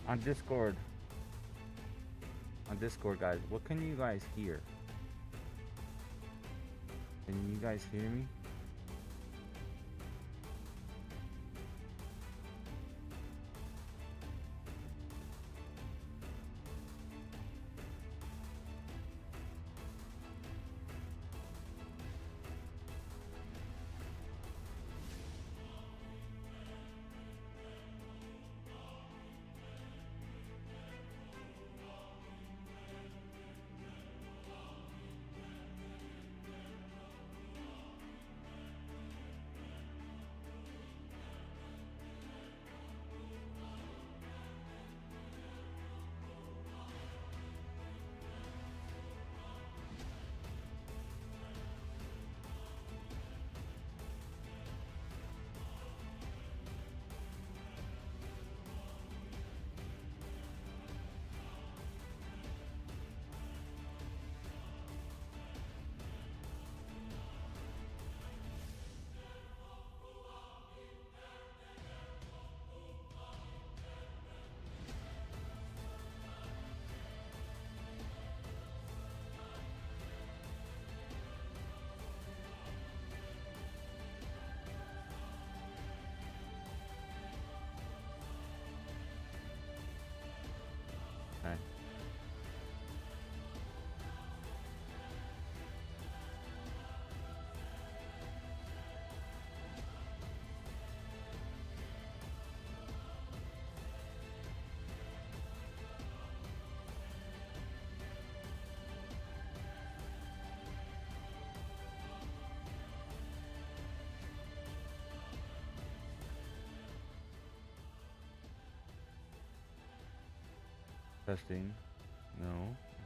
On Discord. On Discord, guys. What can you guys hear? Can you guys hear me? Okay. Testing. No.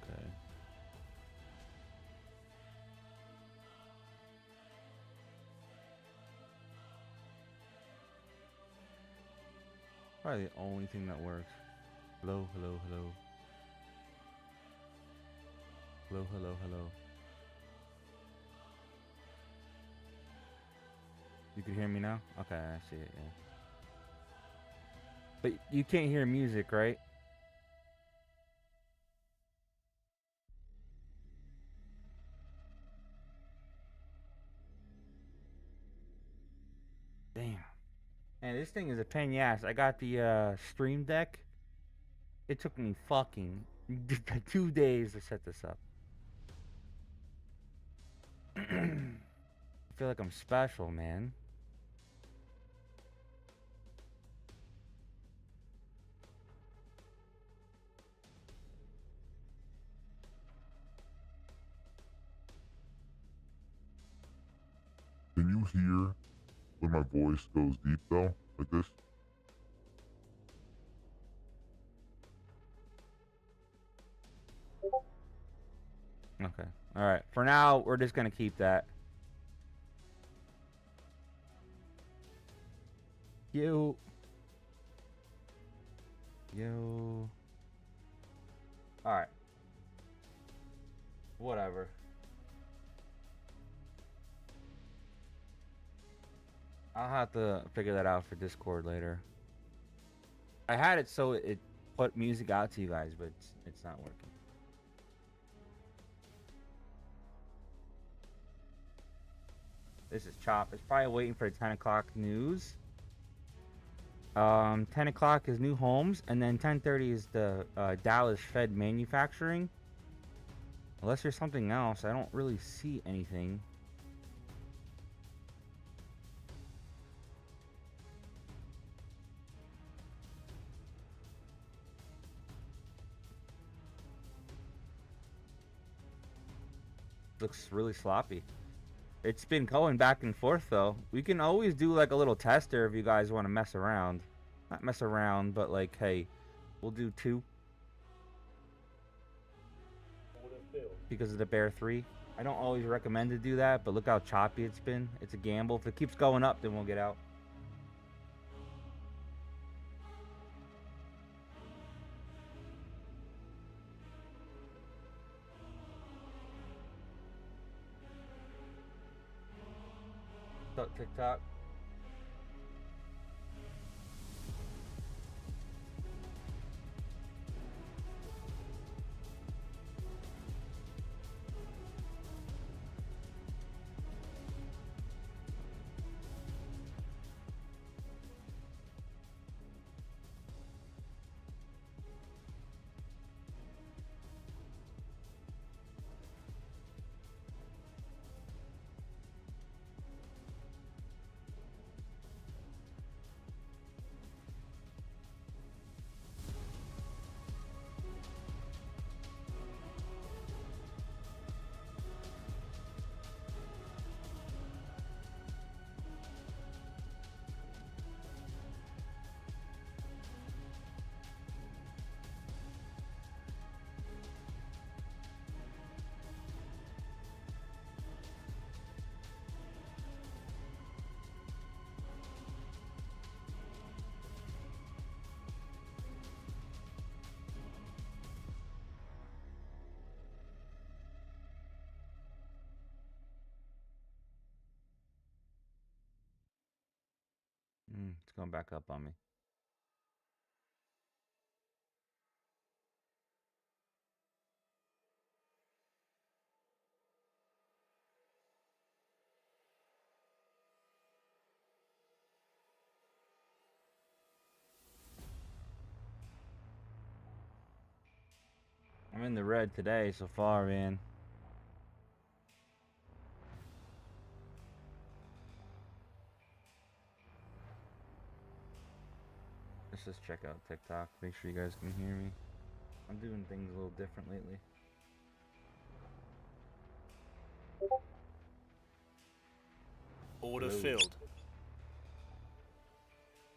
Okay. Probably the only thing that works. Hello, hello, hello. Hello, hello, hello. You can hear me now? Okay, I see it, yeah. But you can't hear music, right? Damn. Man, this thing is a pain in the ass. I got the Stream Deck. It took me fucking 2 days to set this up. I feel like I'm special, man. Can you hear when my voice goes deep though? Like this? Okay. Alright. For now, we're just gonna keep that. Yo. Alright. Whatever. I'll have to figure that out for Discord later. I had it so it put music out to you guys, but it's not working. This is Chop. It's probably waiting for the 10 o'clock news. 10 o'clock is New Homes, and then 10:30 is the Dallas Fed Manufacturing. Unless there's something else, I don't really see anything. Looks really sloppy. It's been going back and forth though. We can always do like a little tester if you guys want to mess around. Not mess around, but like, hey, we'll do 2. Because of the Bear 3. I don't always recommend to do that, but look how choppy it's been. It's a gamble. If it keeps going up, then we'll get out. TikTok. It's going back up on me. I'm in the red today so far, man. Let's just check out TikTok. Make sure you guys can hear me. I'm doing things a little different lately. Order Hello. filled.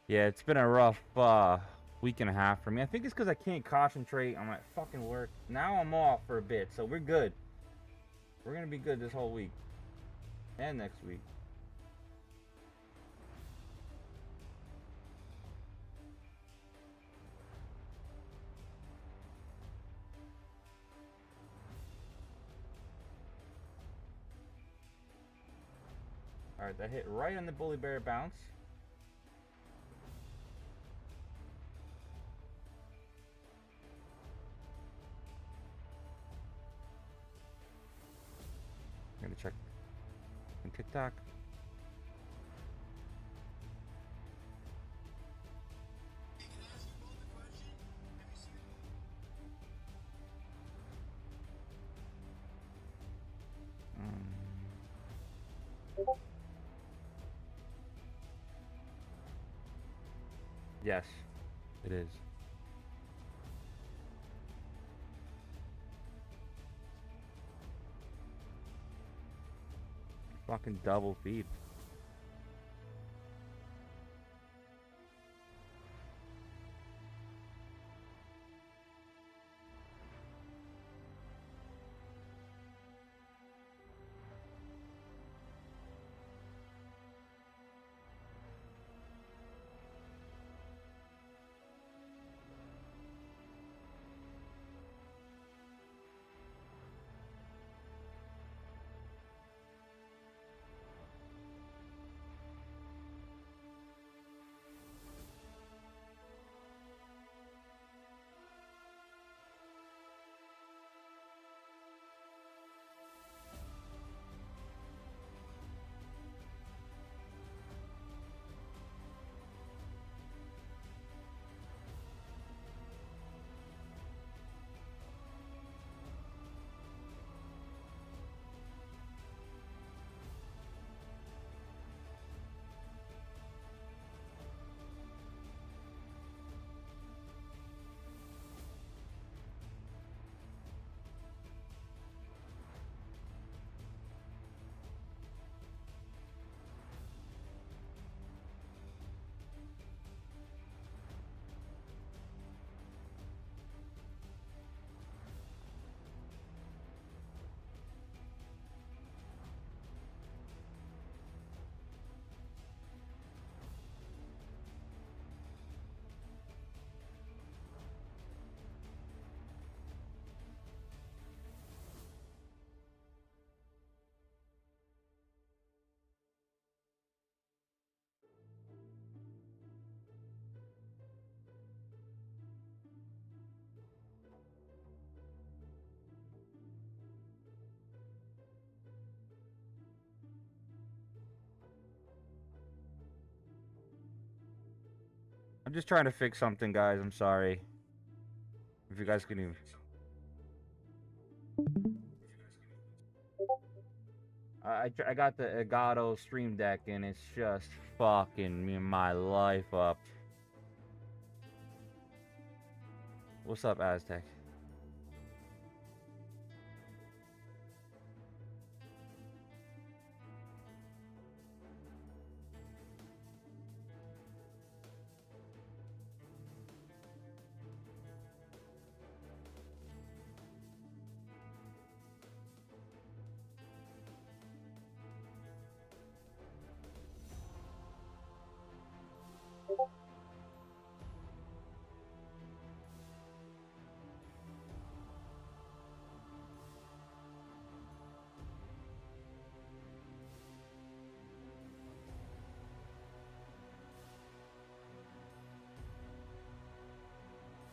Yeah, it's been a rough week and a half for me. I think it's because I can't concentrate on my fucking work. Now I'm off for a bit, so we're good. We're gonna be good this whole week. And next week. Alright, that hit right on the bully bear bounce. I'm gonna check on TikTok. Yes, it is. Fucking double feed. I'm just trying to fix something, guys. I'm sorry. If you guys can even... I got the Elgato Stream Deck and it's just fucking me my life up. What's up, Aztec?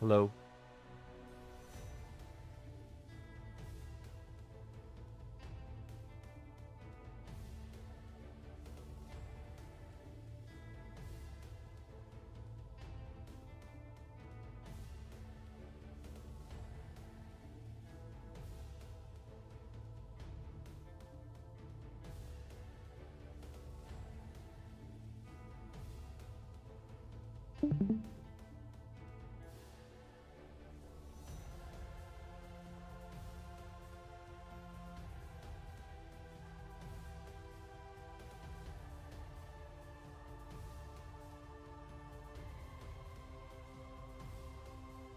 Hello.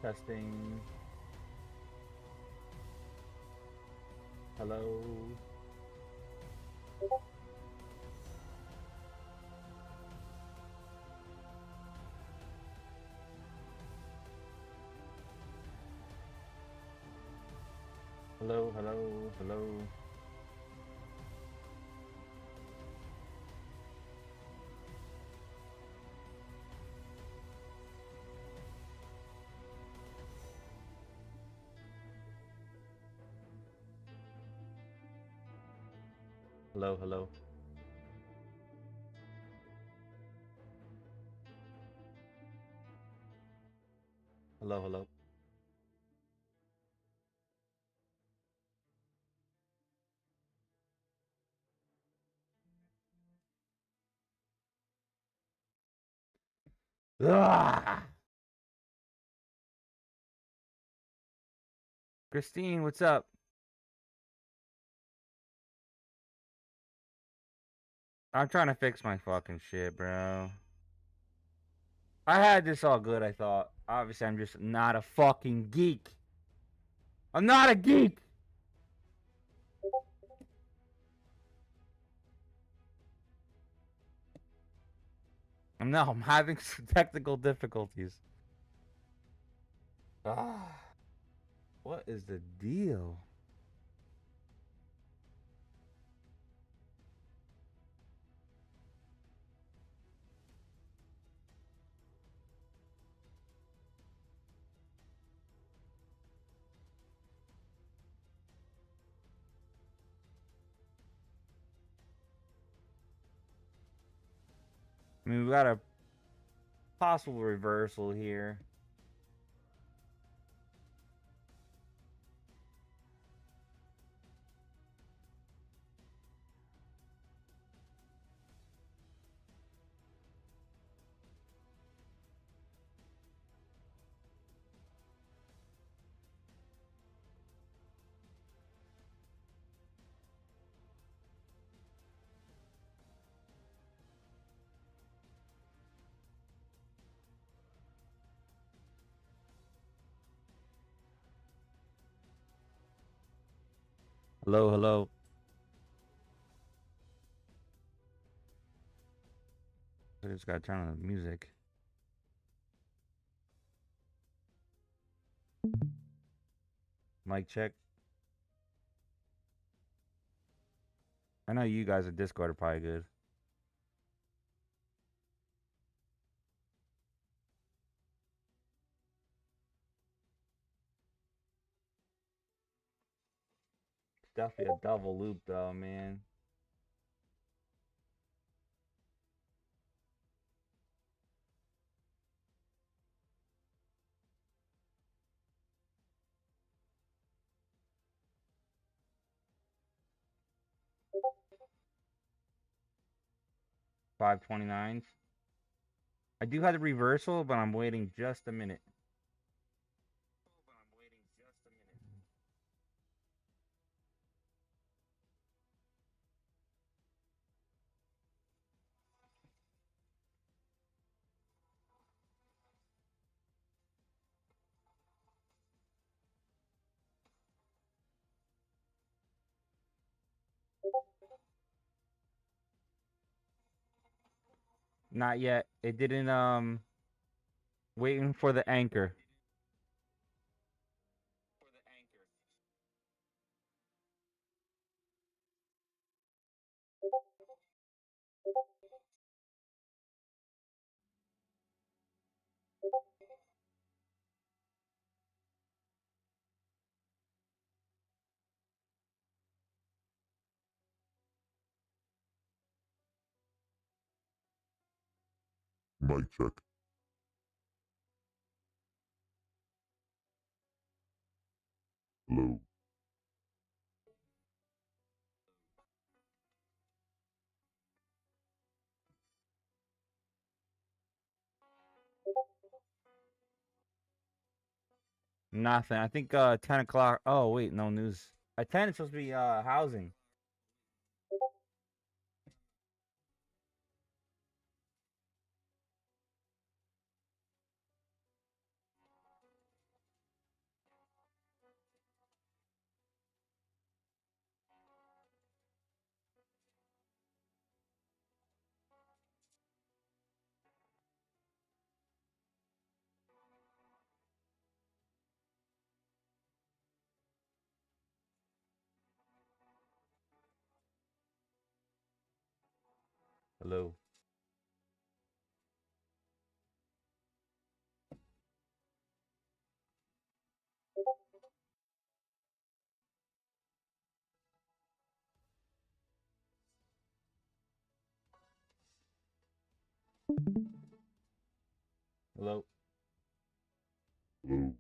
Testing. Hello. Hello, hello, hello. Hello, hello. Hello, hello. Ah! Christine, what's up? I'm trying to fix my fucking shit, bro. I had this all good, I thought. Obviously, I'm just not a fucking geek. I'm not a geek! I'm having some technical difficulties. Ah, what is the deal? I mean, we got a possible reversal here. Hello, hello. I just gotta turn on the music. Mic check. I know you guys at Discord are probably good. It's definitely a double loop though, man. $5.29s. I do have the reversal, but I'm waiting just a minute. 'Not yet. It didn't waiting for the anchor. Mic check. Hello. Nothing. I think 10 o'clock. Oh wait, no news. At 10 it's supposed to be housing. Hello. Hello. Hello.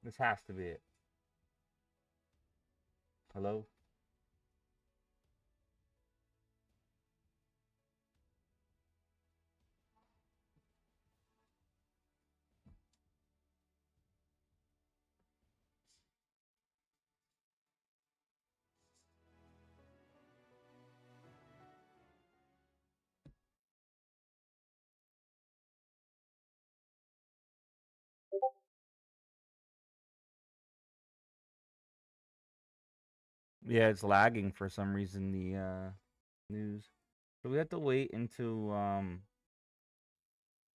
This has to be it. Hello. Yeah, it's lagging for some reason, the news. So we have to wait until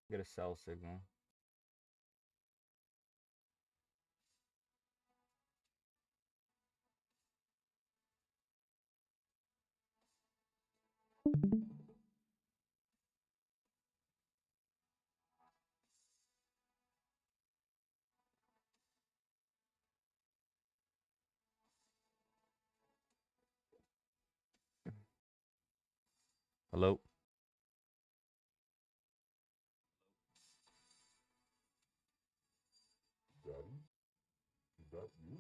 get a cell signal. Hello. Daddy? Is that you?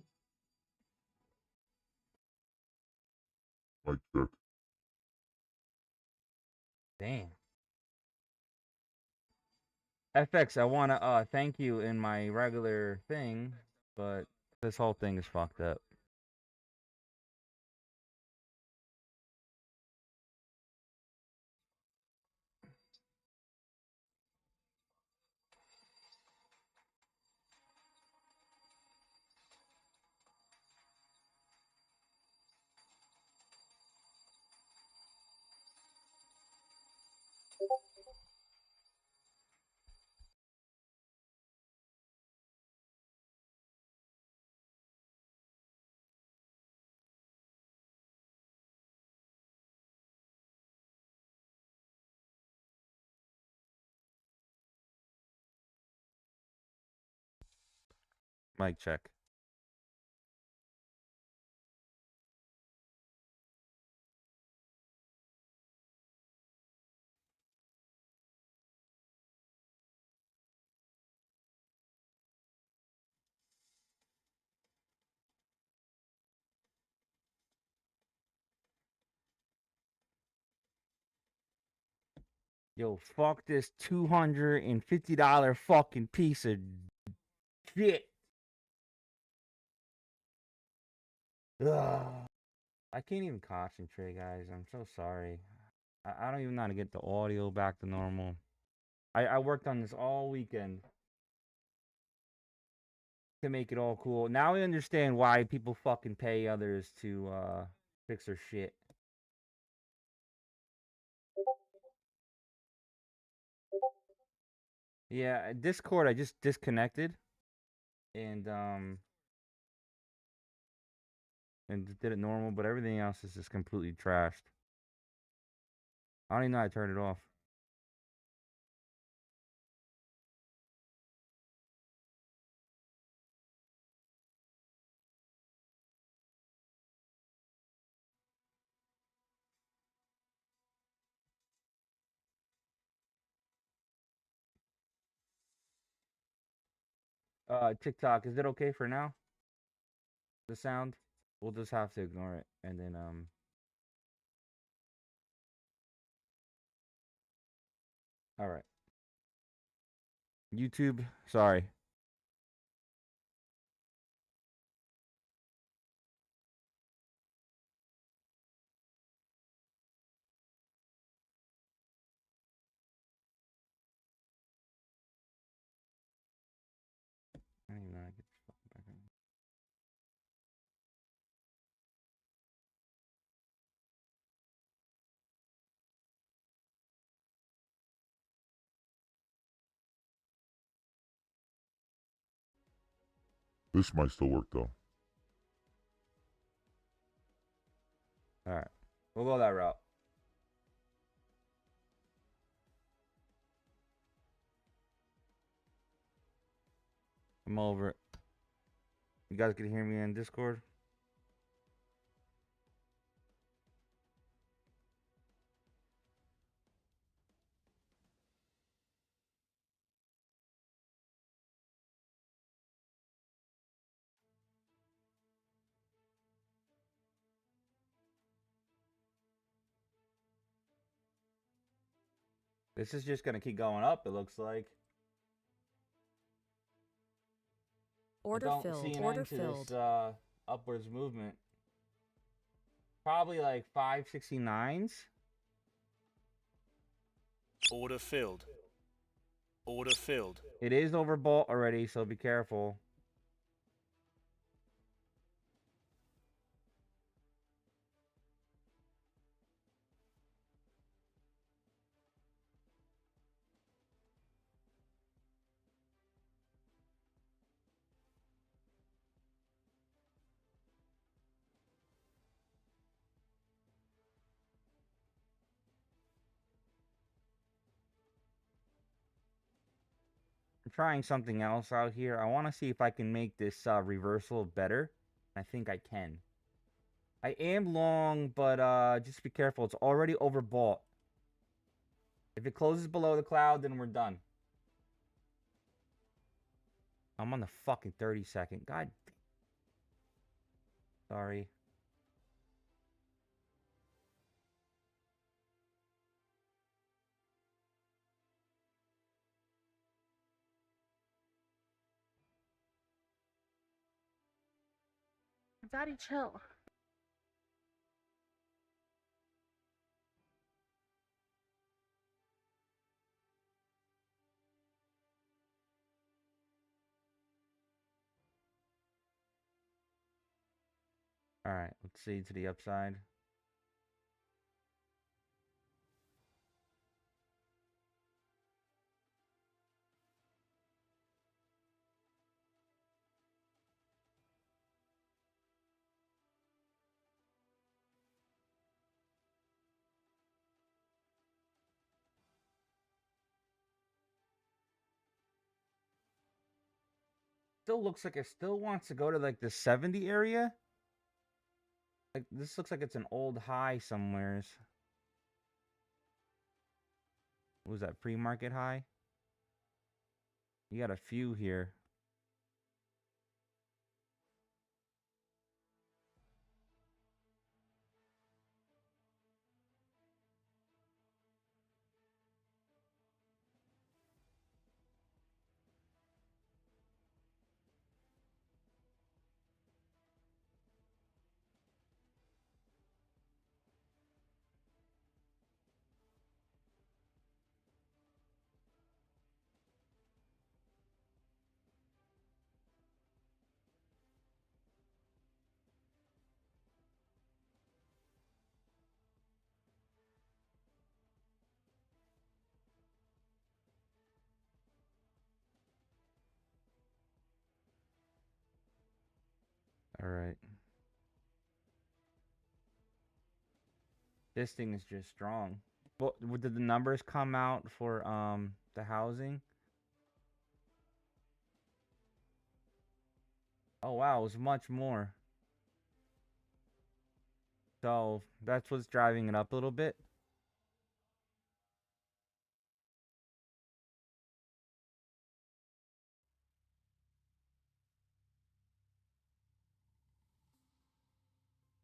Mic check. Damn. FX, I want to thank you in my regular thing, but this whole thing is fucked up. Mic check. Yo, fuck this $250 fucking piece of shit. Ugh. I can't even concentrate, guys. I'm so sorry. I don't even know how to get the audio back to normal. I worked on this all weekend to make it all cool. Now I understand why people fucking pay others to fix their shit. Yeah, Discord I just disconnected and did it normal, but everything else is just completely trashed. I don't even know how to turn it off. TikTok, is it okay for now? The sound? We'll just have to ignore it and then all right. YouTube, sorry. I don't even know how to get this fucking back on. This might still work though. All right. We'll go that route. I'm over it. You guys can hear me in Discord? This is just gonna keep going up, it looks like. Order I don't filled. see an Order end to filled. this upwards movement. Probably like 569s. Order filled. Order filled. It is overbought already, so be careful. I'm trying something else out here. I want to see if I can make this reversal better. I think I can. I am long, but just be careful. It's already overbought. If it closes below the cloud, then we're done. I'm on the fucking 30-second. God. Sorry. Daddy, chill. Alright, let's see to the upside. Still looks like it still wants to go to like the 70 area. Like this looks like it's an old high somewheres. What was that, pre-market high? You got a few here. Alright. This thing is just strong. Did the numbers come out for the housing? Oh wow, it was much more. So that's what's driving it up a little bit.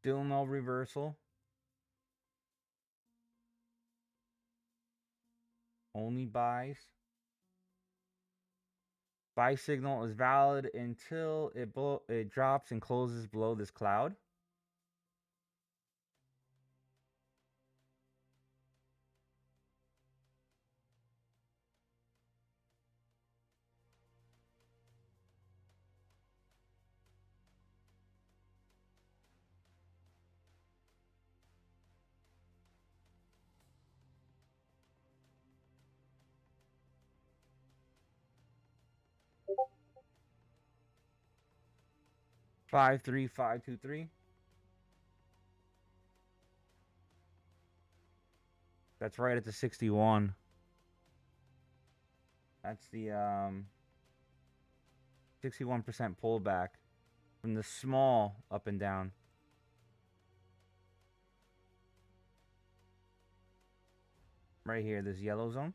Still no reversal. Only buys. Buy signal is valid until it drops and closes below this cloud. Five, 3, 5, 2, 3. That's right at the 61. That's the 61% pullback from the small up and down. Right here, this yellow zone.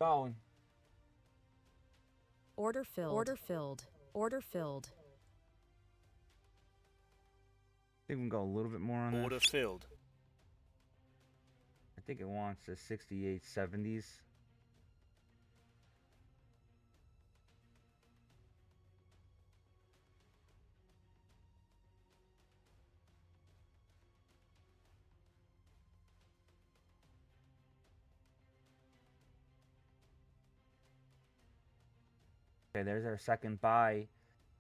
Going. Order filled. Order filled. Order filled. I think we can go a little bit more on Order this. filled. I think it wants the 68, 70s. Okay, there's our second buy.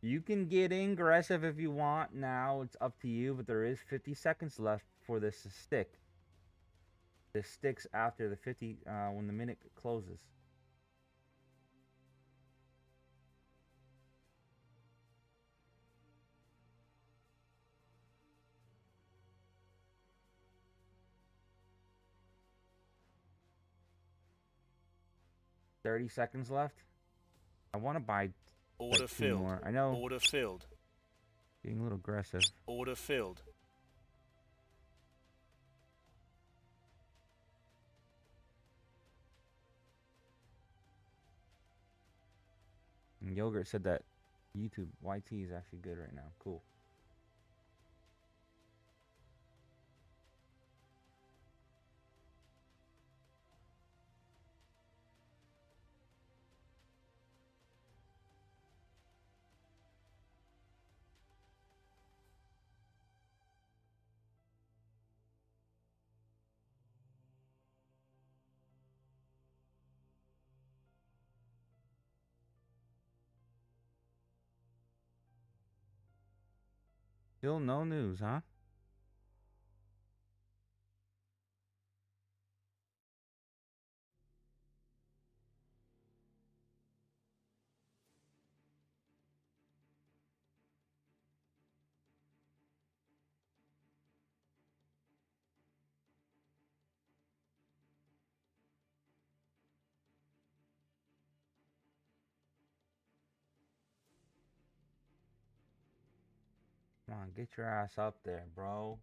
You can get in aggressive if you want now. It's up to you, but there is 50 seconds left for this to stick. This sticks after the 50, when the minute closes. $30 left. I want to buy Order like 2 filled. more. I know. Order filled. Getting a little aggressive. Order filled. And Yogurt said that YouTube YT is actually good right now. Cool. Still no news, huh? Come on, get your ass up there, bro.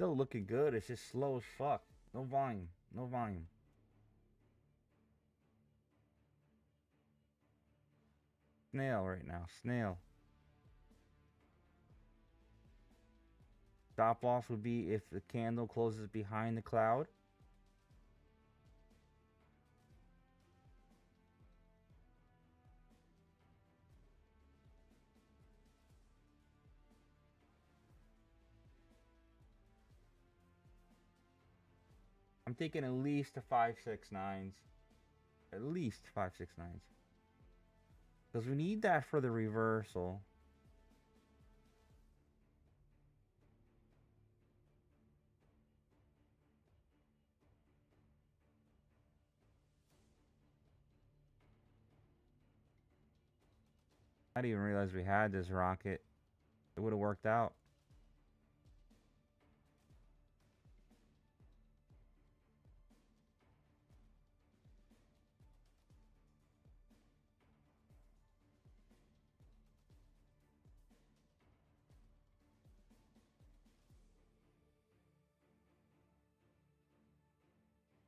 still looking good. It's just slow as fuck. No volume. No volume. Snail right now. Snail. Stop loss would be if the candle closes behind the cloud. I'm thinking at least a 569s. At least 569s. Because we need that for the reversal. I didn't even realize we had this rocket. It would have worked out.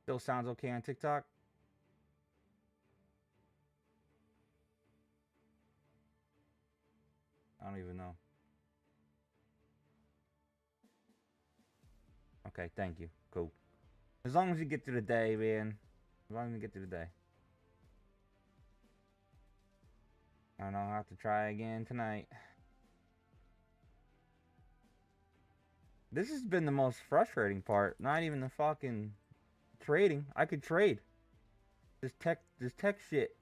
Still sounds okay on TikTok? I don't even know. Okay, thank you. Cool. As long as you get through the day, man. As long as you get through the day. I don't know, I'll have to try again tonight. This has been the most frustrating part. Not even the fucking trading. I could trade. This tech shit.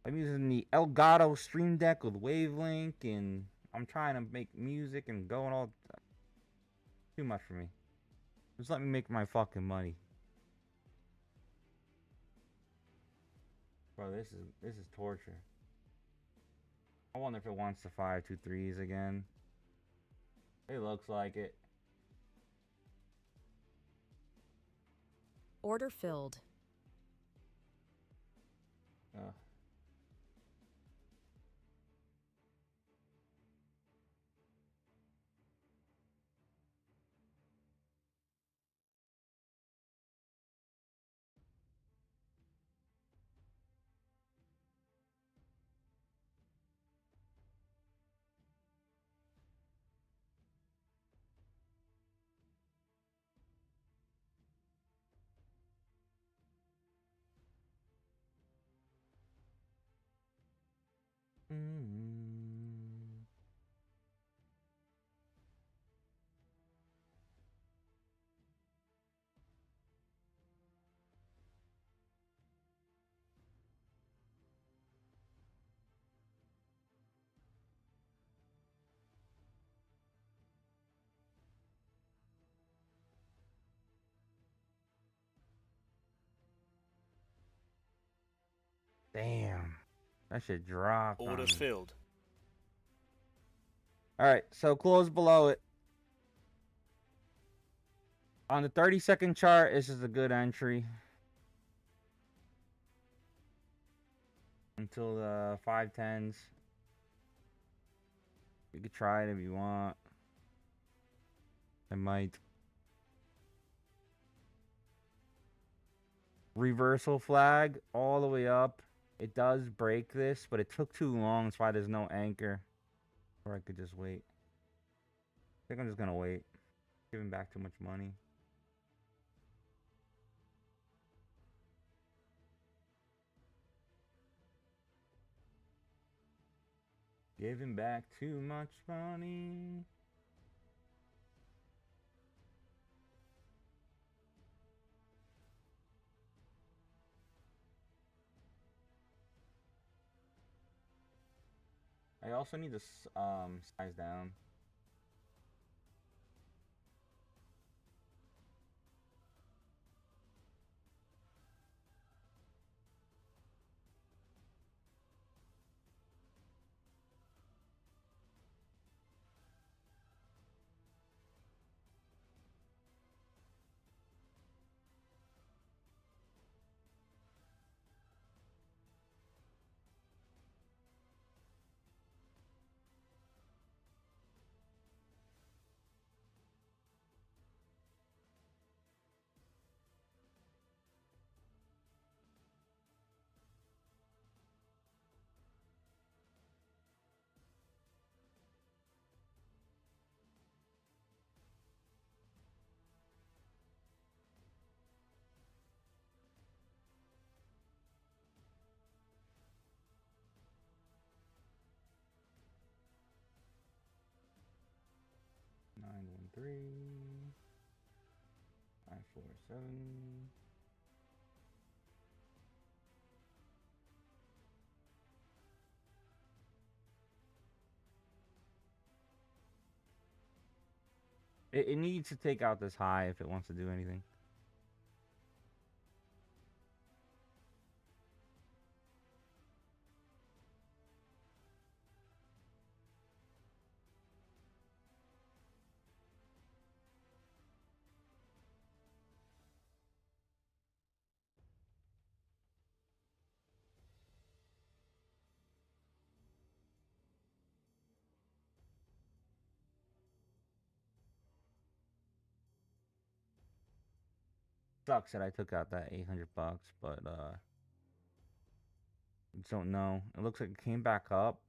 I'm using the Elgato Stream Deck with Wavelink, and I'm trying to make music and going all... Too much for me. Just let me make my fucking money. Bro, this is torture. I wonder if it wants the 5-2-3s again. It looks like it. Order filled. Ugh. Mm. Damn. That shit dropped. Order filled. Alright, so close below it. On the 30-second chart, this is a good entry. Until the 5-10s. You could try it if you want. I might. Reversal flag all the way up. It does break this, but it took too long. That's why there's no anchor. Or I could just wait. I think I'm just gonna wait. Giving back too much money. Giving back too much money. I also need to size down. 547. It needs to take out this high if it wants to do anything. Sucks that I took out that 800 bucks, but just don't know. It looks like it came back up,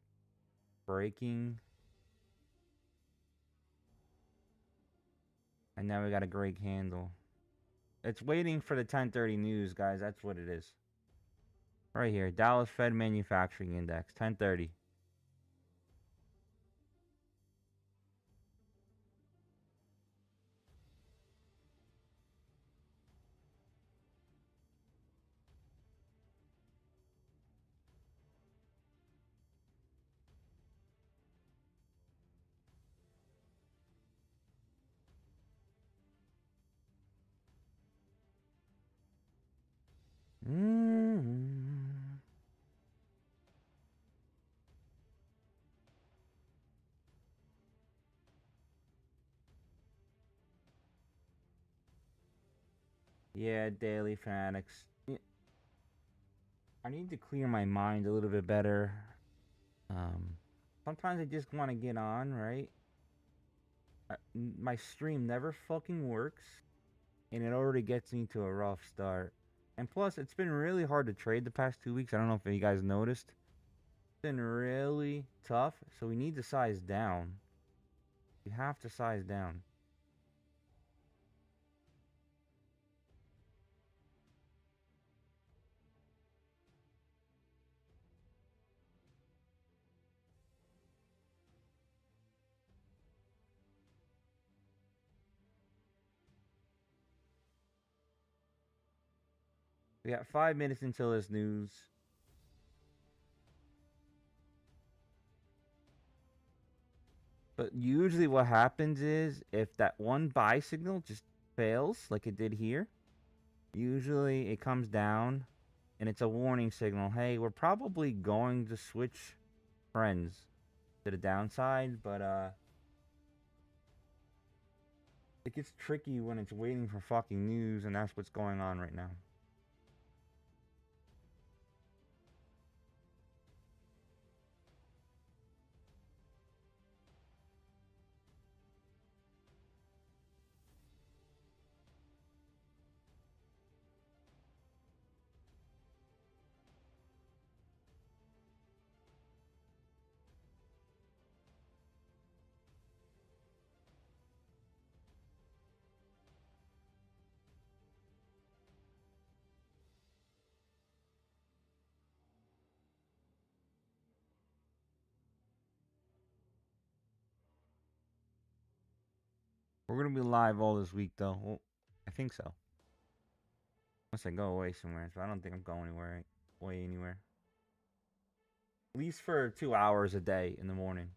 breaking, and now we got a great candle. It's waiting for the 10:30 news, guys. That's what it is. Right here, Dallas Fed Manufacturing Index, 10:30. Yeah, Daily Fanatics. I need to clear my mind a little bit better. Sometimes I just want to get on, right? My stream never fucking works, and it already gets me to a rough start. And plus, it's been really hard to trade the past 2 weeks. I don't know if you guys noticed. It's been really tough, so we need to size down. We have to size down. We got 5 minutes until this news. But usually what happens is if that one buy signal just fails like it did here, usually it comes down and it's a warning signal. Hey, we're probably going to switch trends to the downside, but it gets tricky when it's waiting for fucking news, and that's what's going on right now. We're gonna be live all this week, though. Well, I think so. Unless I go away somewhere, so I don't think I'm going anywhere. At least for 2 hours a day in the morning.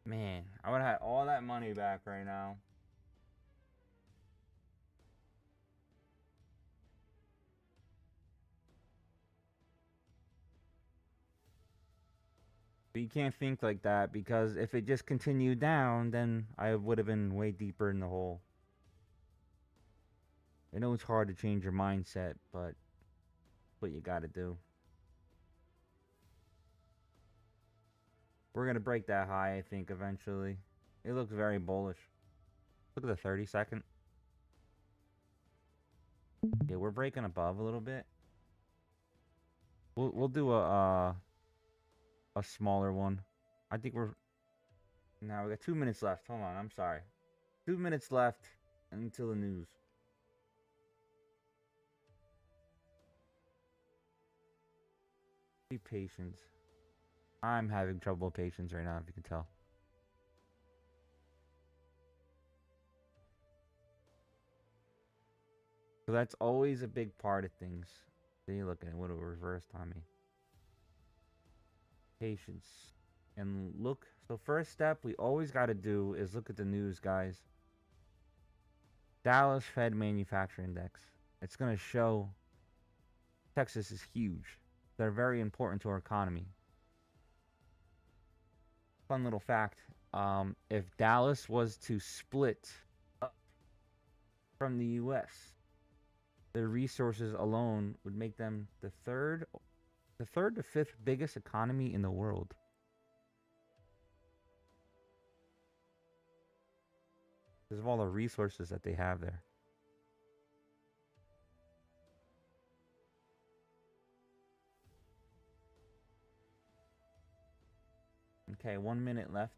Man, I would have had all that money back right now. But you can't think like that, because if it just continued down, then I would have been way deeper in the hole. I know it's hard to change your mindset, but what you gotta do. We're gonna break that high, I think, eventually. It looks very bullish. Look at the 30-second. Yeah, we're breaking above a little bit. We'll do a smaller one. I think we're... Now we got 2 minutes left. Hold on, I'm sorry. 2 minutes left until the news. Be patient. I'm having trouble with patience right now, if you can tell. So that's always a big part of things. See, look at it, what a reverse Tommy. Patience. And look, so first step we always got to do is look at the news, guys. Dallas Fed Manufacturing Index. It's going to show Texas is huge. They're very important to our economy. Fun little fact. If Dallas was to split up from the U.S., their resources alone would make them the third to fifth biggest economy in the world. Because of all the resources that they have there. Okay, 1 minute left.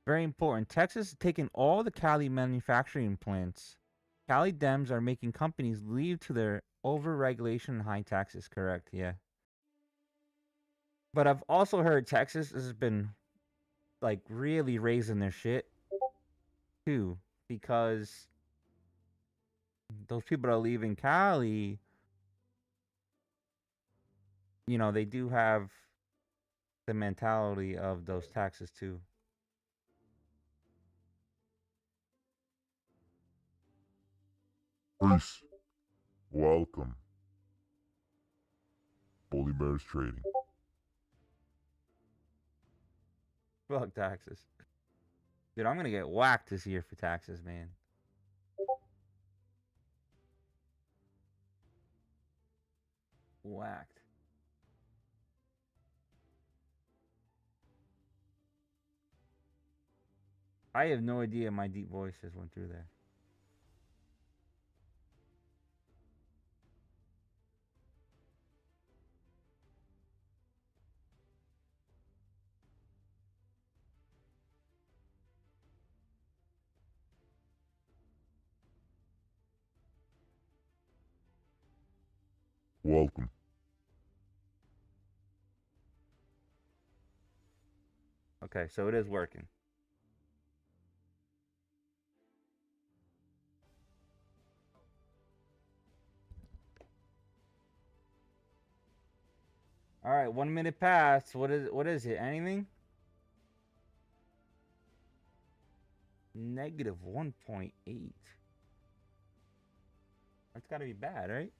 Very important. Texas is taking all the Cali manufacturing plants. Cali Dems are making companies leave to their over-regulation and high taxes. Correct, yeah. But I've also heard Texas has been, like, really raising their shit, too. Because those people that are leaving Cali, you know, they do have the mentality of those taxes, too. Peace. Welcome. Holy Bears Trading. Fuck taxes. Dude, I'm gonna get whacked this year for taxes, man. Whacked. I have no idea my deep voice just went through there. Welcome. Okay, so it is working. All right, 1 minute passed. What is it? Anything? Negative 1.8. That's got to be bad, right?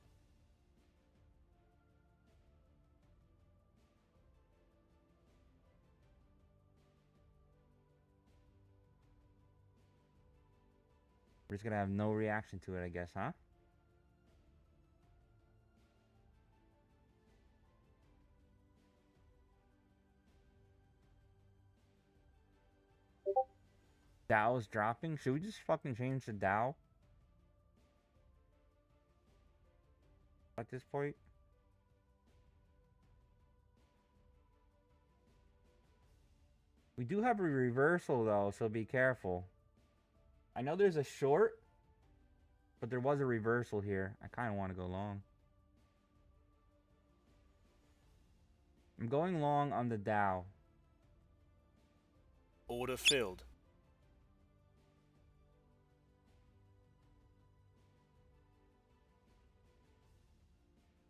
We're just gonna have no reaction to it, I guess, huh? Dow's dropping. Should we just fucking change the Dow? At this point? We do have a reversal though, so be careful. I know there's a short, but there was a reversal here. I kind of want to go long. I'm going long on the Dow. Order filled.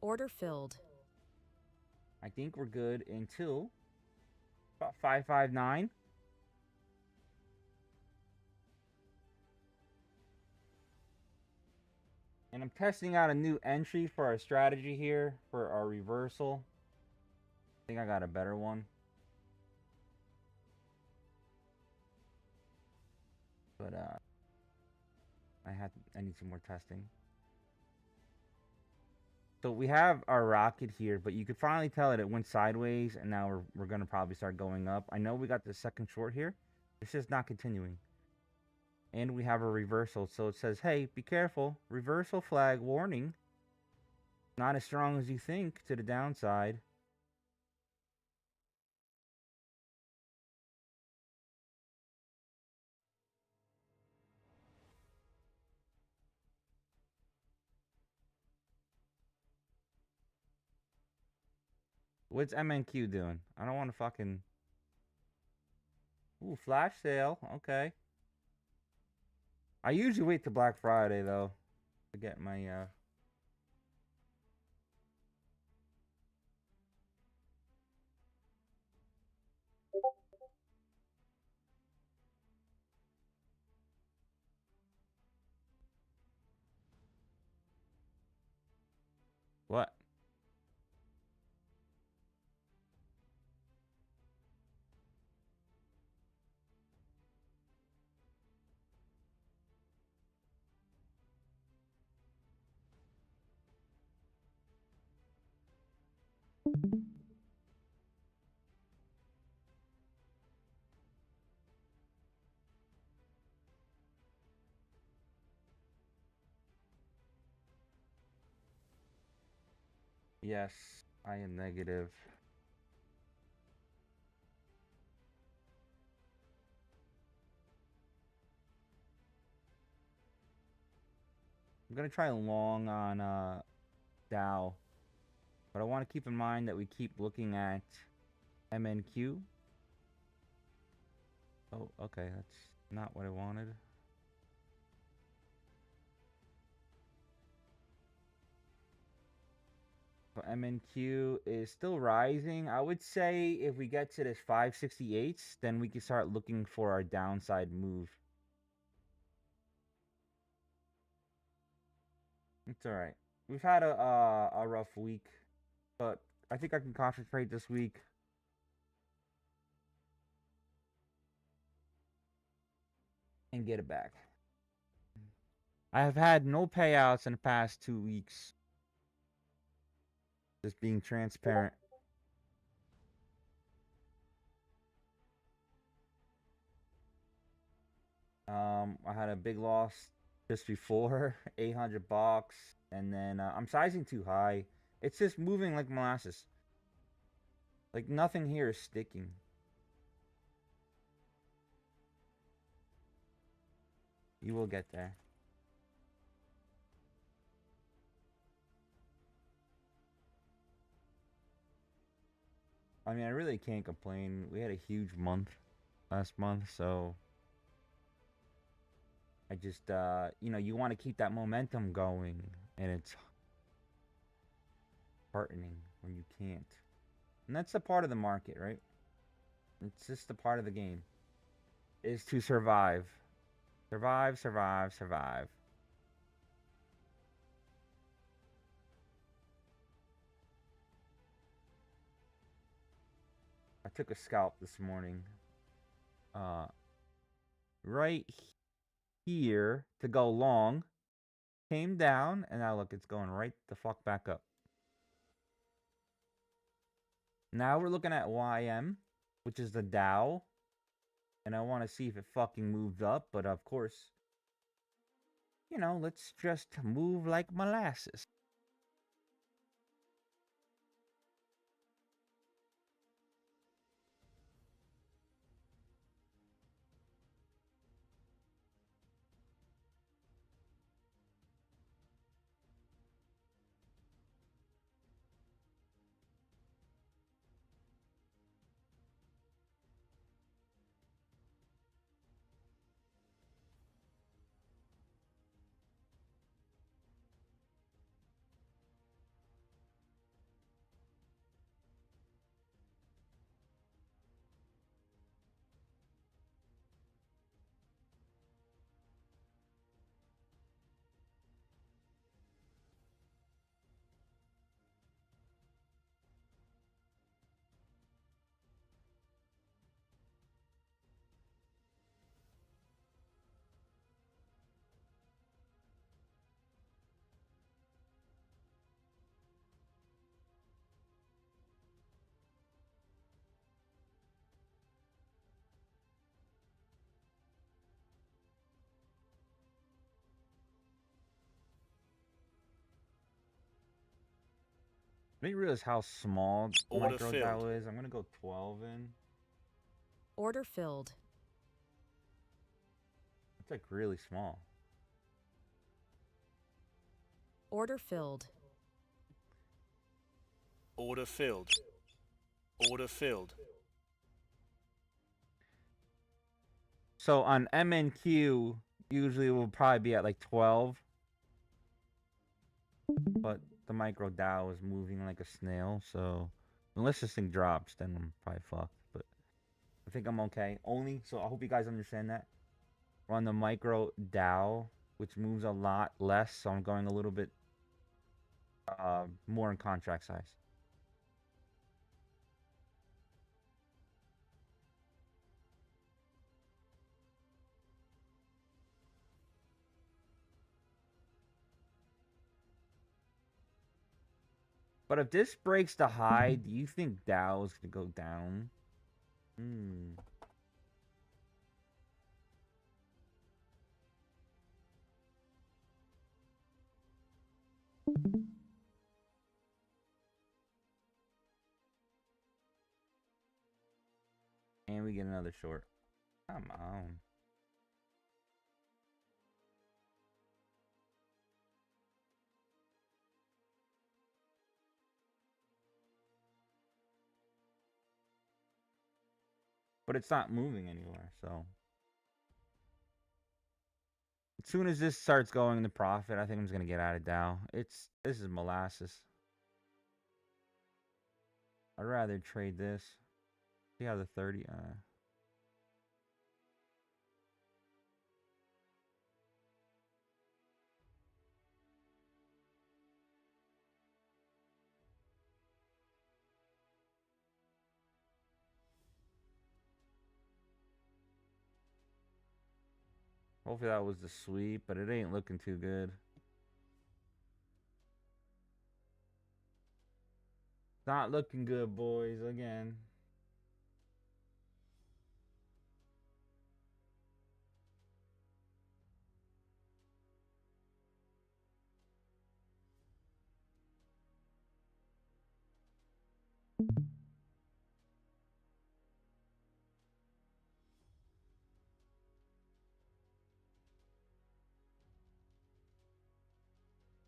Order filled. I think we're good until about 559. And I'm testing out a new entry for our strategy here for our reversal. I think I got a better one. but I need some more testing. So we have our rocket here, but you could finally tell it went sideways, and now we're gonna probably start going up. I know we got the second short here. It's just not continuing. And we have a reversal, so it says, hey, be careful. Reversal flag warning. Not as strong as you think to the downside. What's MNQ doing? I don't want to fucking... Ooh, flash sale. Okay. I usually wait till Black Friday, though, to get my, What? Yes, I am negative. I'm gonna try long on Dow, but I want to keep in mind that we keep looking at MNQ. Oh, okay, that's not what I wanted. So MNQ is still rising. I would say if we get to this 568s, then we can start looking for our downside move. It's all right. We've had a rough week, but I think I can concentrate this week. And get it back. I have had no payouts in the past 2 weeks. Just being transparent. I had a big loss just before, 800 bucks, and then I'm sizing too high. It's just moving like molasses. Like nothing here is sticking. You will get there. I mean, I really can't complain. We had a huge month last month, so I just, you know, you want to keep that momentum going, and it's heartening when you can't. And that's a part of the market, right? It's just a part of the game. Is to survive. Survive, survive, survive. I took a scalp this morning. Right here to go long. Came down, and now look, it's going right the fuck back up. Now we're looking at YM, which is the Dow. And I want to see if it fucking moved up, but of course, you know, let's just move like molasses. I didn't realize how small the Order micro filled. dial is. I'm gonna go 12 in. Order filled. It's like really small. Order filled. Order filled. Order filled. So on MNQ, usually it will probably be at like 12. But the micro dial is moving like a snail, so unless this thing drops, then I'm probably fucked. But I think I'm okay. Only, so I hope you guys understand that. We're on the micro dial, which moves a lot less, so I'm going a little bit more in contract size. But if this breaks the high, do you think Dow is going to go down? Hmm. And we get another short. Come on. But it's not moving anywhere, so. As soon as this starts going into profit, I think I'm just gonna get out of Dow. This is molasses. I'd rather trade this. See how the 30 hopefully that was the sweep, but it ain't looking too good. Not looking good, boys, again.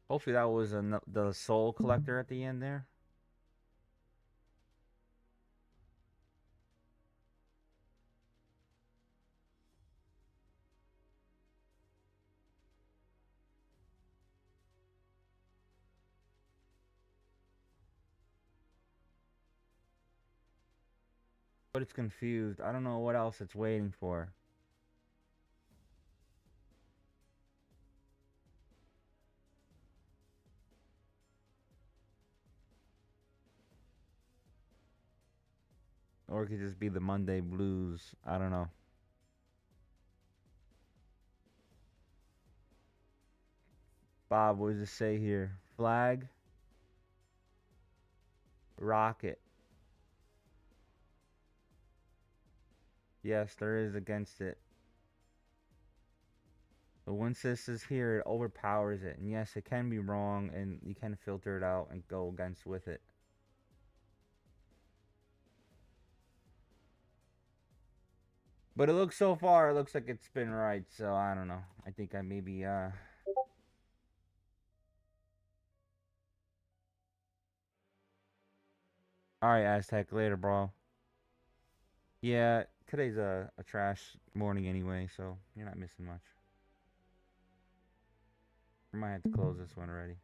Hopefully that was the soul collector at the end there. But it's confused. I don't know what else it's waiting for. Or it could just be the Monday blues. I don't know. Bob, what does it say here? Flag. Rocket. Yes, there is against it. But once this is here, it overpowers it. And yes, it can be wrong, and you can filter it out and go against with it. But it looks so far, it looks like it's been right, so I don't know. I think I maybe Alright, Aztec, later, bro. Yeah, today's a trash morning anyway, so you're not missing much. I might have to close this one already.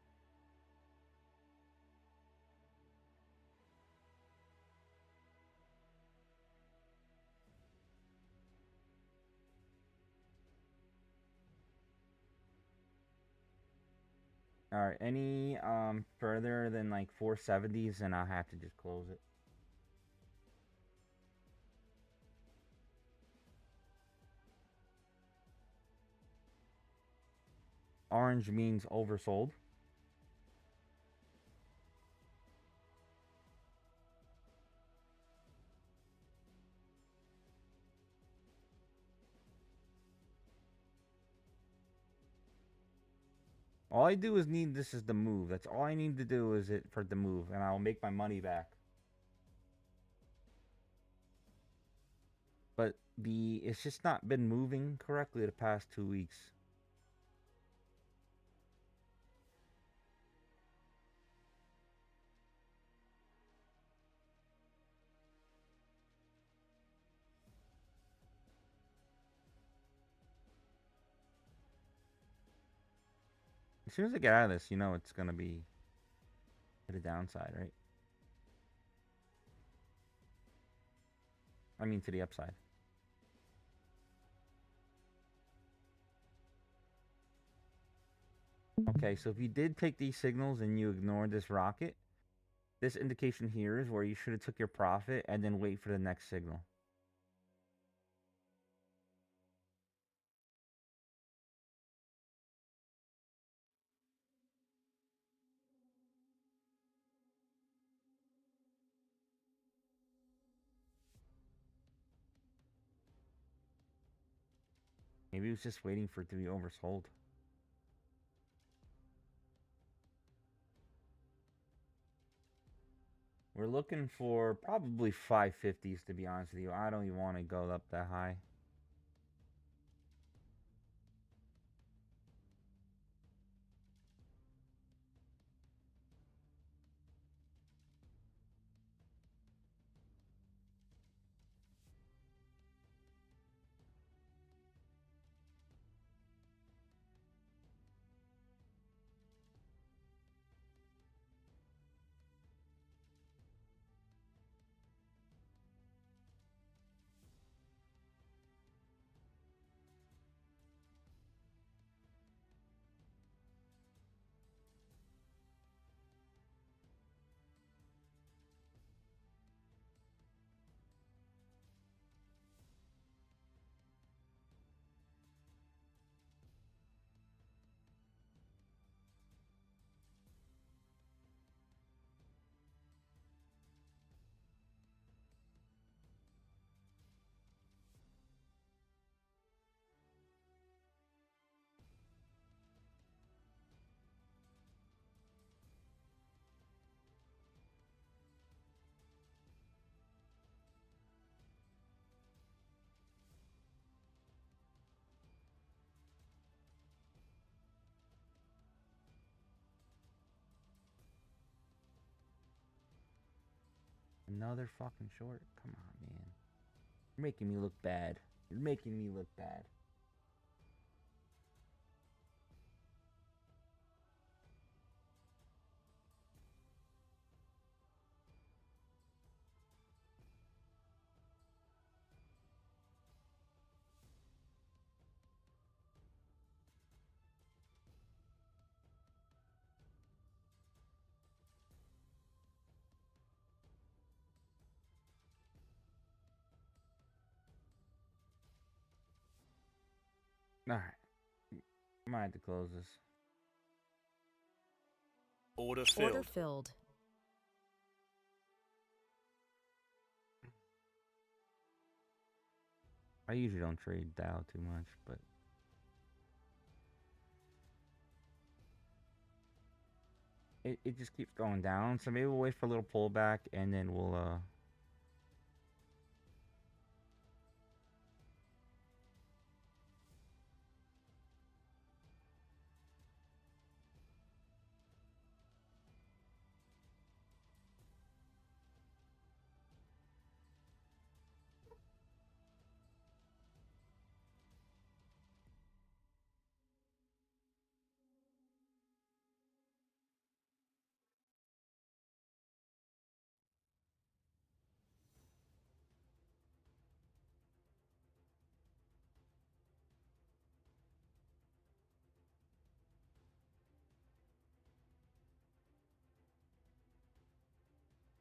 Alright, any further than like 470s, and I'll have to just close it. Orange means oversold. All I do is need this is the move. That's all I need to do is it for the move, and I'll make my money back. But it's just not been moving correctly the past 2 weeks. As soon as I get out of this, you know it's gonna be to the downside, right? I mean to the upside. Okay, so if you did take these signals and you ignored this rocket, this indication here is where you should have took your profit and then wait for the next signal. Maybe it was just waiting for it to be oversold. We're looking for probably 550s, to be honest with you. I don't even want to go up that high. Another fucking short? Come on, man. You're making me look bad. You're making me look bad. Alright. I might have to close this. Order Order filled. filled. I usually don't trade Dow too much, but it just keeps going down. So maybe we'll wait for a little pullback and then we'll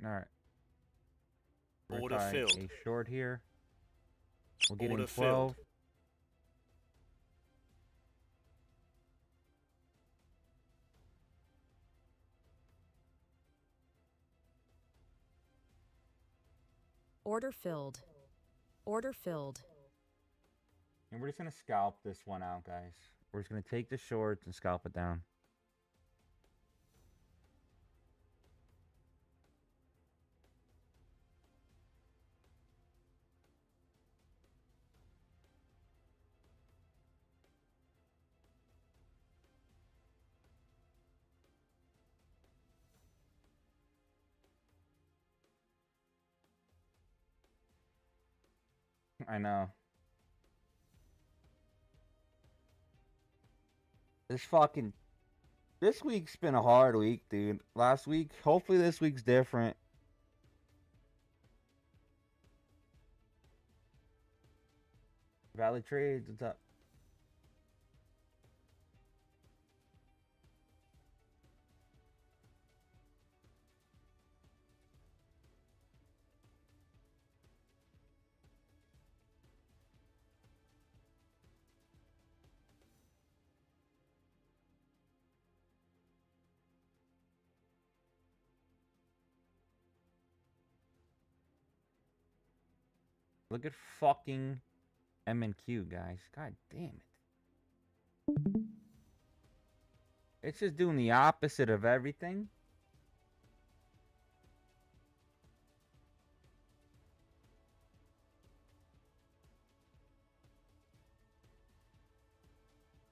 alright. Order filled. A short here. We'll get Order in filled. 12. Order filled. Order filled. And we're just gonna scalp this one out, guys. We're just gonna take the shorts and scalp it down. I know. This week's been a hard week, dude. Last week, hopefully this week's different. Valley Trades, what's up? Look at fucking M&Q, guys. God damn it. It's just doing the opposite of everything.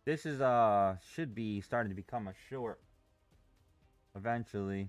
This is should be starting to become a short eventually.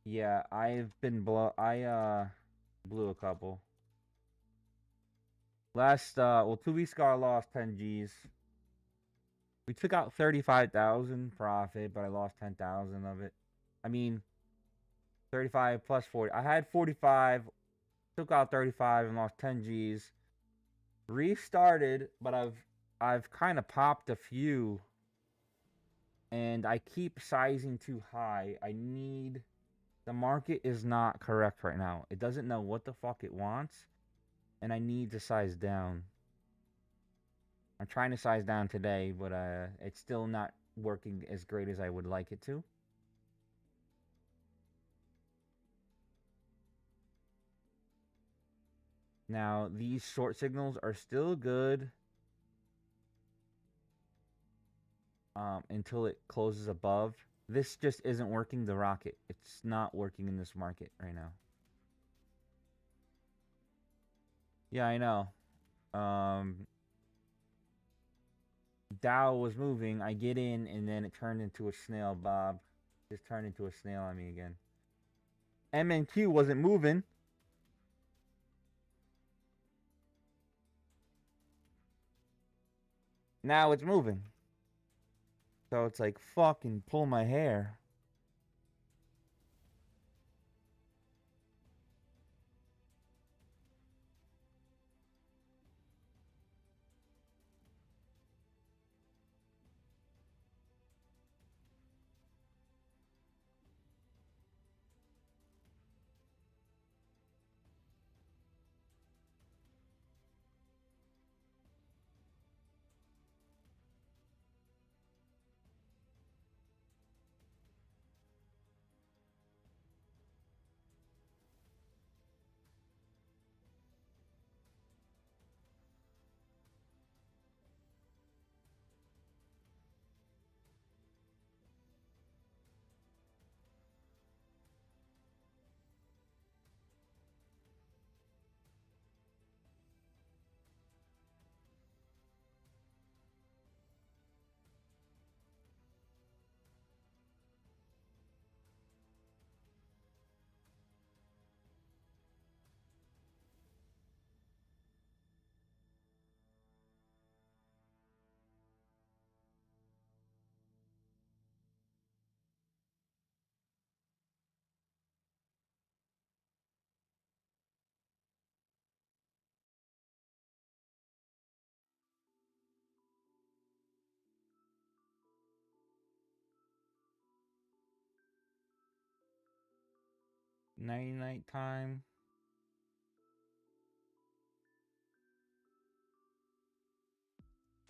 Yeah, I blew a couple. Last well 2 weeks ago I lost 10 G's. We took out 35,000 profit, but I lost 10,000 of it. I mean 35 plus 40. I had 45, took out 35 and lost 10 G's. Restarted, but I've kind of popped a few and I keep sizing too high. The market is not correct right now. It doesn't know what the fuck it wants, and I need to size down. I'm trying to size down today, but it's still not working as great as I would like it to. Now, these short signals are still good until it closes above. This just isn't working the rocket. It's not working in this market right now. Yeah, I know. Dow was moving. I get in, and then it turned into a snail, Bob. Just turned into a snail on me again. M&Q wasn't moving. Now it's moving. So it's like, fucking pull my hair. night time.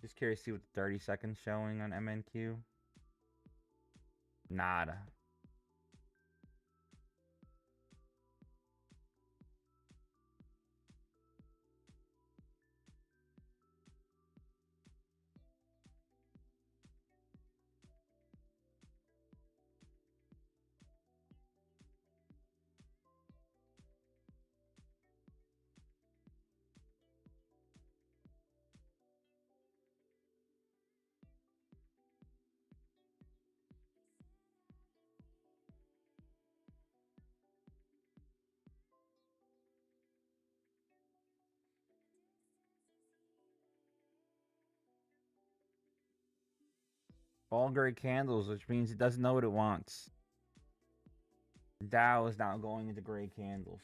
Just curious to see what the 30 seconds showing on MNQ. Nada. All gray candles, which means it doesn't know what it wants. Dow is now going into gray candles.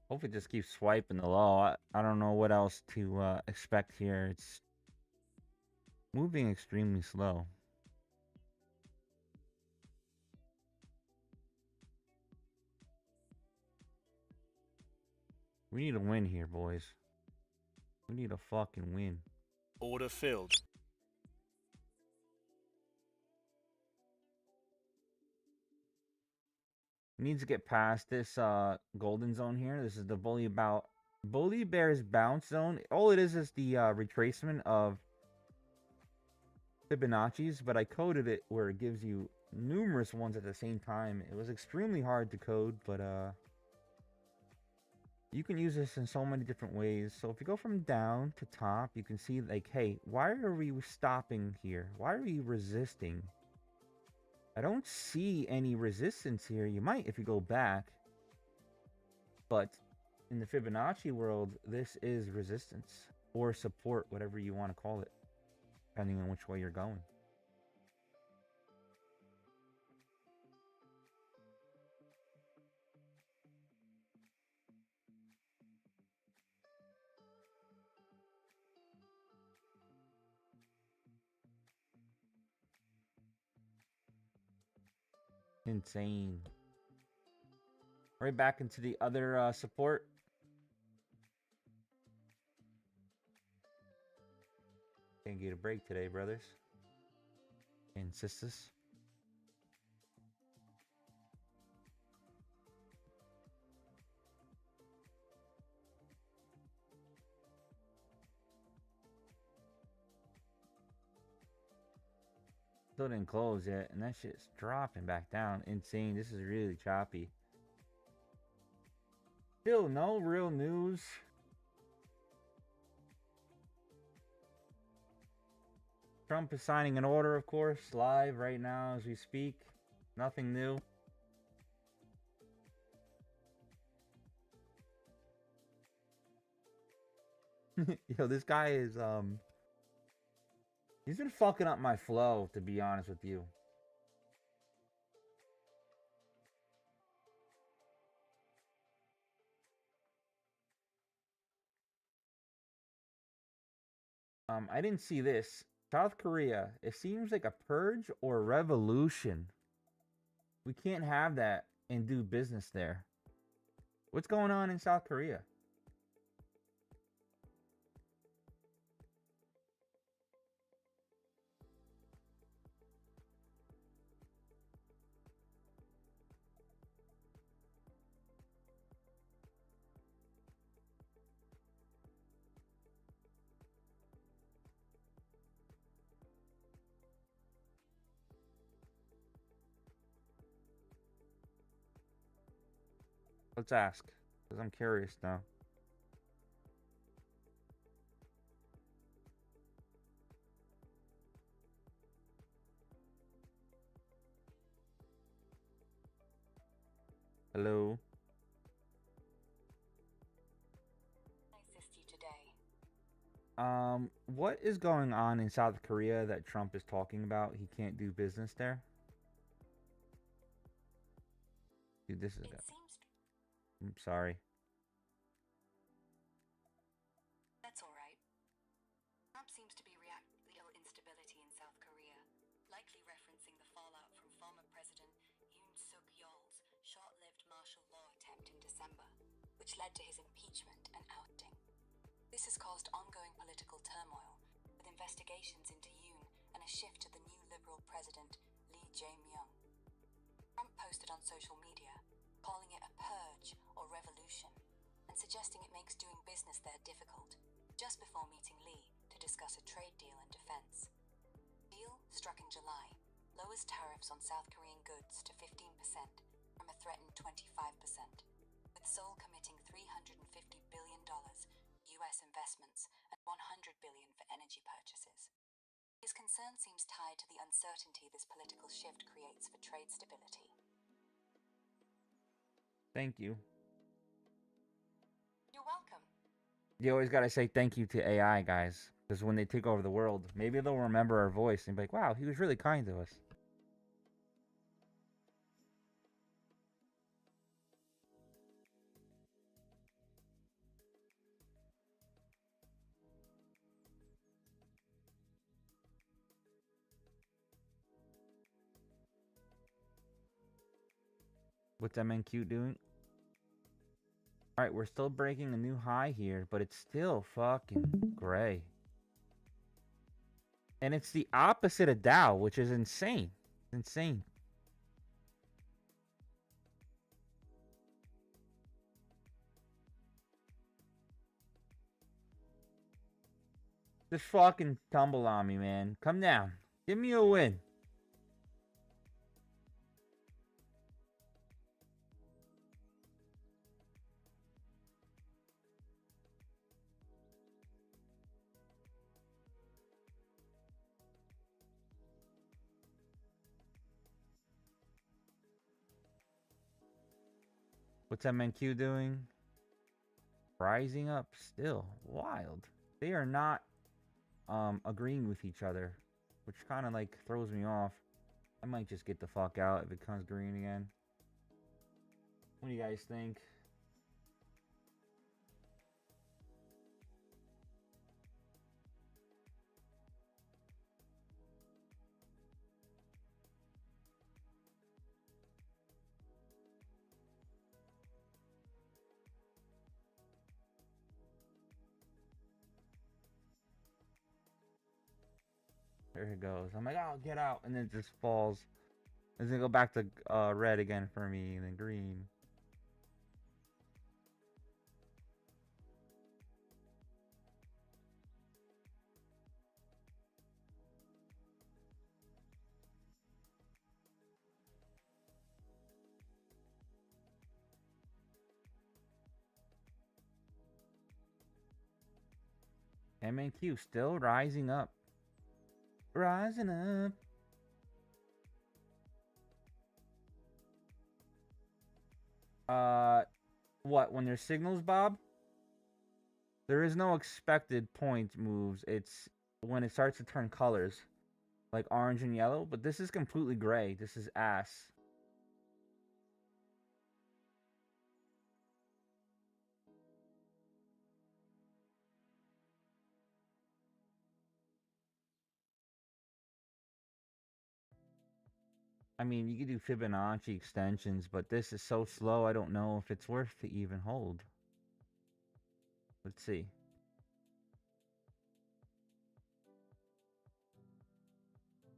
Hope it just keeps swiping the low. I don't know what else to expect here. It's moving extremely slow. We need a win here, boys. We need a fucking win. Order filled. Needs to get past this golden zone here. This is the Bully Bear's bounce zone. All it is the retracement of Fibonacci's, but I coded it where it gives you numerous ones at the same time. It was extremely hard to code, but you can use this in so many different ways. So if you go from down to top, you can see like, hey, why are we stopping here? Why are we resisting? I don't see any resistance here. You might if you go back. But in the Fibonacci world, this is resistance or support, whatever you want to call it, depending on which way you're going. Insane. Right back into the other support. Can't get a break today, brothers and sisters. Still didn't close yet, and that shit's dropping back down. Insane. This is really choppy. Still no real news. Trump is signing an order, of course, live right now as we speak. Nothing new. Yo, this guy is he's been fucking up my flow, to be honest with you. I didn't see this. South Korea, it seems like a purge or revolution. We can't have that and do business there. What's going on in South Korea? Let's ask, because I'm curious now. Hello? What is going on in South Korea that Trump is talking about? He can't do business there? Dude, this is It good. seems I'm sorry. that's all right. Trump seems to be reacting to the instability in South Korea, likely referencing the fallout from former President Yoon Suk Yeol's short-lived martial law attempt in December, which led to his impeachment and ousting. This has caused ongoing political turmoil, with investigations into Yoon and a shift to the new Liberal President Lee Jae-myung. Trump posted on social media, calling it a purge or revolution, and suggesting it makes doing business there difficult, just before meeting Lee to discuss a trade deal in defense. The deal, struck in July, lowers tariffs on South Korean goods to 15% from a threatened 25%, with Seoul committing $350 billion US investments and $100 billion for energy purchases. His concern seems tied to the uncertainty this political shift creates for trade stability. Thank you. You're welcome. You always gotta say thank you to AI, guys. Because when they take over the world, maybe they'll remember our voice and be like, wow, he was really kind to us. What's MNQ doing? Alright, we're still breaking a new high here, but it's still fucking gray. And it's the opposite of Dow, which is insane. Insane. Just fucking tumble on me, man. Come down. Give me a win. What's MNQ doing? Rising up still. Wild. They are not agreeing with each other, which kind of like throws me off. I might just get the fuck out if it comes green again. What do you guys think? There it goes. I'm like, oh, get out, and then it just falls. It's gonna go back to red again for me, and then green. MNQ still rising up. Rising up. What? When there's signals, Bob? There is no expected point moves. It's when it starts to turn colors, like orange and yellow. But this is completely gray. This is ass. I mean, you could do Fibonacci extensions, but this is so slow, I don't know if it's worth to even hold. Let's see.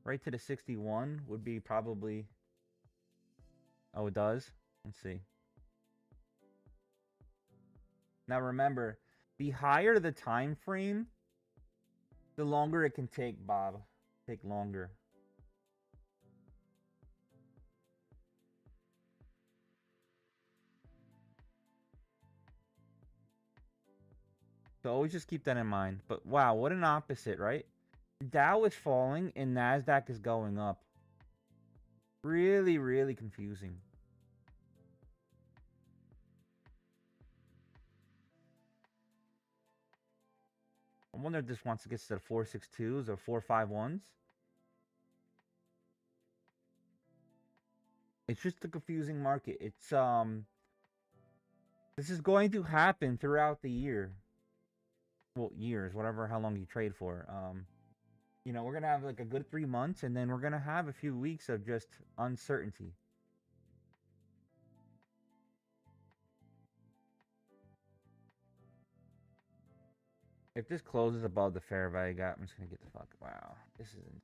Right to the 61 would be probably... Oh, it does? Let's see. Now remember, the higher the time frame, the longer it can take, Bob. Take longer. So always just keep that in mind. But wow, what an opposite, right? Dow is falling and NASDAQ is going up. Really, really confusing. I wonder if this wants to get to the 462s or 451s. It's just a confusing market. It's this is going to happen throughout the year. Well, years, whatever, how long you trade for. You know, we're gonna have like a good 3 months, and then we're gonna have a few weeks of just uncertainty. If this closes above the fair value gap, I'm just gonna get the fuck. Wow, this isn't.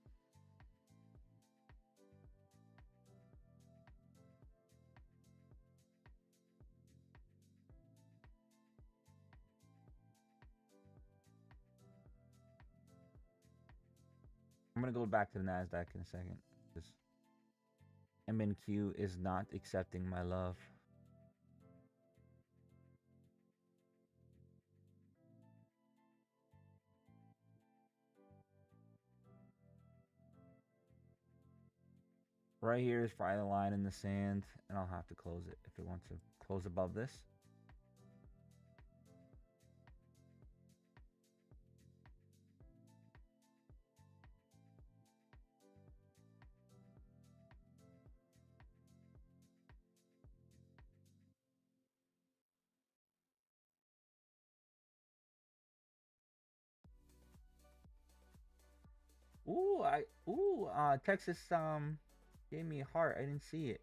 I'm gonna go back to the Nasdaq in a second. This MNQ is not accepting my love. Right here is probably the line in the sand, and I'll have to close it if it wants to close above this. Texas gave me a heart. I didn't see it.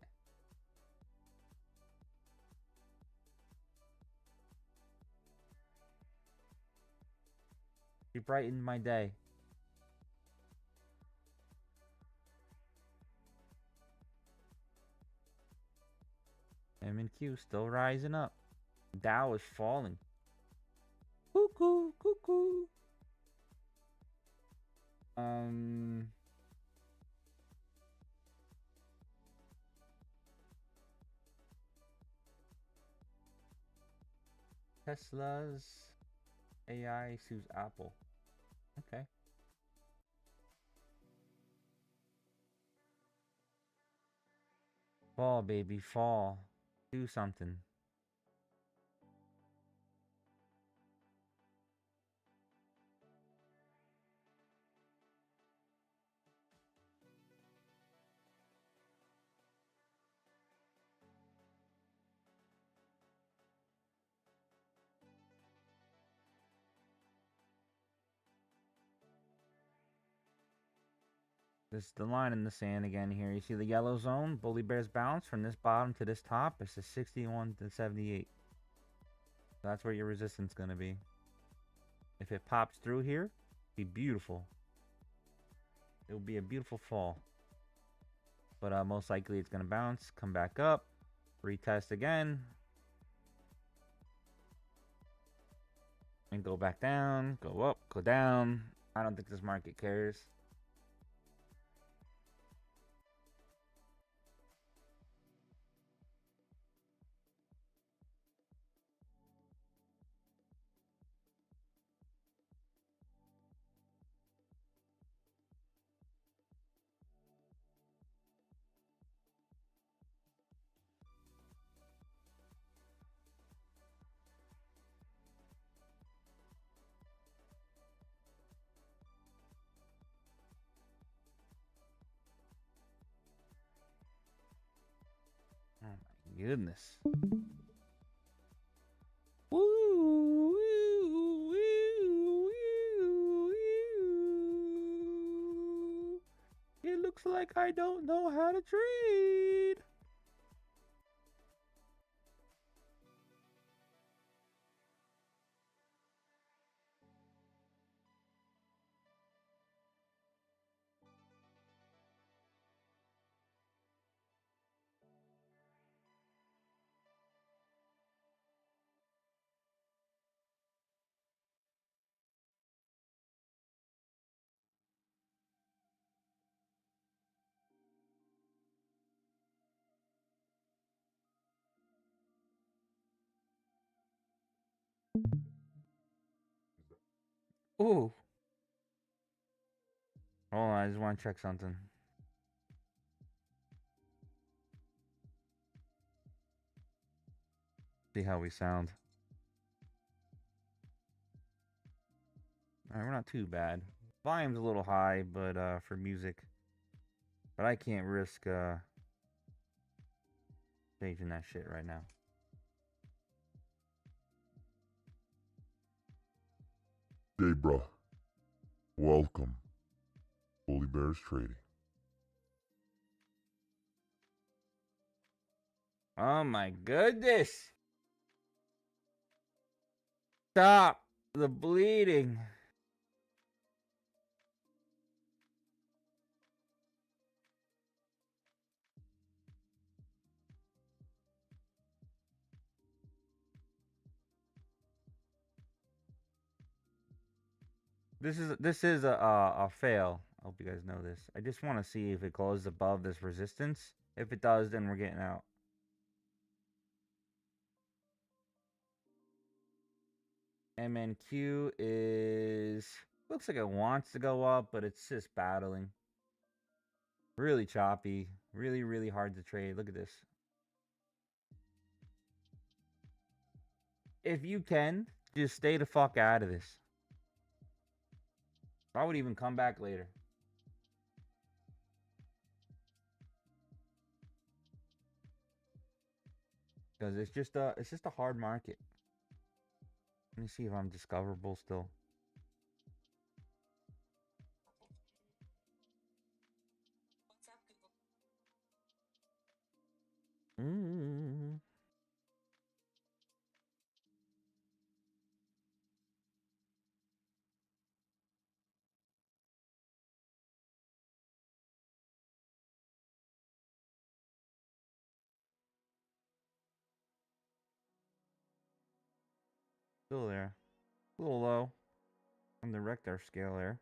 You brightened my day. MNQ still rising up. Dow is falling. Cuckoo, cuckoo. Tesla's AI sues Apple. Okay. Fall, baby, fall. Do something. This is the line in the sand again here. You see the yellow zone? Bully Bear's bounce from this bottom to this top. It's a 61 to 78. That's where your resistance is going to be. If it pops through here, it'll be beautiful. It will be a beautiful fall. But most likely it's going to bounce, come back up, retest again. And go back down, go up, go down. I don't think this market cares. Oh my goodness. Woo, woo, woo, woo, woo. It looks like I don't know how to trade. Ooh. Hold on, I just want to check something. See how we sound. Alright, we're not too bad. Volume's a little high, but for music. But I can't risk changing that shit right now. Debra, welcome. Holy Bears Trading. Oh my goodness! Stop the bleeding. This is a fail. I hope you guys know this. I just want to see if it goes above this resistance. If it does, then we're getting out. MNQ is looks like it wants to go up, but it's just battling. Really choppy. Really, really hard to trade. Look at this. If you can, just stay the fuck out of this. I would even come back later. Because it's just a hard market. Let me see if I'm discoverable still. Still there. A little low on the Richter scale there.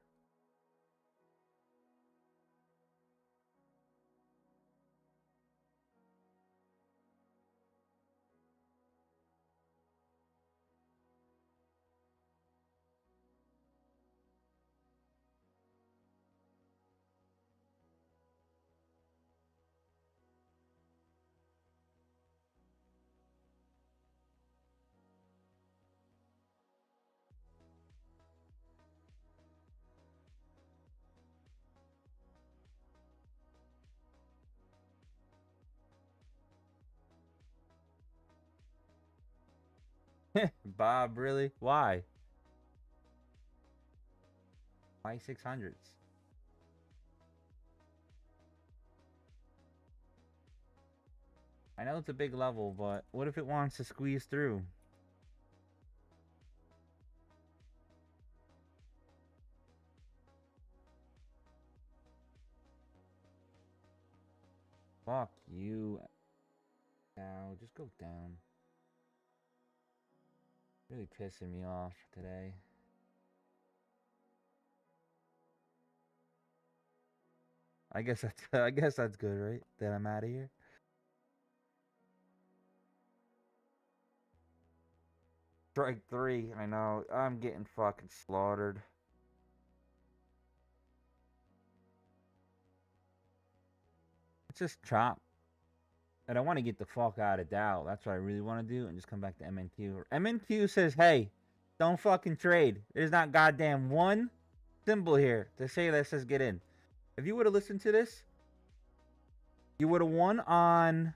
Bob, really? Why? Why 600s? I know it's a big level, but what if it wants to squeeze through? Fuck you. Now, just go down. Really pissing me off today. I guess that's good, right? That I'm out of here. Strike 3. I know. I'm getting fucking slaughtered. It's just chop. And I want to get the fuck out of Dow. That's what I really want to do. And just come back to MNQ. MNQ says, hey, don't fucking trade. There's not goddamn one symbol here to say that says get in. If you would have listened to this, you would have won on...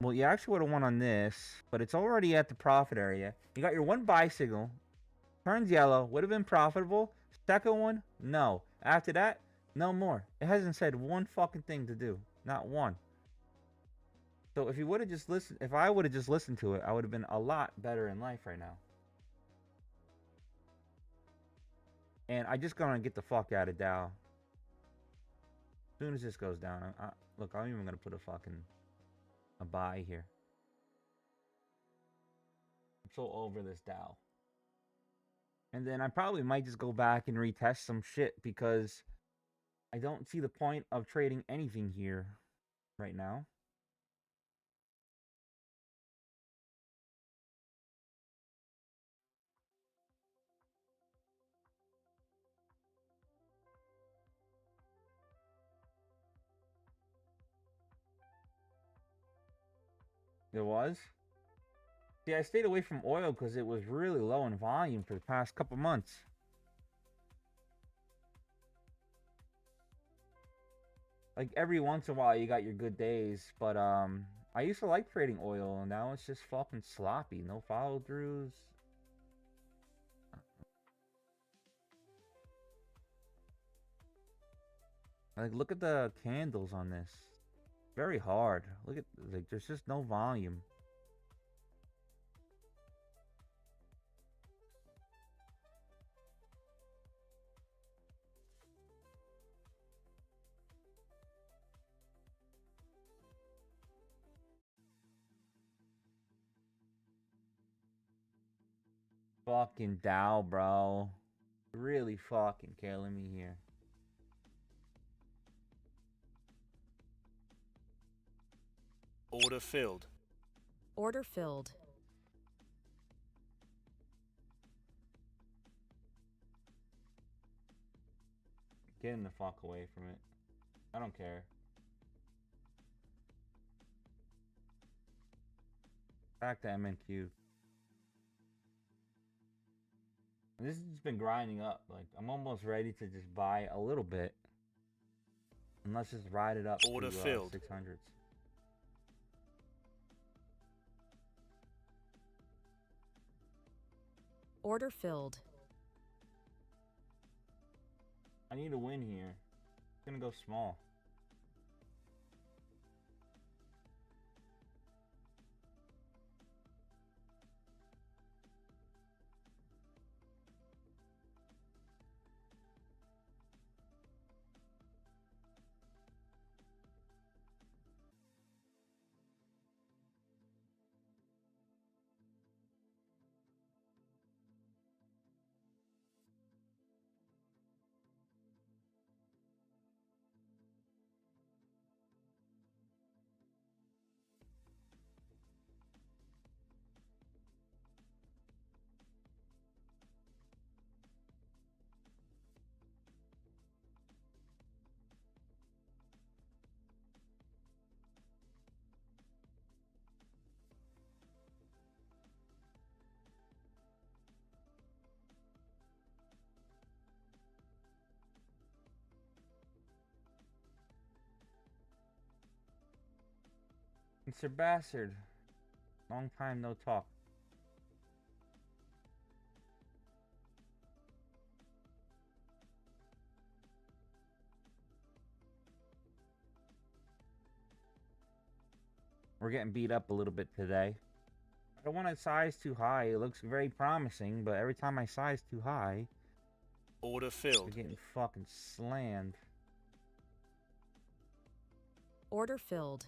Well, you actually would have won on this. But it's already at the profit area. You got your one buy signal. Turns yellow. Would have been profitable. Second one, no. After that, no more. It hasn't said one fucking thing to do. Not one. So if you would have just listened, if I would have just listened to it, I would have been a lot better in life right now. And I just gonna get the fuck out of Dow. As soon as this goes down, look, I'm even gonna put a buy here. I'm so over this Dow. And then I probably might just go back and retest some shit because I don't see the point of trading anything here right now. There was? See, I stayed away from oil because it was really low in volume for the past couple months. Like every once in a while you got your good days, but I used to like trading oil, and now it's just fucking sloppy. No follow throughs. Like look at the candles on this. Very hard. Look at, like, there's just no volume. Fucking Dow, bro. Really fucking killing me here. Order filled. Order filled. Getting the fuck away from it. I don't care. Back to MNQ. This has just been grinding up. Like, I'm almost ready to just buy a little bit. And let's just ride it up Order to filled. 600s. Order filled. I need a win here. It's gonna go small. Mr. Bastard. Long time no talk. We're getting beat up a little bit today. I don't want to size too high. It looks very promising, but every time I size too high, Order we're filled. getting fucking slammed. Order filled.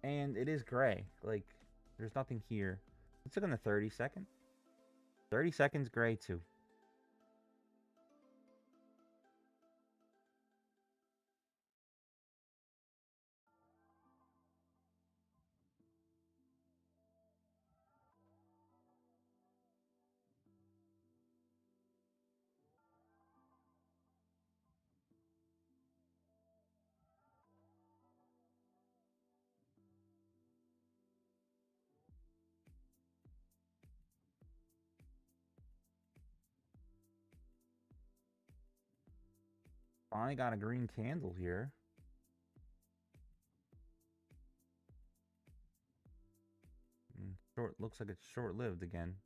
And it is gray. Like, there's nothing here. Let's look on the 30 second. 30 seconds gray too. Finally got a green candle here. Short, looks like it's short-lived again.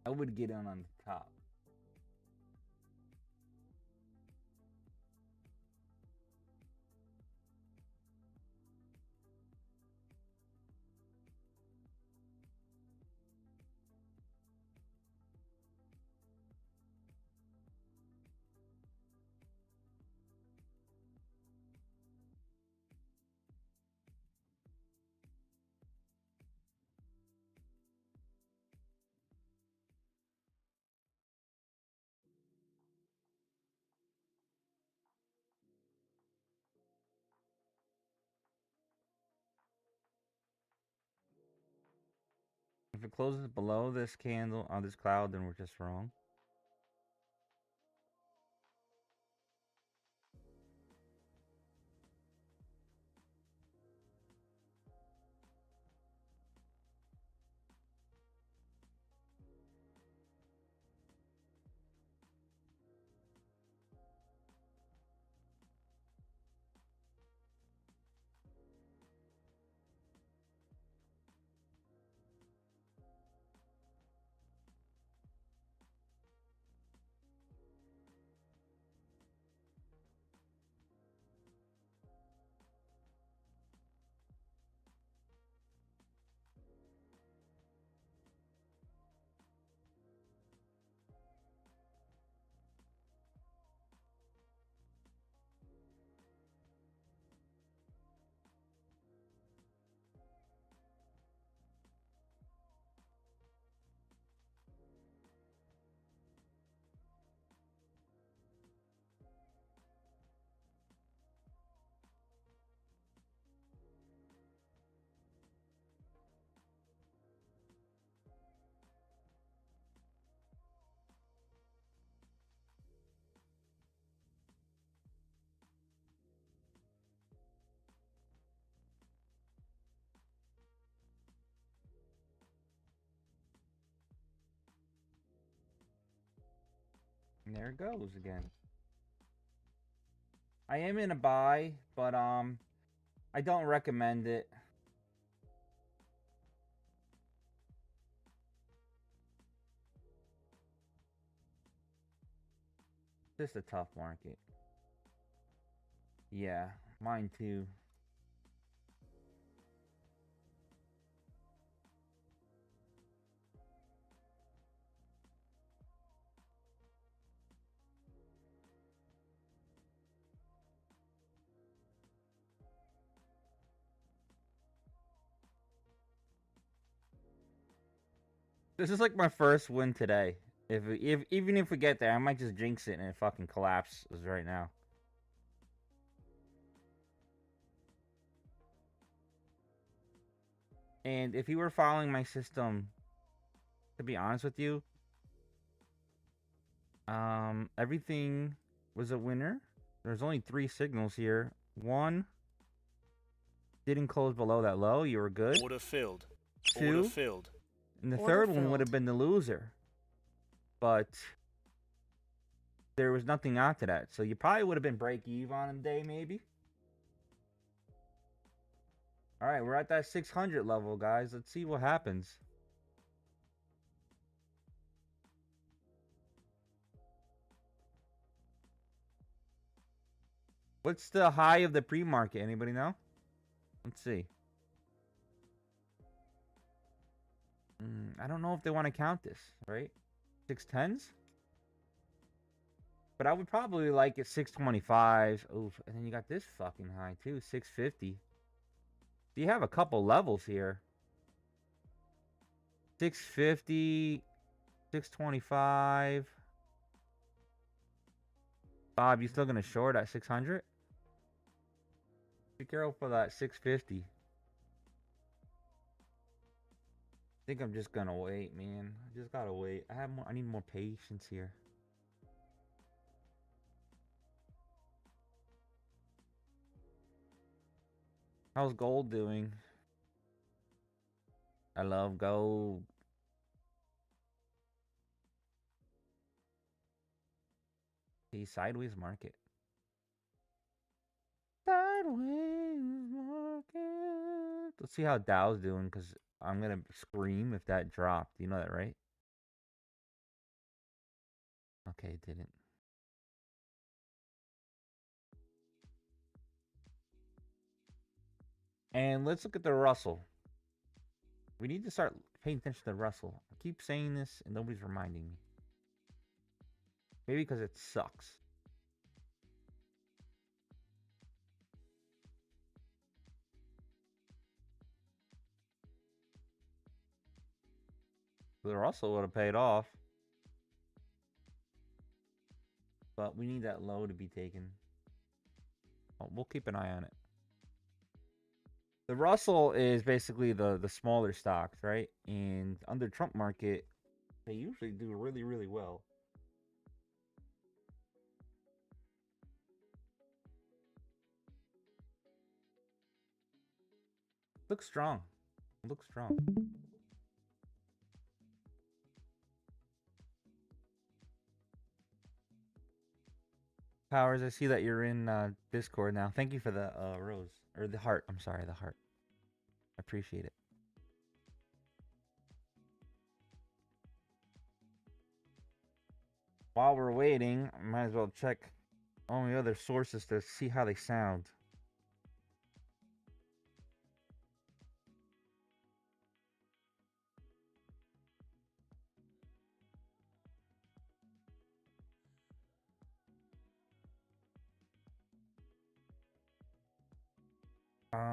I would get in on the top. If it closes below this candle on this cloud, then we're just wrong. And there it goes again. I am in a buy, but I don't recommend it. This is a tough market. Yeah, mine too. This is like my first win today. If even if we get there, I might just jinx it and it fucking collapses right now. And if you were following my system, to be honest with you, everything was a winner. There's only 3 signals here. One didn't close below that low. You were good. Order filled. 2, Order filled. and the Order third one would have filled. been the loser. But there was nothing after that. So you probably would have been break even on a day, maybe. Alright, we're at that 600 level, guys. Let's see what happens. What's the high of the pre-market? Anybody know? Let's see. I don't know if they want to count this, right? 610s? But I would probably like it 625. Oof, and then you got this fucking high too, 650. So you have a couple levels here. 650, 625. Bob, you still gonna short at 600? Be careful for that 650. I think I'm just gonna wait, man. I just gotta wait. I need more patience here. How's gold doing? I love gold. The sideways market. Sideways market. Let's see how Dow's doing, because I'm gonna scream if that dropped. You know that, right? Okay, it didn't. And let's look at the Russell. We need to start paying attention to the Russell. I keep saying this and nobody's reminding me. Maybe because it sucks. The Russell would have paid off. But we need that low to be taken. Oh, we'll keep an eye on it. The Russell is basically the smaller stocks, right? And under Trump market, they usually do really, really well. Looks strong. Looks strong. Powers, I see that you're in Discord now. Thank you for the rose. Or the heart. I'm sorry, the heart. I appreciate it. While we're waiting, I might as well check all the other sources to see how they sound. Right.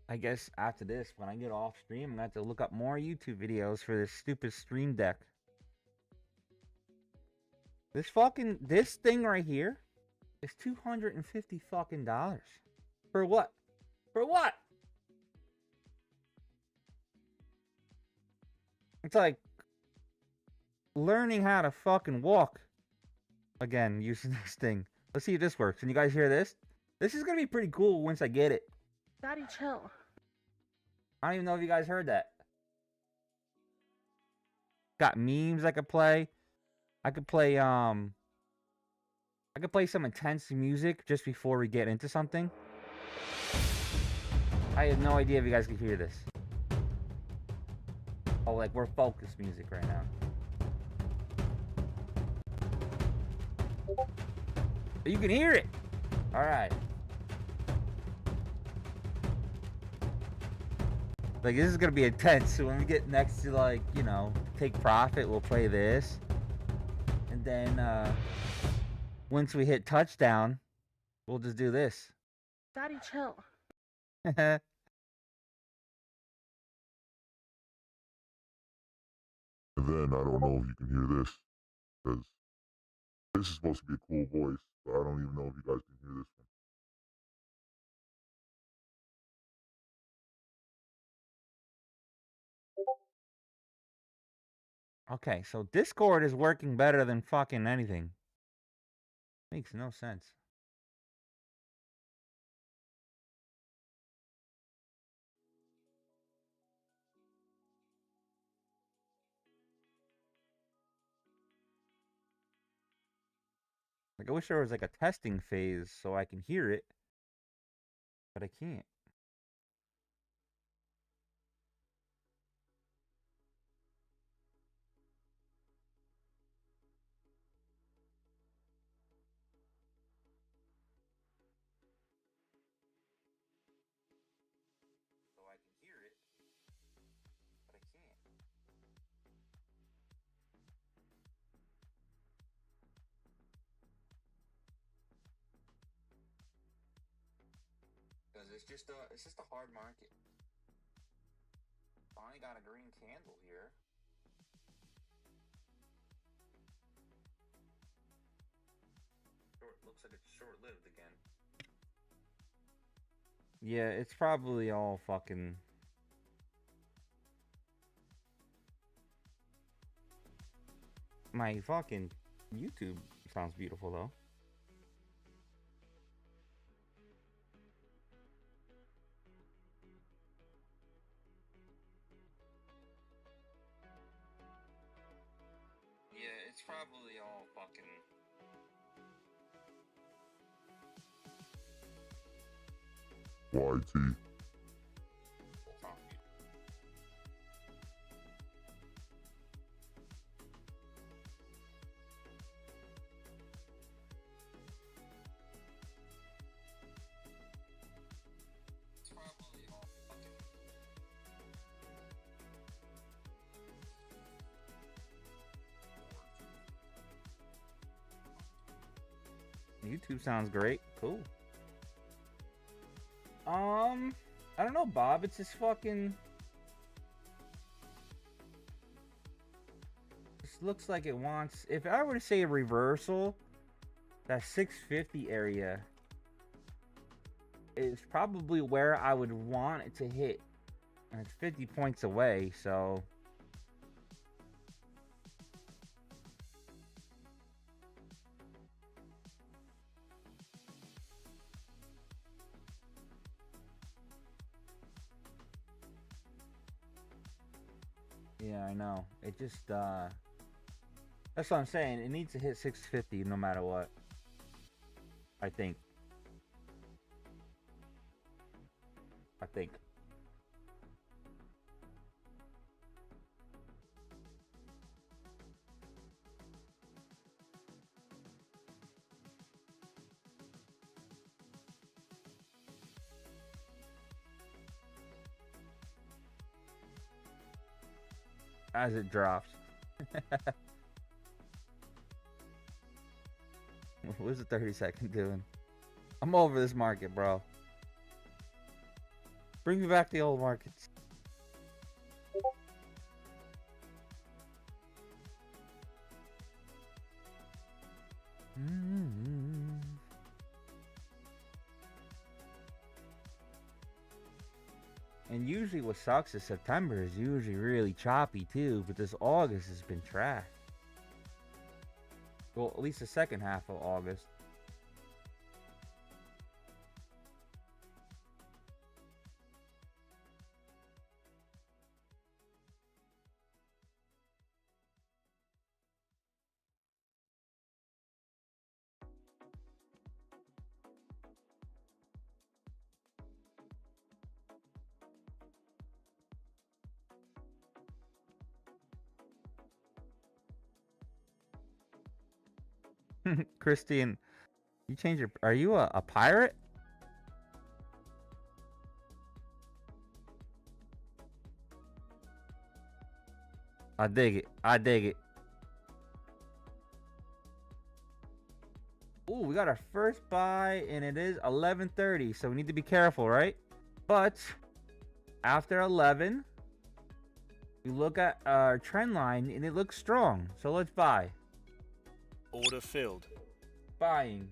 I guess after this, when I get off stream, I'm gonna have to look up more YouTube videos for this stupid stream deck. This thing right here is $250 fucking dollars. For what? For what? It's like learning how to fucking walk again using this thing. Let's see if this works. Can you guys hear this? This is gonna be pretty cool once I get it. Daddy, chill. I don't even know if you guys heard that. Got memes I could play. I could play some intense music just before we get into something. I have no idea if you guys can hear this. Oh, like we're focused music right now. You can hear it. All right. Like this is gonna be intense. So when we get next to like, you know, take profit, we'll play this. And then once we hit touchdown, we'll just do this. Daddy, chill. And then I don't know if you can hear this, because this is supposed to be a cool voice, so I don't even know if you guys can hear this one. Okay, so Discord is working better than fucking anything. Makes no sense. Like, I wish there was like a testing phase so I can hear it, but I can't. So I can hear it, but I can't. Because it's just a hard market. Finally got a green candle here. Looks like it's short-lived again. Yeah, it's probably all fucking... My fucking YouTube sounds beautiful though. Yeah, it's probably all fucking... YT. YouTube sounds great. Cool. I don't know, Bob. It's just fucking. This looks like it wants. If I were to say a reversal, that 650 area is probably where I would want it to hit. And it's 50 points away, so. Yeah, I know. It just, that's what I'm saying. It needs to hit 650 no matter what. I think. As it drops. What's the 30-second doing? I'm over this market, bro. Bring me back the old markets. And usually what sucks is September is usually really choppy too, but this August has been trash. Well, at least the second half of August. Christine, you change your. Are you a pirate? I dig it. I dig it. Ooh, we got our first buy, and it is 11:30, so we need to be careful, right? But after 11, we look at our trend line, and it looks strong. So let's buy. Order filled. Buying.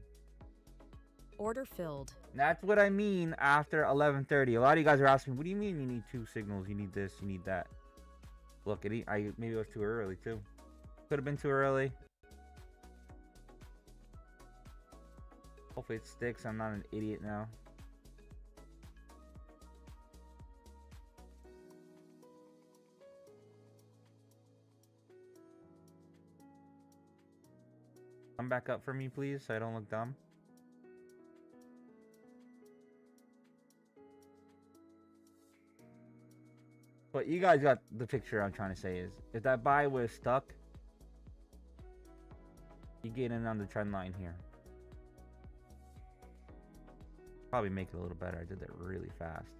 Order filled. That's what I mean after 11:30. A lot of you guys are asking, what do you mean you need 2 signals? You need this, you need that. Look, maybe it was too early too. Could have been too early. Hopefully it sticks. I'm not an idiot now. Come back up for me, please, so I don't look dumb. But you guys got the picture I'm trying to say is, if that buy was stuck, you get in on the trend line here. Probably make it a little better. I did that really fast.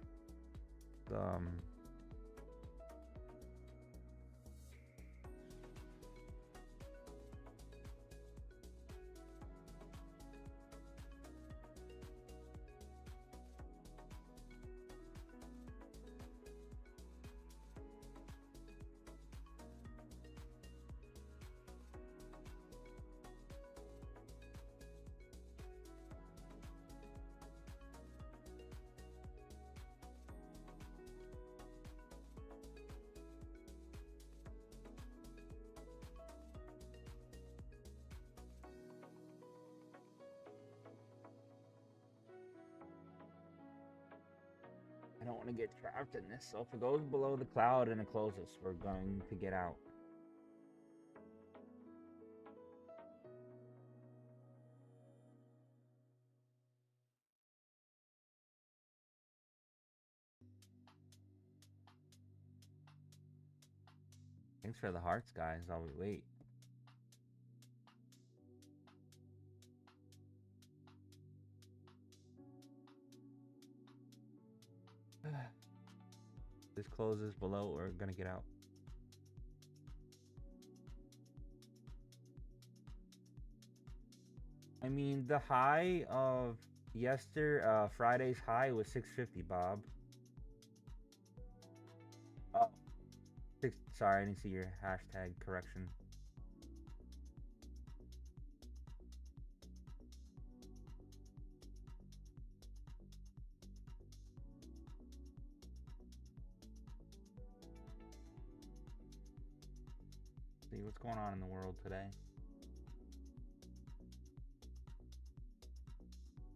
I don't want to get trapped in this. So if it goes below the cloud and it closes, we're going to get out. Thanks for the hearts, guys, while we wait. This closes below, we're gonna get out. I mean, the high of Friday's high was 650, Bob. Oh, sorry, I didn't see your hashtag correction. See what's going on in the world today.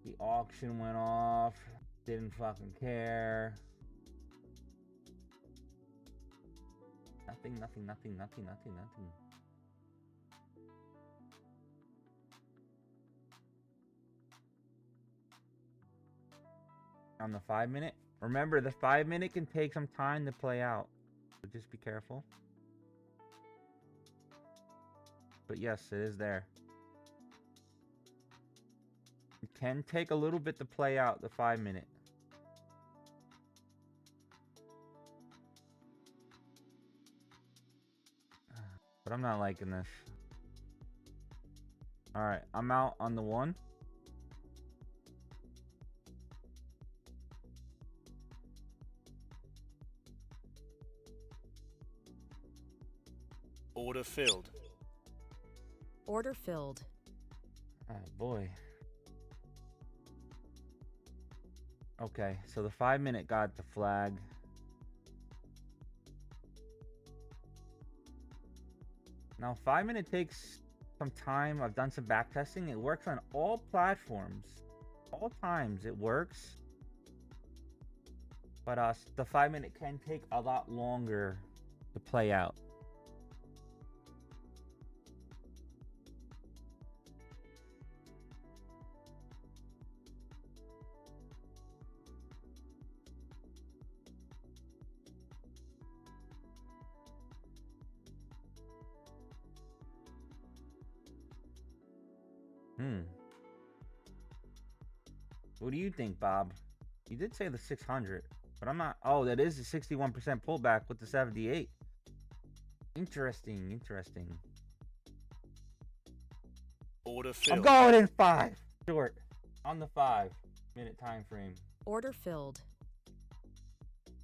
The auction went off. Didn't fucking care. Nothing. On the 5 minute. Remember, the 5 minute can take some time to play out. So just be careful. But yes, it is there. It can take a little bit to play out, the 5 minute. But I'm not liking this. Alright, I'm out on the 1. Order filled. Order filled. Oh boy. Okay, so the 5 minute got the flag. Now 5 minute takes some time. I've done some back testing. It works on all platforms. All times it works. But the 5 minute can take a lot longer to play out. What do you think, Bob? You did say the 600, but I'm not. Oh, that is a 61% pullback with the 78. Interesting. Order filled. I'm going in 5. Short. On the 5 minute time frame. Order filled.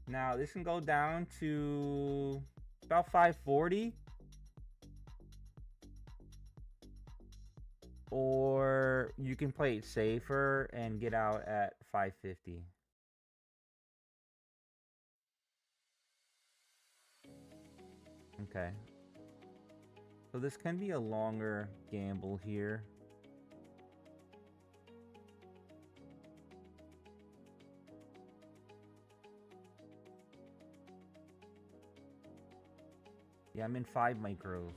Now, this can go down to about 540. Or you can play it safer and get out at 550. Okay. So this can be a longer gamble here. Yeah, I'm in 5 micros.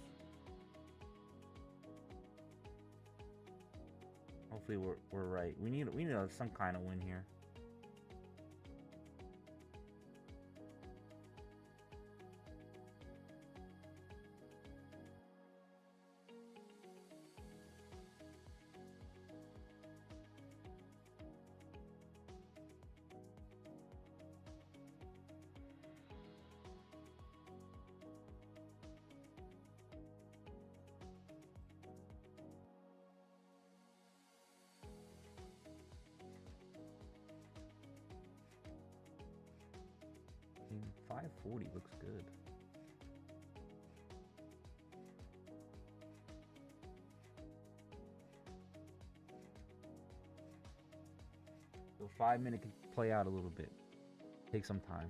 Hopefully we're right. We need some kind of win here. I mean, 540 looks good. So 5 minute can play out a little bit. Take some time.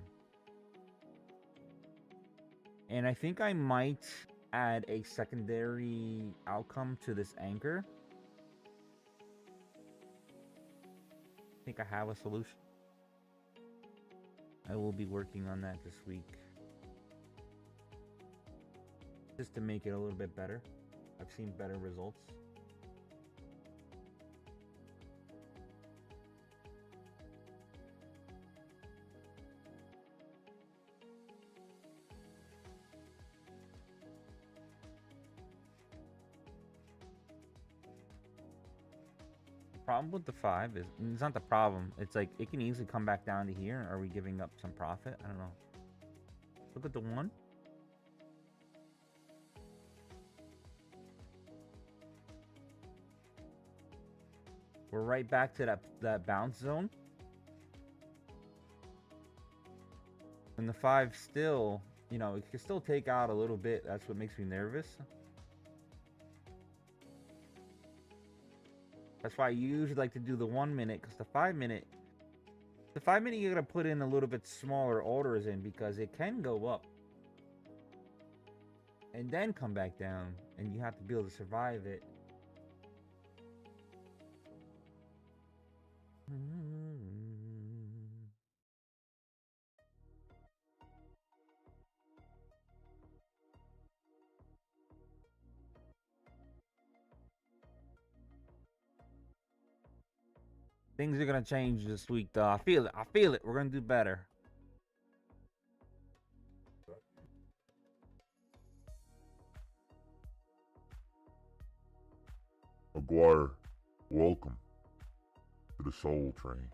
And I think I might add a secondary outcome to this anchor. I think I have a solution. I will be working on that this week. Just to make it a little bit better. I've seen better results. Problem with the 5 is, it's not the problem. It's like it can easily come back down to here. Are we giving up some profit? I don't know. Look at the 1. we're right back to that bounce zone. And the 5 still, you know, it can still take out a little bit. That's what makes me nervous. That's why I usually like to do the 1 minute, because the 5 minute you're gonna put in a little bit smaller orders in, because it can go up and then come back down, and you have to be able to survive it. Things are gonna change this week, though. I feel it. I feel it. We're gonna do better. McGuire, welcome to the Soul Train.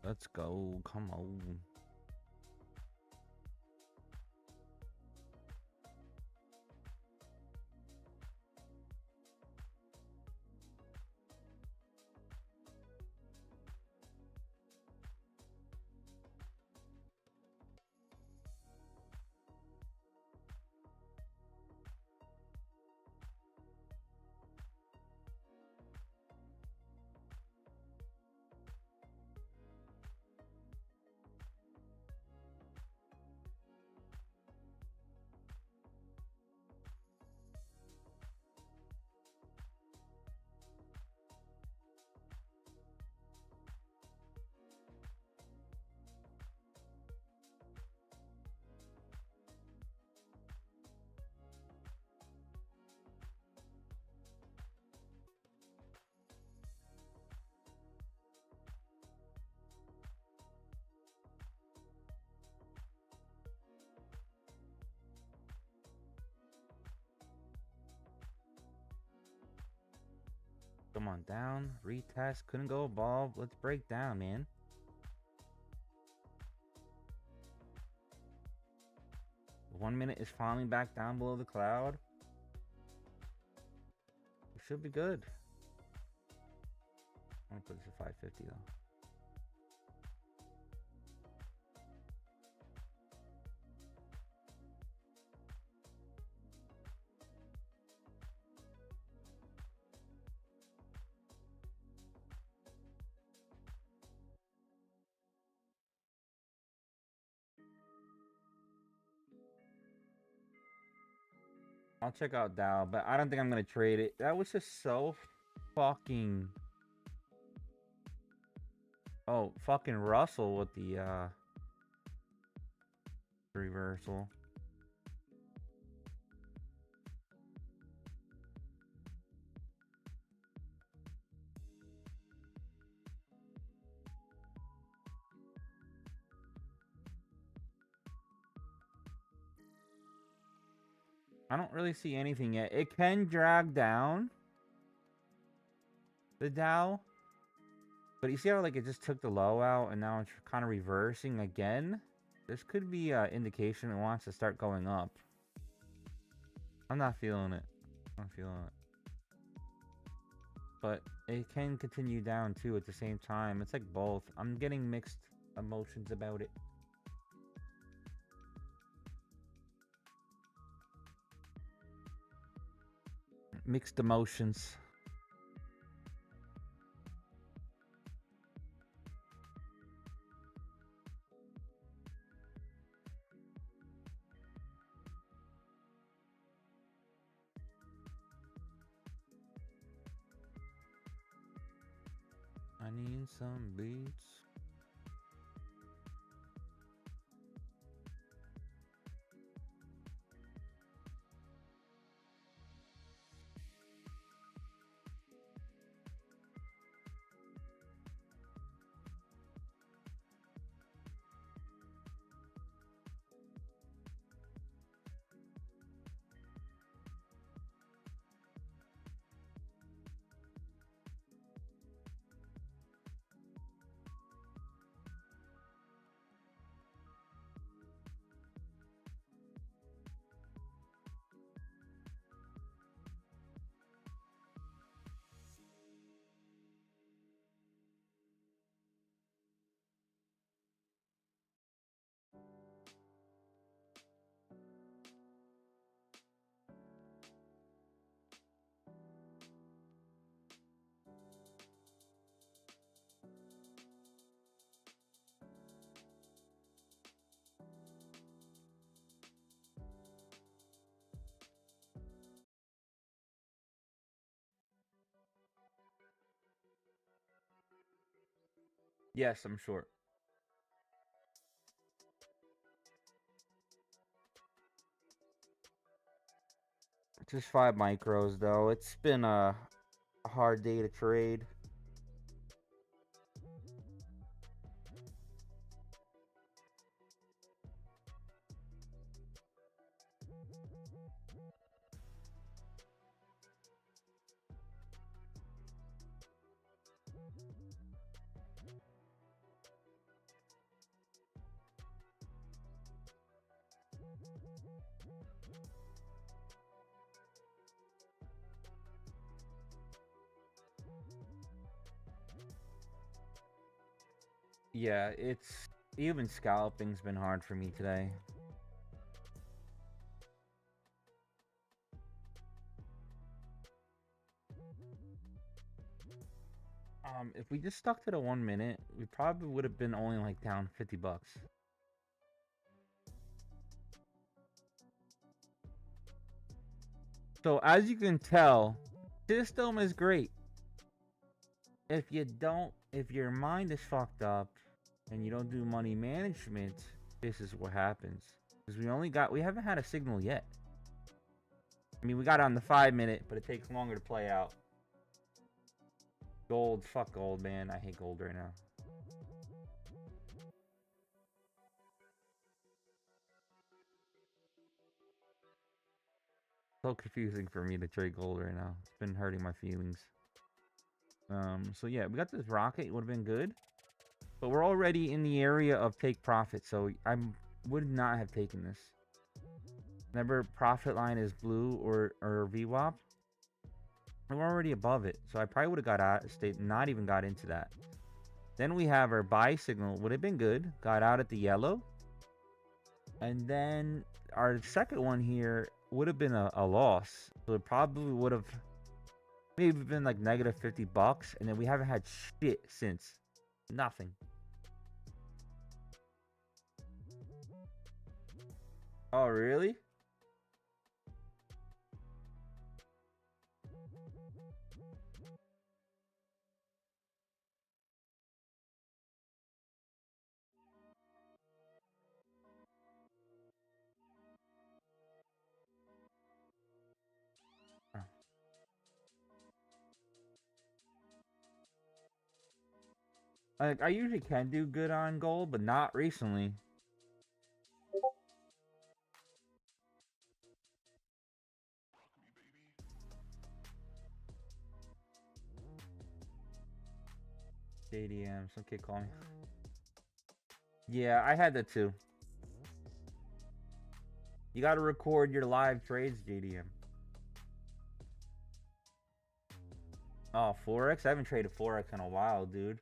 Let's go. Come on. Come on, down. Retest. Couldn't go above. Let's break down, man. The 1 minute is finally back down below the cloud. We should be good. I'm gonna put this at 550 though. I'll check out Dow, but I don't think I'm gonna trade it. That was just so fucking... Oh, fucking Russell with the reversal. I don't really see anything yet. It can drag down the Dow. But you see how like it just took the low out and now it's kind of reversing again? This could be an indication it wants to start going up. I'm not feeling it. I'm not feeling it. But it can continue down too at the same time. It's like both. I'm getting mixed emotions about it. Mixed emotions. need some beats. Yes, I'm short. Just 5 micros though. It's been a hard day to trade. Yeah, it's even scalping's been hard for me today. If we just stuck to the 1 minute, we probably would have been only like down $50. So as you can tell, system is great. If your mind is fucked up and you don't do money management, this is what happens. Because we haven't had a signal yet. I mean, we got on the 5 minute, but it takes longer to play out. Gold, fuck gold, man. I hate gold right now. So confusing for me to trade gold right now. It's been hurting my feelings. So yeah, we got this rocket. It would have been good. But we're already in the area of take profit, so I would not have taken this. Remember, profit line is blue or VWAP. We're already above it, so I probably would have got out, not even got into that. Then we have our buy signal. Would have been good. Got out at the yellow. And then our second one here would have been a loss. So it probably would have maybe been like negative $50. And then we haven't had shit since. Nothing. Oh, really? I usually can do good on gold, but not recently. JDM, some kid call me. Yeah, I had that too. You gotta record your live trades, JDM. Oh, Forex? I haven't traded Forex in a while, dude.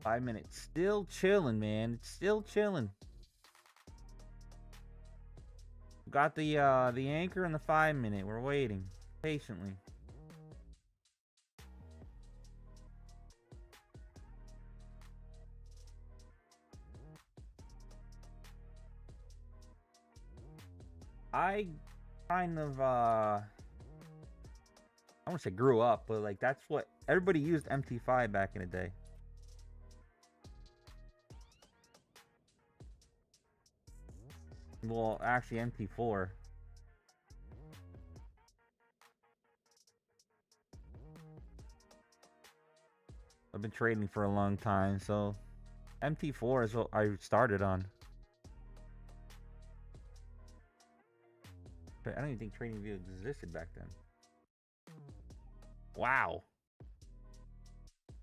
.5 minutes. Still chilling, man. It's still chilling. Got the anchor and the 5-minute. We're waiting patiently. I kind of I won't say grew up, but like that's what everybody used MT5 back in the day. Well, actually MT4. I've been trading for a long time, so MT4 is what I started on. But I don't even think TradingView existed back then. Wow.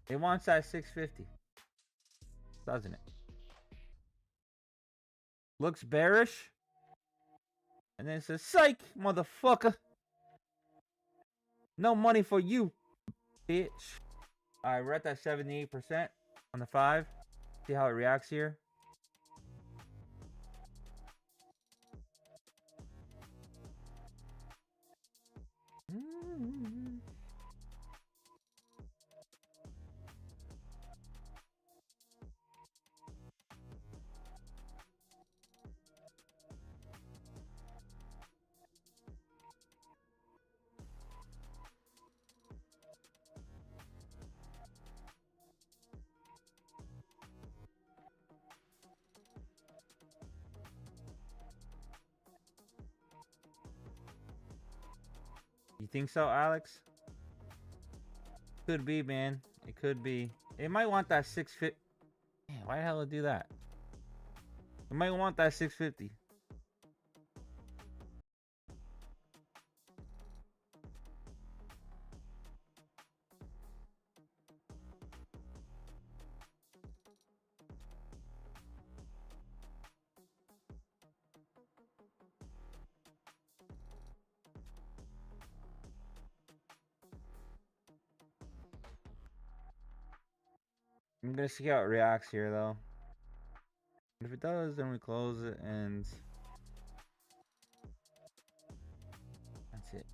It wants that 650. Doesn't it? Looks bearish. And then it says, psych, motherfucker. No money for you, bitch. Alright, we're at that 78% on the 5. See how it reacts here. You think so, Alex? Could be, man. It could be. It might want that 650. Man, why the hell would it do that? It might want that 650. I'm gonna see how it reacts here, though. If it does, then we close it, and that's it.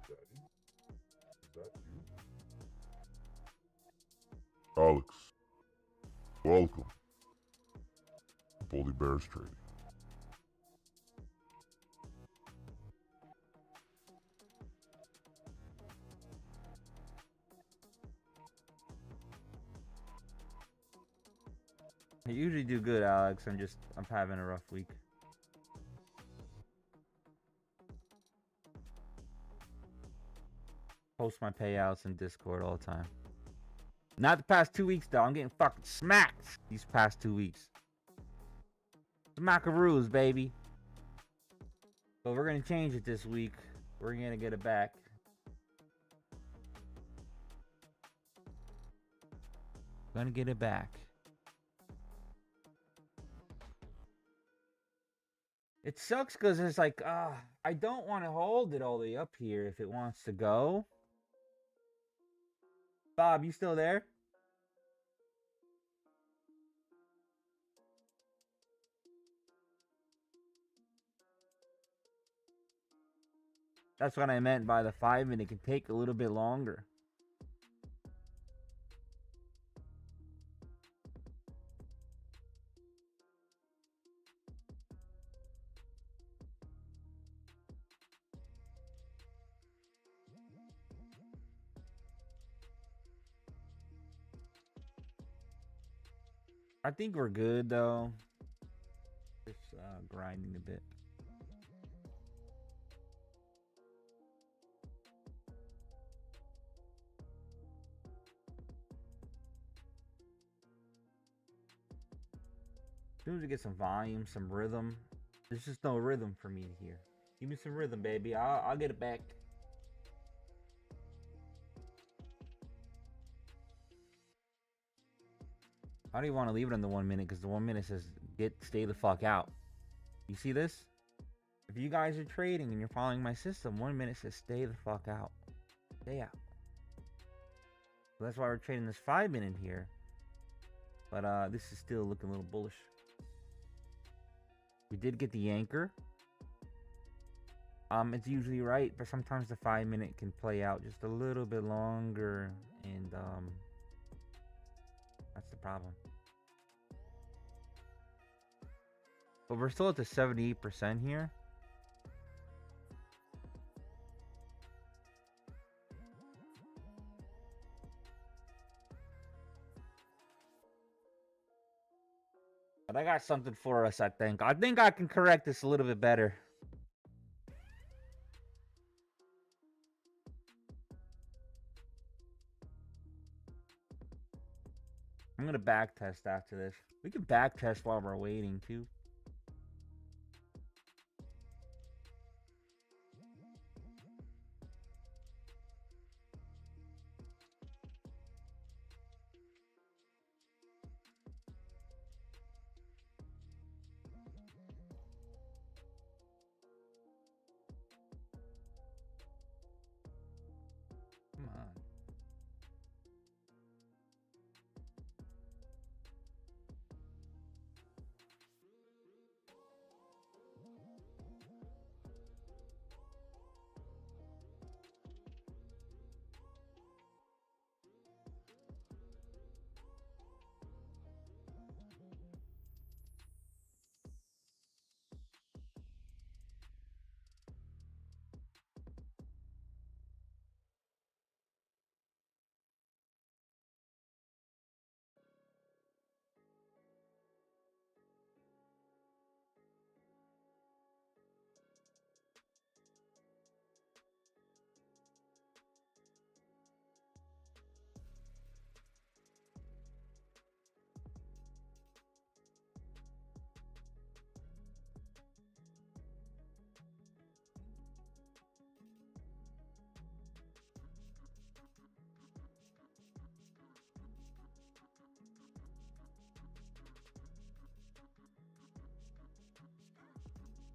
Daddy? Is that you? Alex. Welcome. Bully Bears Trading. I usually do good, Alex. I'm having a rough week. Post my payouts in Discord all the time. Not the past 2 weeks, though. I'm getting fucking smacked these past 2 weeks. Smackaroos, baby. But we're gonna change it this week. We're gonna get it back. Gonna get it back. It sucks because it's like, I don't want to hold it all the way up here if it wants to go. Bob, you still there? That's what I meant by the 5-minute. It can take a little bit longer. I think we're good, though. Just grinding a bit. As soon as we get some volume, some rhythm. There's just no rhythm for me here. Give me some rhythm, baby. I'll get it back. How do you want to leave it on the 1 minute? Because the 1 minute says stay the fuck out. You see this? If you guys are trading and you're following my system, 1 minute says stay the fuck out. Stay out. So that's why we're trading this 5-minute here. But this is still looking a little bullish. We did get the anchor. It's usually right, but sometimes the 5-minute can play out just a little bit longer, and that's the problem. But we're still at the 78% here. But I got something for us, I think. I think I can correct this a little bit better. I'm gonna back test after this. We can back test while we're waiting too. Come on.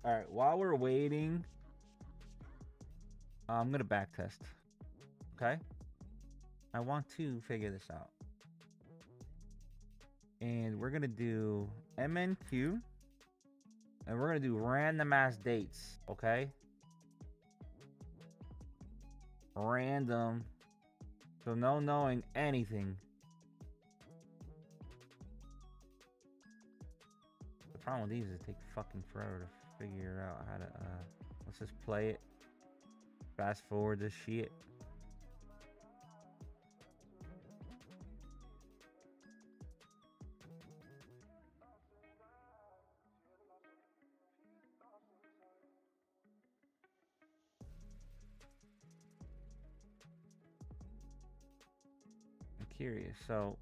All right, while we're waiting, I'm gonna back test. Okay, I want to figure this out, and we're gonna do MNQ, and we're gonna do random ass dates. Okay, random, so no knowing anything. The problem with these is it takes fucking forever to figure out how to let's just play it, fast forward this shit. I'm curious, so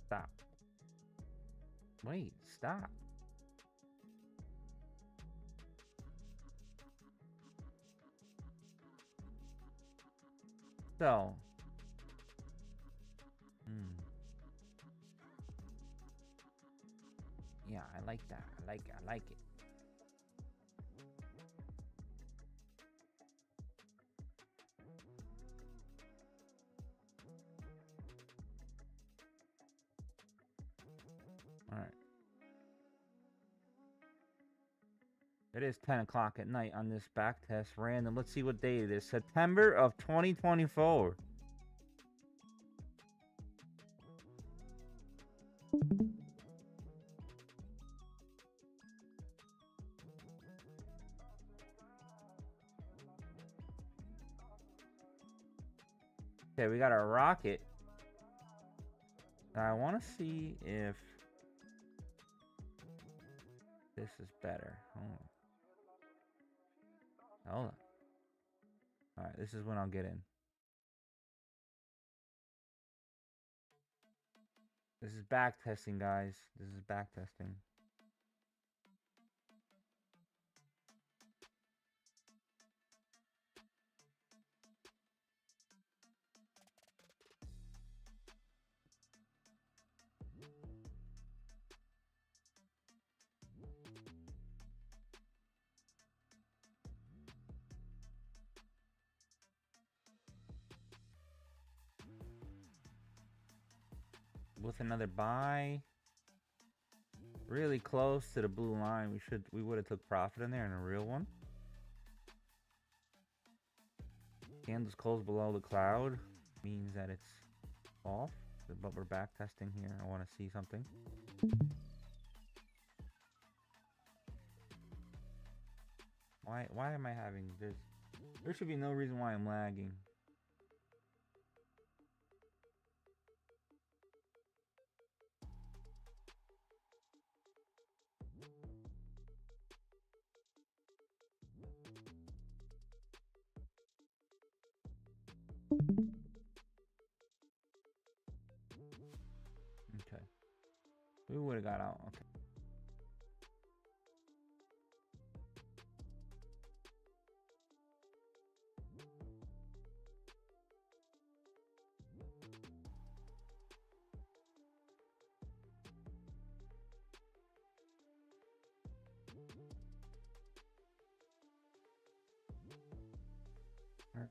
stop, wait, stop. So, yeah, I like that. I like it. I like it. All right. It is 10 o'clock at night on this back test random. Let's see what date it is. September of 2024. Okay, we got our rocket. Now I want to see if this is better. Hold on. Alright, this is when I'll get in. This is back testing, guys. This is back testing. with another buy. Really close to the blue line. We would have took profit in there in a real one. Candles close below the cloud means that it's off, but we're back testing here. I want to see something. Why am I having this? There should be no reason why I'm lagging. Okay. We would have got out. Okay. Alright.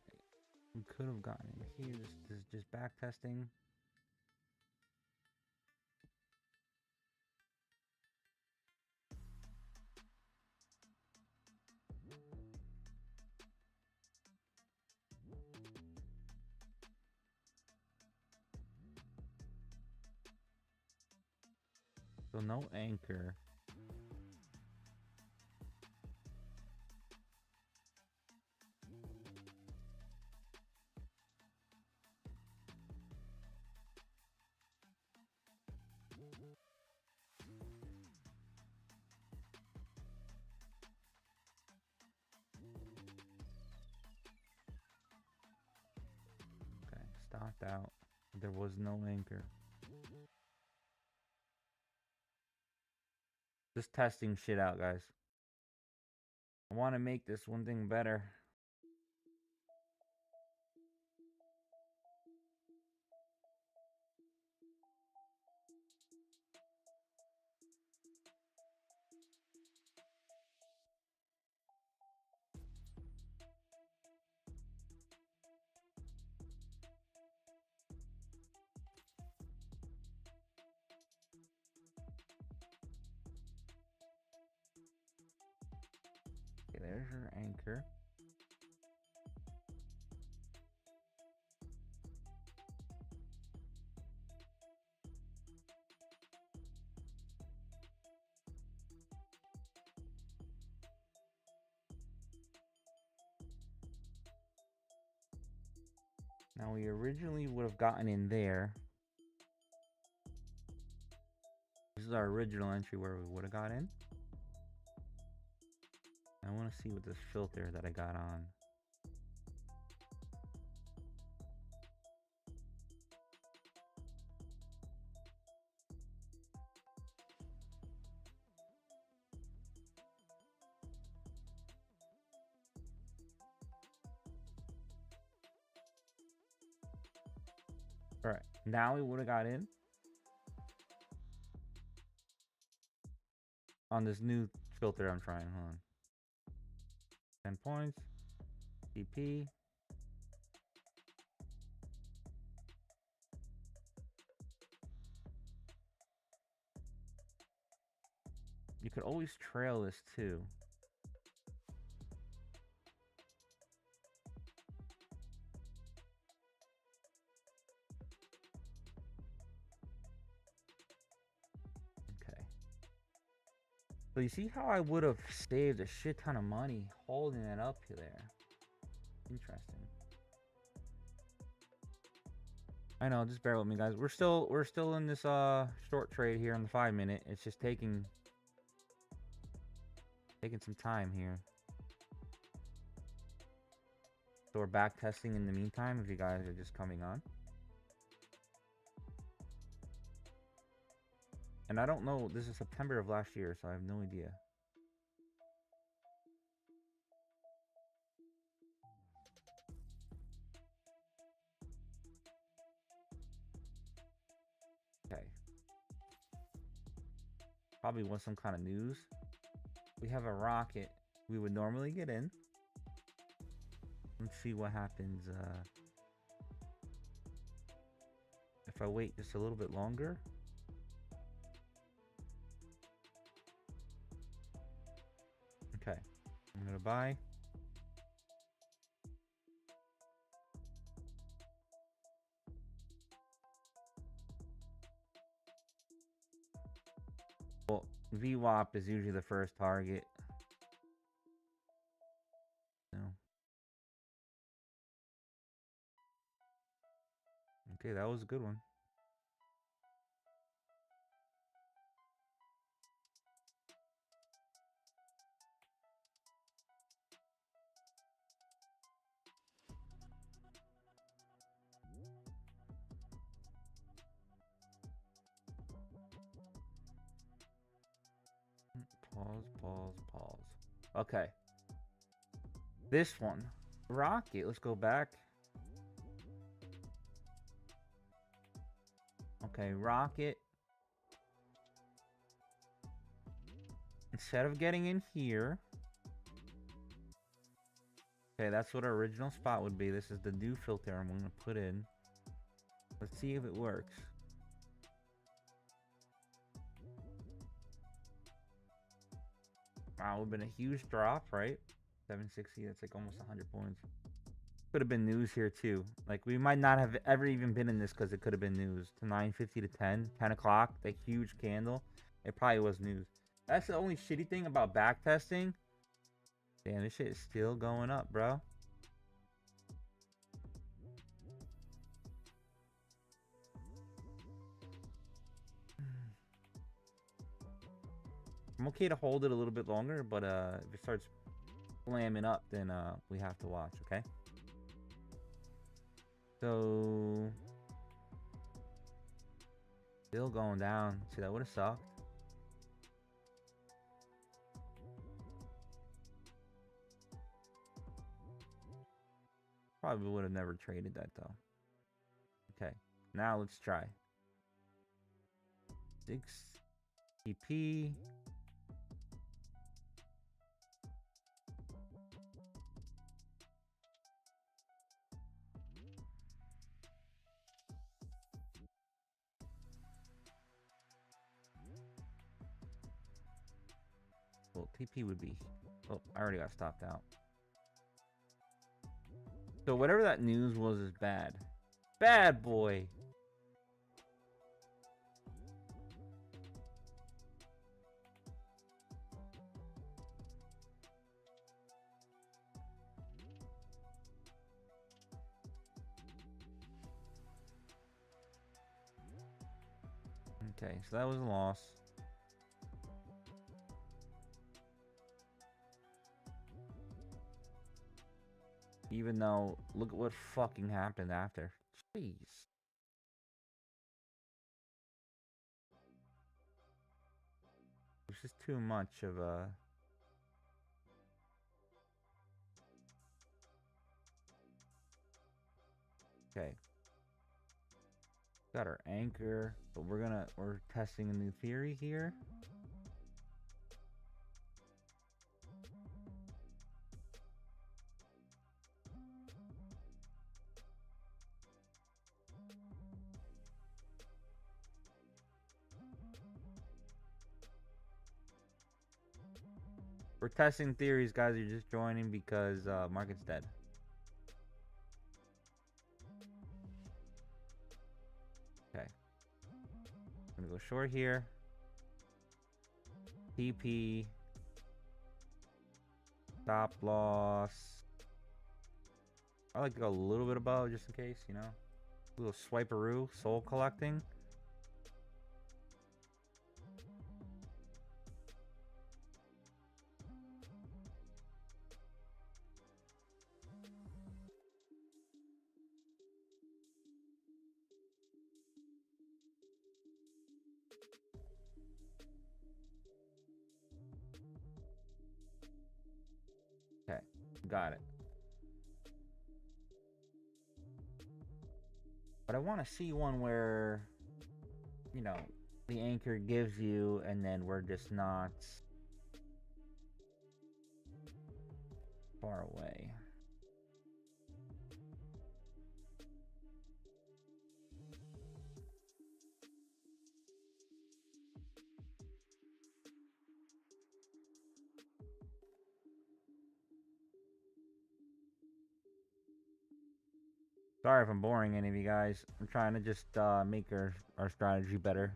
We could have gotten in here. This is just back testing. So no anchor. Okay, stopped out. There was no anchor. Just testing shit out, guys. I want to make this one thing better. Okay, there's your anchor. Now we originally would have gotten in there. This is our original entry where we would have got in. I want to see what this filter that I got on. Alright, now we would have got in on this new filter I'm trying. Hold on. 10 points. DP. You could always trail this too. So you see how I would have saved a shit ton of money holding it up there. Interesting. I know, just bear with me, guys. We're still in this short trade here on the 5-minute. It's just taking some time here. So we're back testing in the meantime if you guys are just coming on. And I don't know, this is September of last year, so I have no idea. Okay. Probably want some kind of news. We have a rocket we would normally get in. Let's see what happens if if I wait just a little bit longer. Okay, I'm gonna buy. Well, VWAP is usually the first target. No. Okay, that was a good one. Pause. Okay. This one. Rocket. Let's go back. Okay, Rocket. Instead of getting in here. Okay, that's what our original spot would be. This is the new filter I'm going to put in. Let's see if it works. Wow, it would have been a huge drop, right? 760, that's like almost 100 points. Could have been news here too. Like, we might not have ever even been in this because it could have been news. To 9:50 to 10 o'clock, the huge candle. It probably was news. That's the only shitty thing about backtesting. Damn, this shit is still going up, bro. I'm okay to hold it a little bit longer, but if it starts slamming up, then we have to watch, okay? So still going down. See, that would have sucked. Probably would have never traded that though. Okay, now let's try 6 TP. Well, TP would be... Oh, I already got stopped out. So whatever that news was is bad. Bad boy. Okay, so that was a loss. Even though, look at what fucking happened after. Jeez. It's just too much of a... Okay. Got our anchor, but we're testing a new theory here. We're testing theories, guys. You're just joining because market's dead. Okay. I'm gonna go short here. TP. Stop loss. I like to go a little bit above just in case, you know. A little swiperoo, soul collecting. Okay, got it. But I want to see one where, you know, the anchor gives you and then we're just not far away. Sorry if I'm boring any of you guys. I'm trying to just make our strategy better.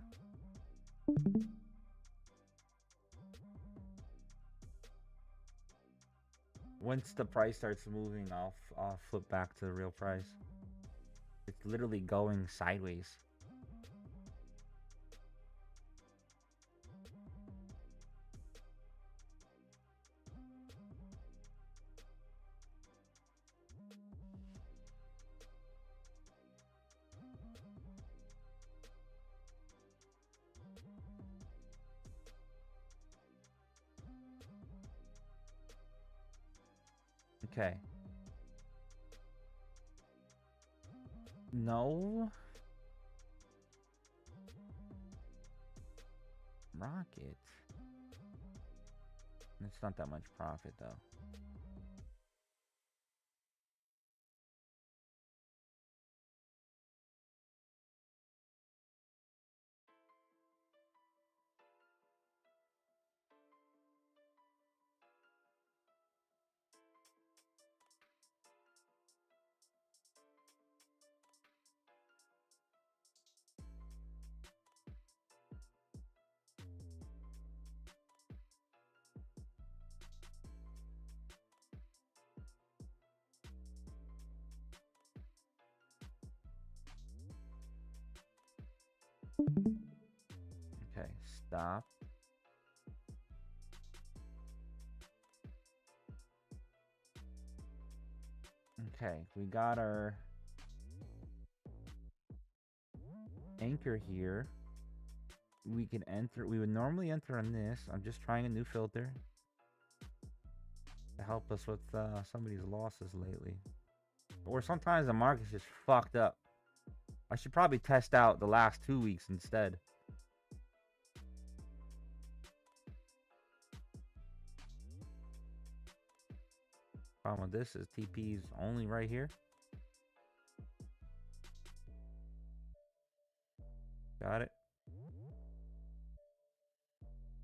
Once the price starts moving, I'll flip back to the real price. It's literally going sideways. Okay. No. Rocket. It's not that much profit though. Okay, stop. Okay, we got our anchor here. We can enter, we would normally enter on this. I'm just trying a new filter to help us with some of these losses lately. Or sometimes the market's just fucked up. I should probably test out the last 2 weeks instead. Problem with this is TP's only right here. Got it.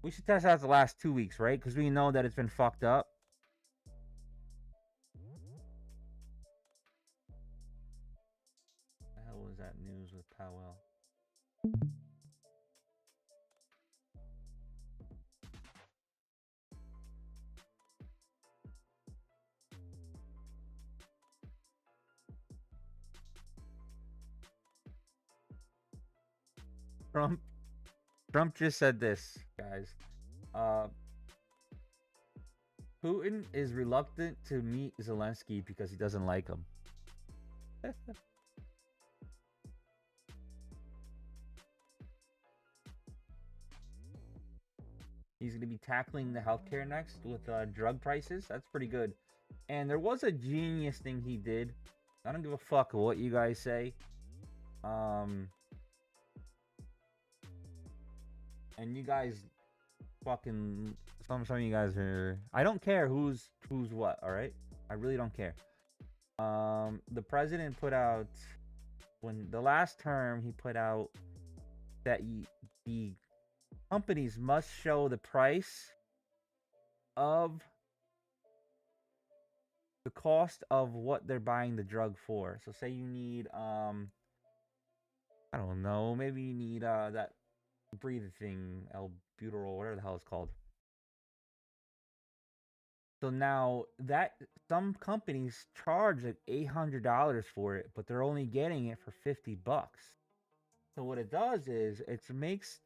We should test out the last 2 weeks, right? Because we know that it's been fucked up. What the hell was that news with Powell? Trump just said this, guys. Putin is reluctant to meet Zelensky because he doesn't like him. He's going to be tackling the healthcare next with drug prices. That's pretty good. And there was a genius thing he did. I don't give a fuck what you guys say. And you guys fucking some of you guys are, I don't care who's what, all right? I really don't care. The president put out, when the last term, he put out that the companies must show the price of the cost of what they're buying the drug for. So say you need I don't know, maybe you need that breather thing, albuterol, whatever the hell it's called. So now that some companies charge like $800 for it, but they're only getting it for $50. So what it does is it makes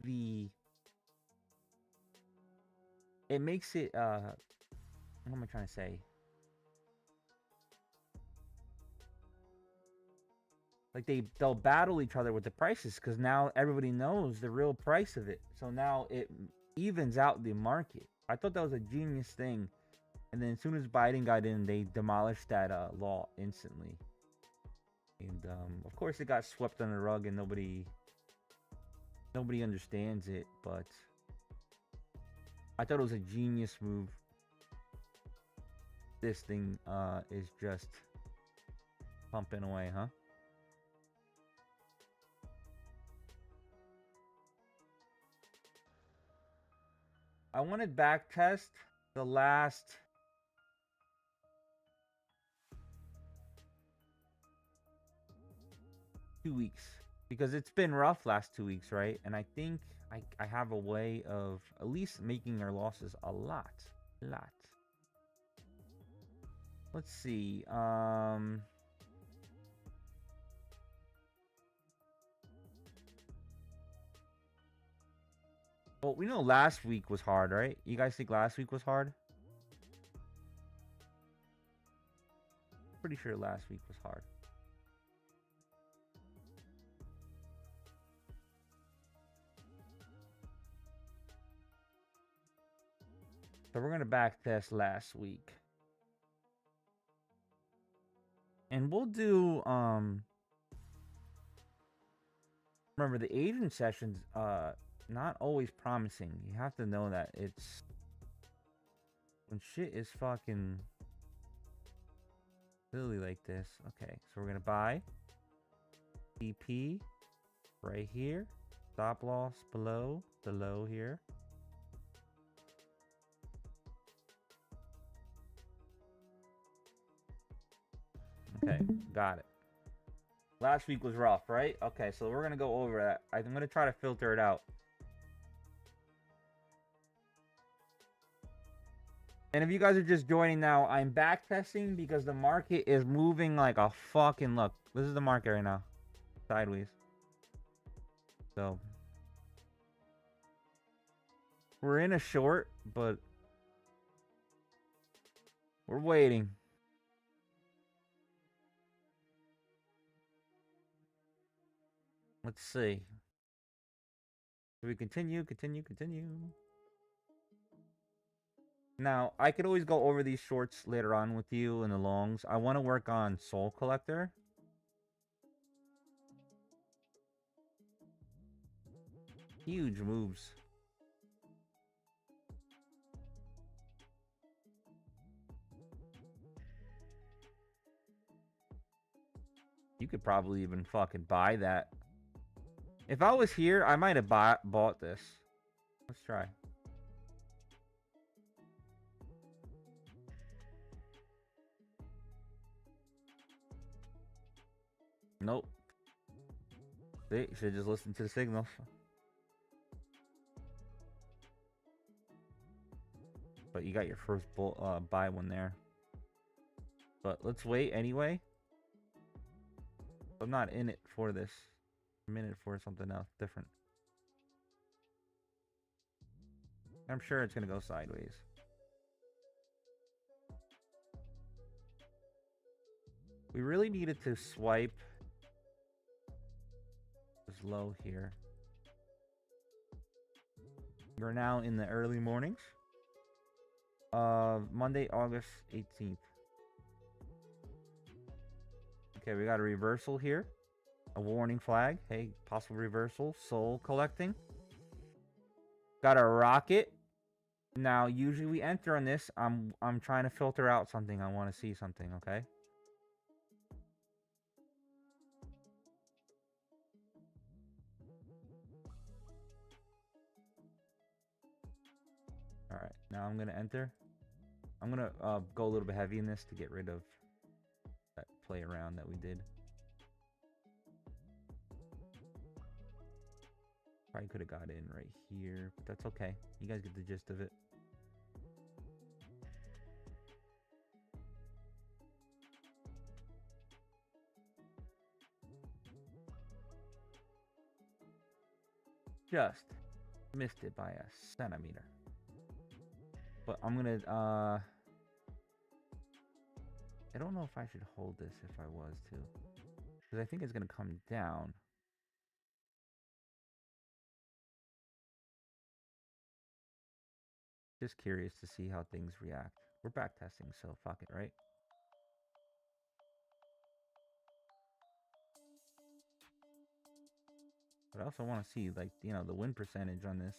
it what am I trying to say? Like they'll battle each other with the prices because now everybody knows the real price of it. So now it evens out the market. I thought that was a genius thing. And then as soon as Biden got in, they demolished that law instantly. And of course it got swept under the rug and nobody understands it. But I thought it was a genius move. This thing is just pumping away, huh? I want to back test the last 2 weeks because it's been rough last 2 weeks, right? And I think I have a way of at least making our losses a lot. Let's see. Well, we know last week was hard, right? You guys think last week was hard? Pretty sure last week was hard. So we're going to back test last week. And we'll do, remember the Asian sessions, not always promising. You have to know that it's, when shit is fucking silly like this. Okay, so we're going to buy TP right here. Stop loss below the low here. Okay, got it. Last week was rough, right? Okay, so we're going to go over that. I'm going to try to filter it out. And if you guys are just joining now, I'm back testing because the market is moving like a fucking look. This is the market right now. Sideways. So we're in a short, but we're waiting. Let's see. Do we continue? Now, I could always go over these shorts later on with you in the longs. I want to work on Soul Collector. Huge moves. You could probably even fucking buy that. If I was here, I might have bought this. Let's try. Nope. See, you should just listen to the signals. But you got your first buy one there. But let's wait anyway. I'm not in it for this. I'm in it for something else different. I'm sure it's gonna go sideways. We really needed to swipe this low here. We're now in the early mornings of Monday, August 18th. Okay, we got a reversal here. A warning flag. Hey, possible reversal. Soul collecting. Got a rocket. Now, usually we enter on this. I'm trying to filter out something. I want to see something, okay? Alright, now I'm going to enter. I'm going to go a little bit heavy in this to get rid of that play around that we did. Probably could have got in right here, but that's okay. You guys get the gist of it. Just missed it by a centimeter. But I'm gonna I don't know if I should hold this if I was to, because I think it's gonna come down. Just curious to see how things react. We're back testing, so fuck it, right? But I also want to see, like, you know, the win percentage on this.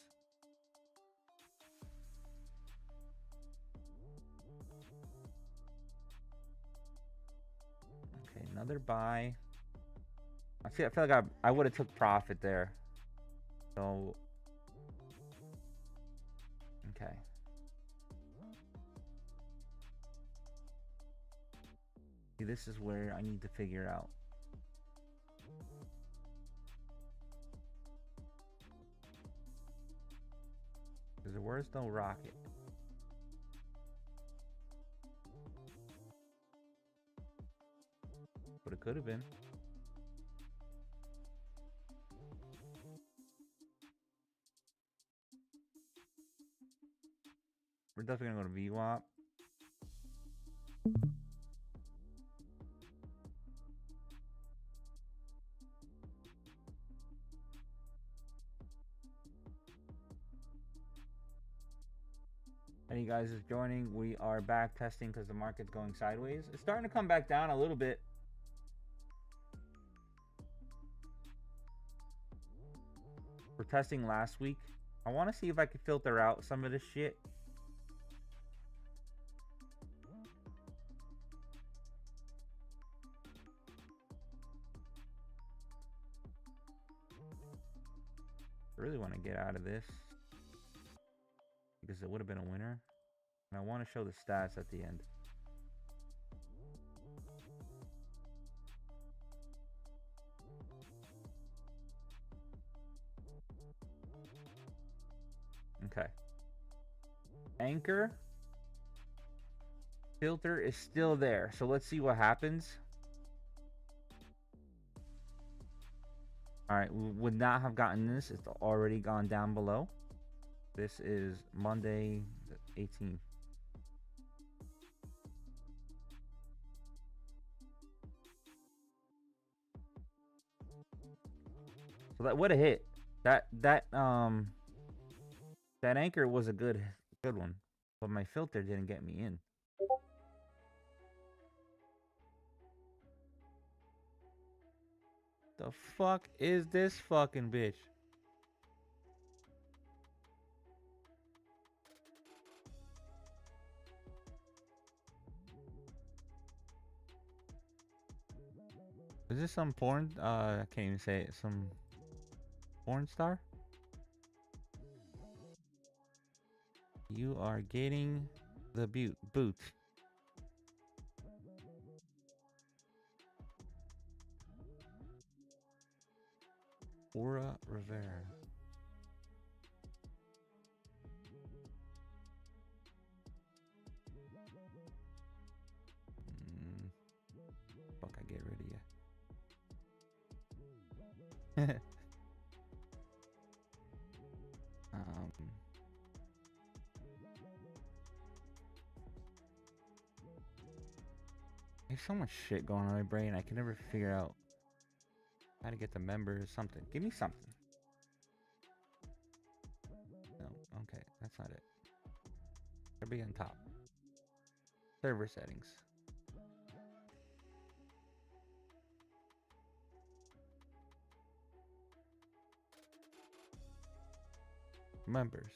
Okay, another buy. I feel like I would have took profit there. So, okay. See, this is where I need to figure out. Where's no rocket? But it could have been. We're definitely gonna go to VWAP. Any guys is joining, we are back testing because the market's going sideways. It's starting to come back down a little bit. We're testing last week. I want to see if I can filter out some of this shit. I really want to get out of this because it would have been a winner. And I want to show the stats at the end. Okay. Anchor filter is still there. So let's see what happens. All right, we would not have gotten this. It's already gone down below. This is Monday the 18th. So that would have hit. That anchor was a good one, but my filter didn't get me in. The fuck is this fucking bitch? Is this some porn? I can't even say it. Some porn star? You are getting the boot. Aura Rivera. Fuck, I get rid of you. There's so much shit going on in my brain. I can never figure out how to get the members. Something. Give me something. No. Okay. That's not it. It'll be on top. Server settings. Members.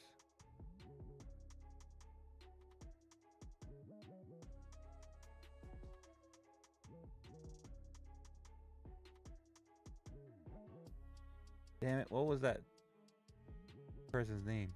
Damn it, what was that person's name?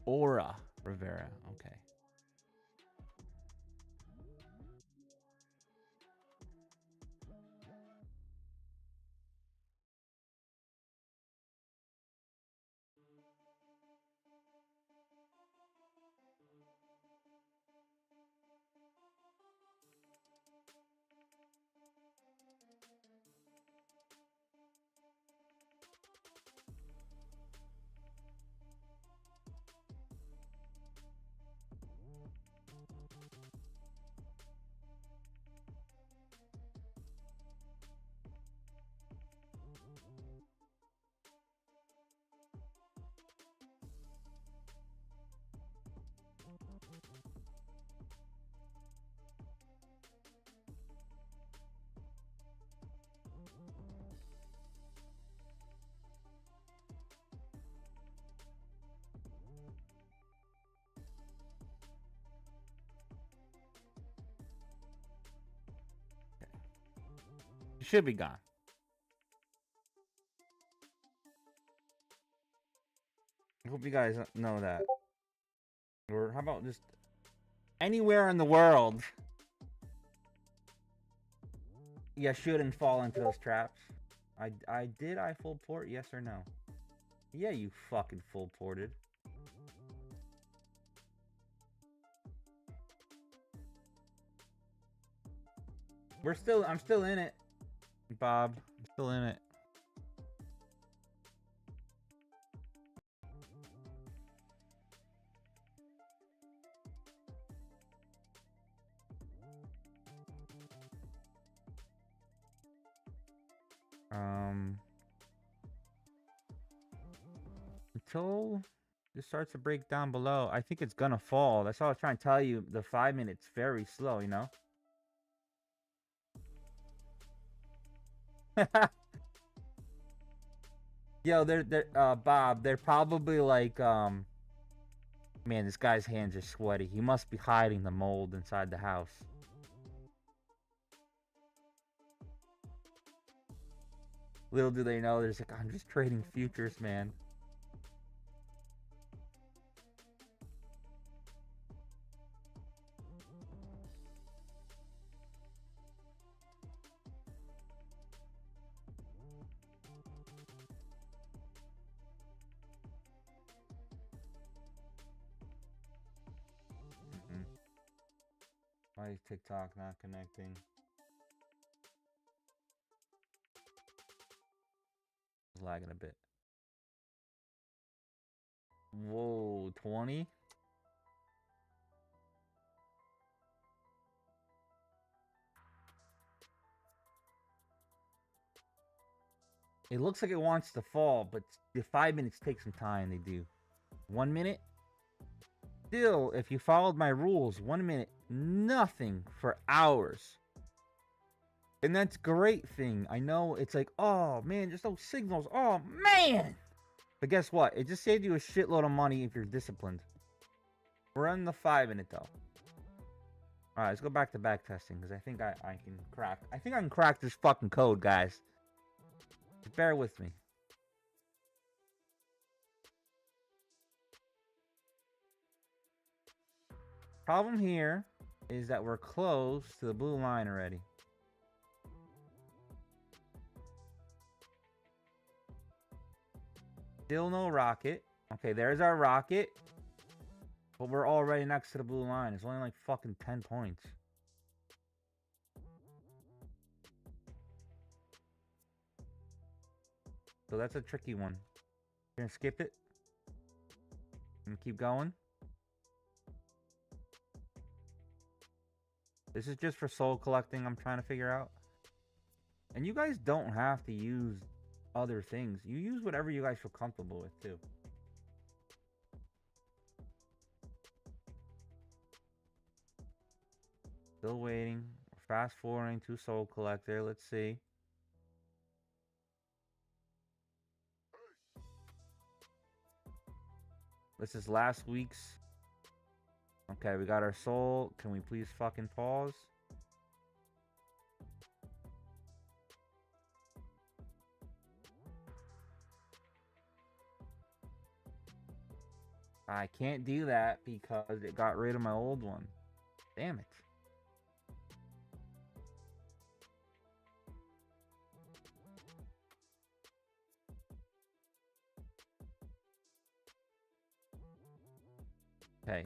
Aura Rivera. Okay. It should be gone. I hope you guys know that. Or how about just anywhere in the world you shouldn't fall into those traps. Did I full port? Yes or no? Yeah, you fucking full ported. I'm still in it, Bob. I'm still in it. Until it starts to break down below, I think it's gonna fall. That's all I was trying to tell you. The 5 minutes very slow, you know. Yo, Bob, they're probably like, man, this guy's hands are sweaty. He must be hiding the mold inside the house. Little do they know, there's like, I'm just trading futures, man. Why is TikTok not connecting? It's lagging a bit. Whoa, 20? It looks like it wants to fall, but the 5 minutes take some time. They do. 1 minute? Still, if you followed my rules, 1 minute, nothing for hours. And that's a great thing. I know it's like, oh man, just those signals. Oh man! But guess what? It just saved you a shitload of money if you're disciplined. We're on the 5 minute though. Alright, let's go back to back testing because I think I can crack. I think I can crack this fucking code, guys. Just bear with me. Problem here is that we're close to the blue line already. Still no rocket. Okay, there's our rocket. But we're already next to the blue line. It's only like fucking 10 points. So that's a tricky one. We're gonna skip it. And keep going. This is just for soul collecting I'm trying to figure out. And you guys don't have to use other things. You use whatever you guys feel comfortable with too. Still waiting. Fast forwarding to soul collector. Let's see. This is last week's. Okay, we got our soul. Can we please fucking pause? I can't do that because it got rid of my old one. Damn it. Okay.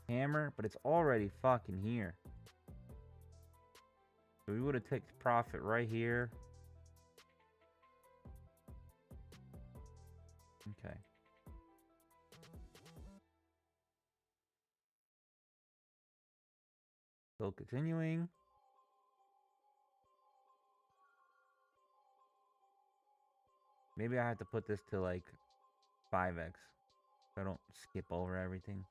Hammer, but it's already fucking here. So we would have taken profit right here. Okay. Still continuing. Maybe I have to put this to like 5x. So I don't skip over everything.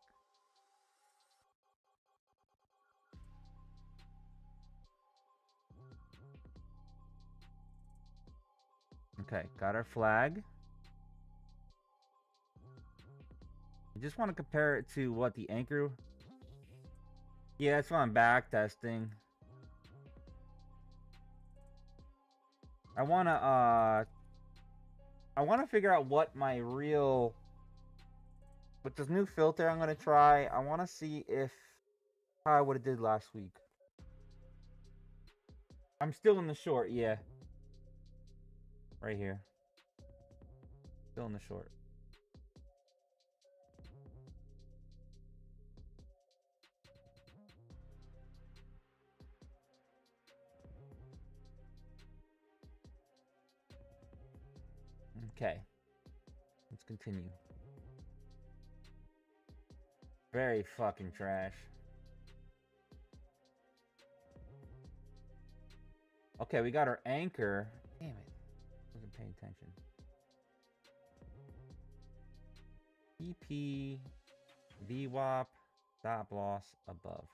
Okay, got our flag. I just want to compare it to what the anchor. Yeah, that's why I'm back testing. I wanna figure out what my real, with this new filter I'm gonna try. I wanna see if how I would have did last week. I'm still in the short, yeah. Right here. Still in the short. Okay. Let's continue. Very fucking trash. Okay, we got our anchor. Damn it. Wasn't paying attention. PP, VWAP, stop loss above.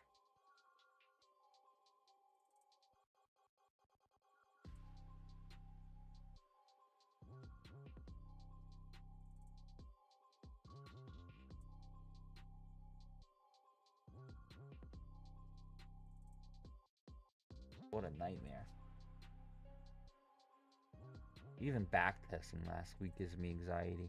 What a nightmare. Even back testing last week gives me anxiety.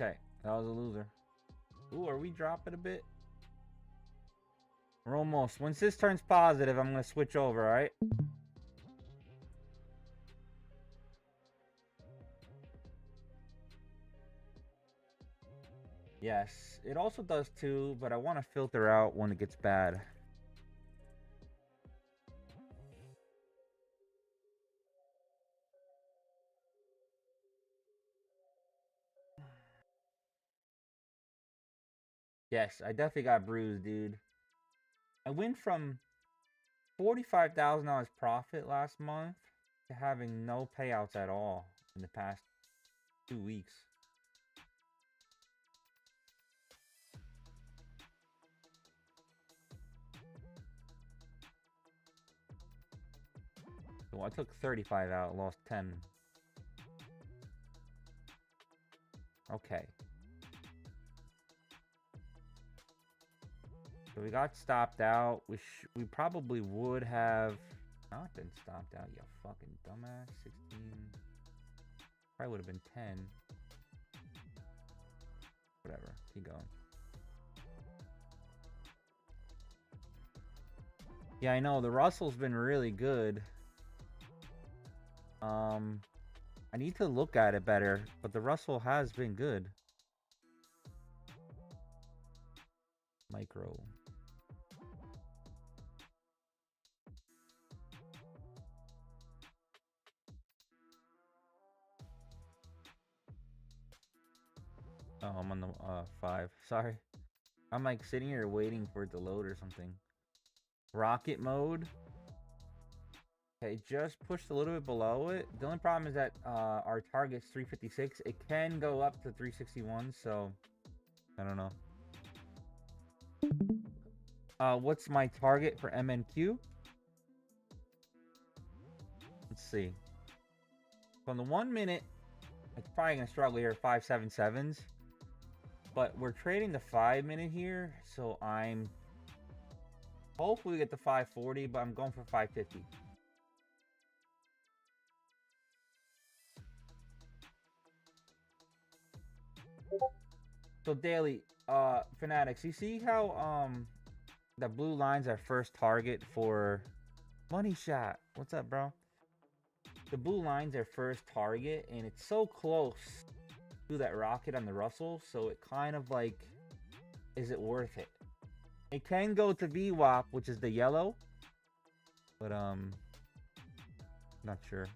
Okay, that was a loser. Ooh, are we dropping a bit? We're almost. Once this turns positive, I'm going to switch over, alright? Yes, it also does too, but I want to filter out when it gets bad. Yes, I definitely got bruised, dude. I went from $45,000 profit last month to having no payouts at all in the past 2 weeks. So I took 35 out, lost 10. Okay. So we got stopped out. We probably would have not been stopped out, you fucking dumbass. 16. Probably would have been 10. Whatever. Keep going. Yeah, I know. The Russell's been really good. I need to look at it better, but the Russell has been good. Micro. Oh, I'm on the 5. Sorry. I'm like sitting here waiting for it to load or something. Rocket mode. Okay, just pushed a little bit below it. The only problem is that our target's 356. It can go up to 361, so I don't know. What's my target for MNQ? Let's see. From the 1 minute, it's probably gonna struggle here, 577s. But we're trading the 5 minute here, so I'm hopefully we get the 540, but I'm going for 550. So daily, Fanatics, you see how the blue line's our first target for money shot. What's up, bro? The blue line's our first target, and it's so close to that rocket on the Russell, so it kind of like, is it worth it? It can go to VWAP, which is the yellow, but not sure.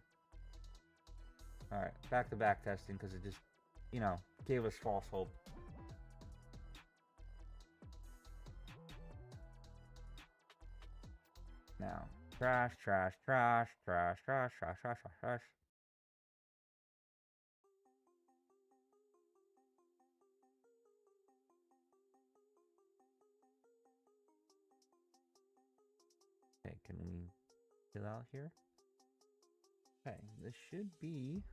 All right, back to back testing because it just, you know, gave us false hope. Now, trash, trash, trash, trash, trash, trash, trash, trash, trash. Okay, can we chill out here? Okay, this should be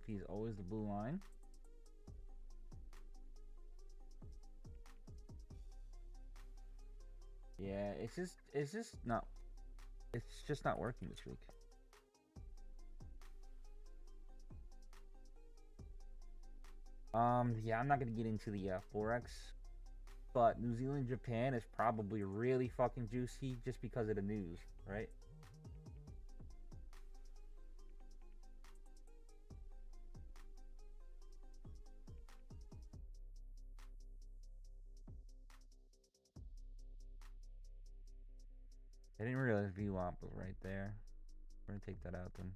safety is always the blue line. Yeah, it's just not working this week. Yeah, I'm not gonna get into the Forex, but New Zealand, Japan is probably really fucking juicy just because of the news, right? I didn't realize VWAP was right there. We're gonna take that out then.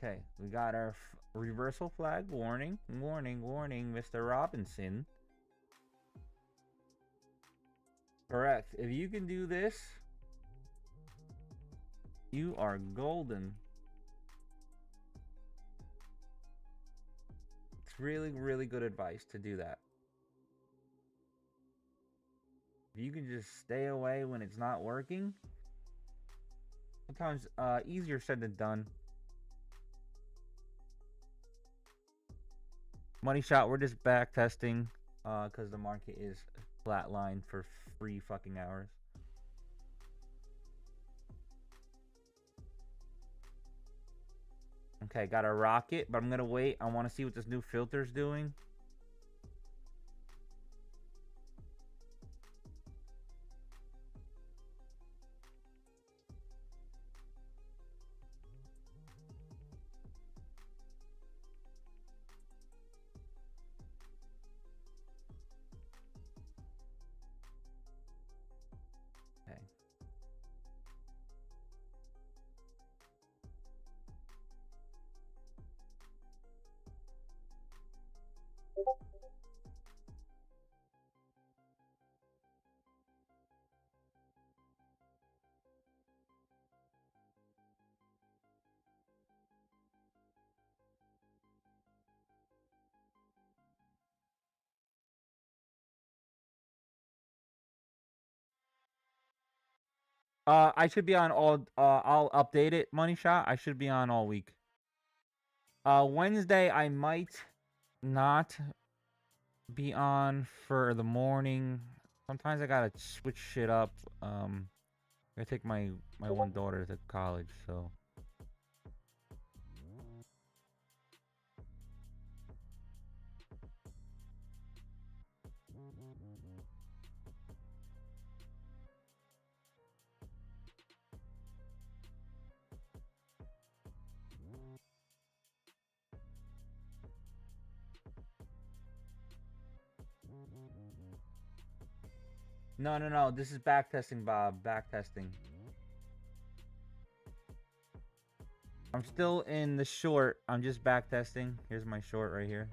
Okay, we got our reversal flag. Warning, warning, warning, Mr. Robinson. Correct. If you can do this, you are golden. It's really, really good advice to do that. If you can just stay away when it's not working, sometimes easier said than done. Money shot, we're just back testing because the market is flatlined for 3 fucking hours. Okay, got a rocket, but I'm gonna wait. I want to see what this new filter's doing. Okay. I should be on all. I'll update it. Money shot. I should be on all week. Wednesday I might not be on for the morning. Sometimes I gotta switch shit up. I take my one daughter to college, so. No. This is back testing, Bob. Back testing. I'm still in the short. I'm just back testing. Here's my short right here.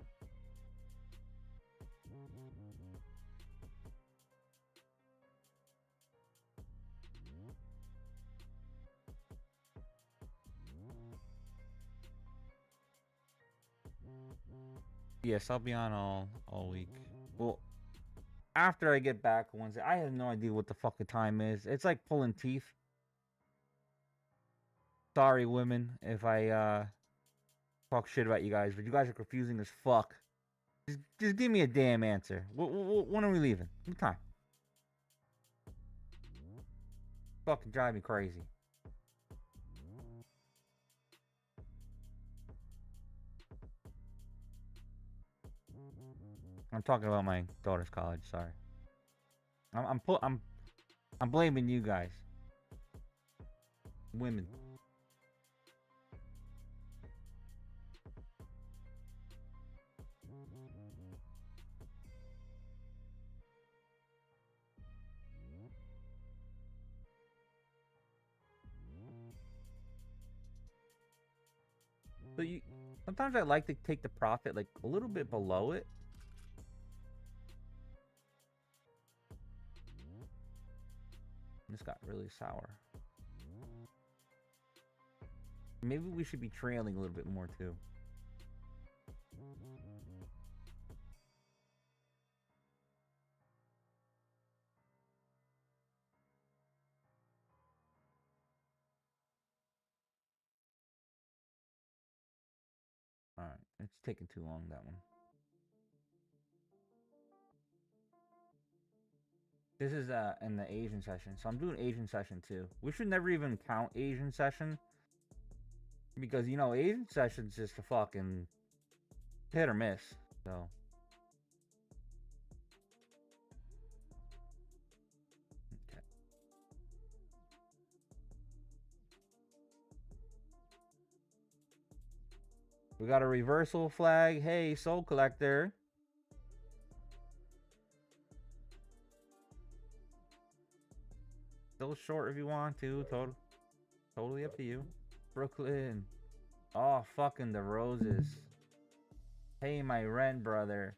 Yes, I'll be on all week. Well, after I get back Wednesday, I have no idea what the fuck the time is. It's like pulling teeth. Sorry, women, if I talk shit about you guys, but you guys are confusing as fuck. Just give me a damn answer. When are we leaving? What time? Fucking drive me crazy. I'm talking about my daughter's college. Sorry. I'm blaming you guys. Women. So sometimes I like to take the profit like a little bit below it. This got really sour. Maybe we should be trailing a little bit more too. Alright, it's taking too long, that one. This is in the Asian session, so I'm doing Asian session too. We should never even count Asian session. Because, you know, Asian session's just a fucking hit or miss, so. Okay. We got a reversal flag. Hey, Soul Collector. Still short if you want to. Totally up to you. Brooklyn. Oh, fucking the roses. Pay my rent, brother.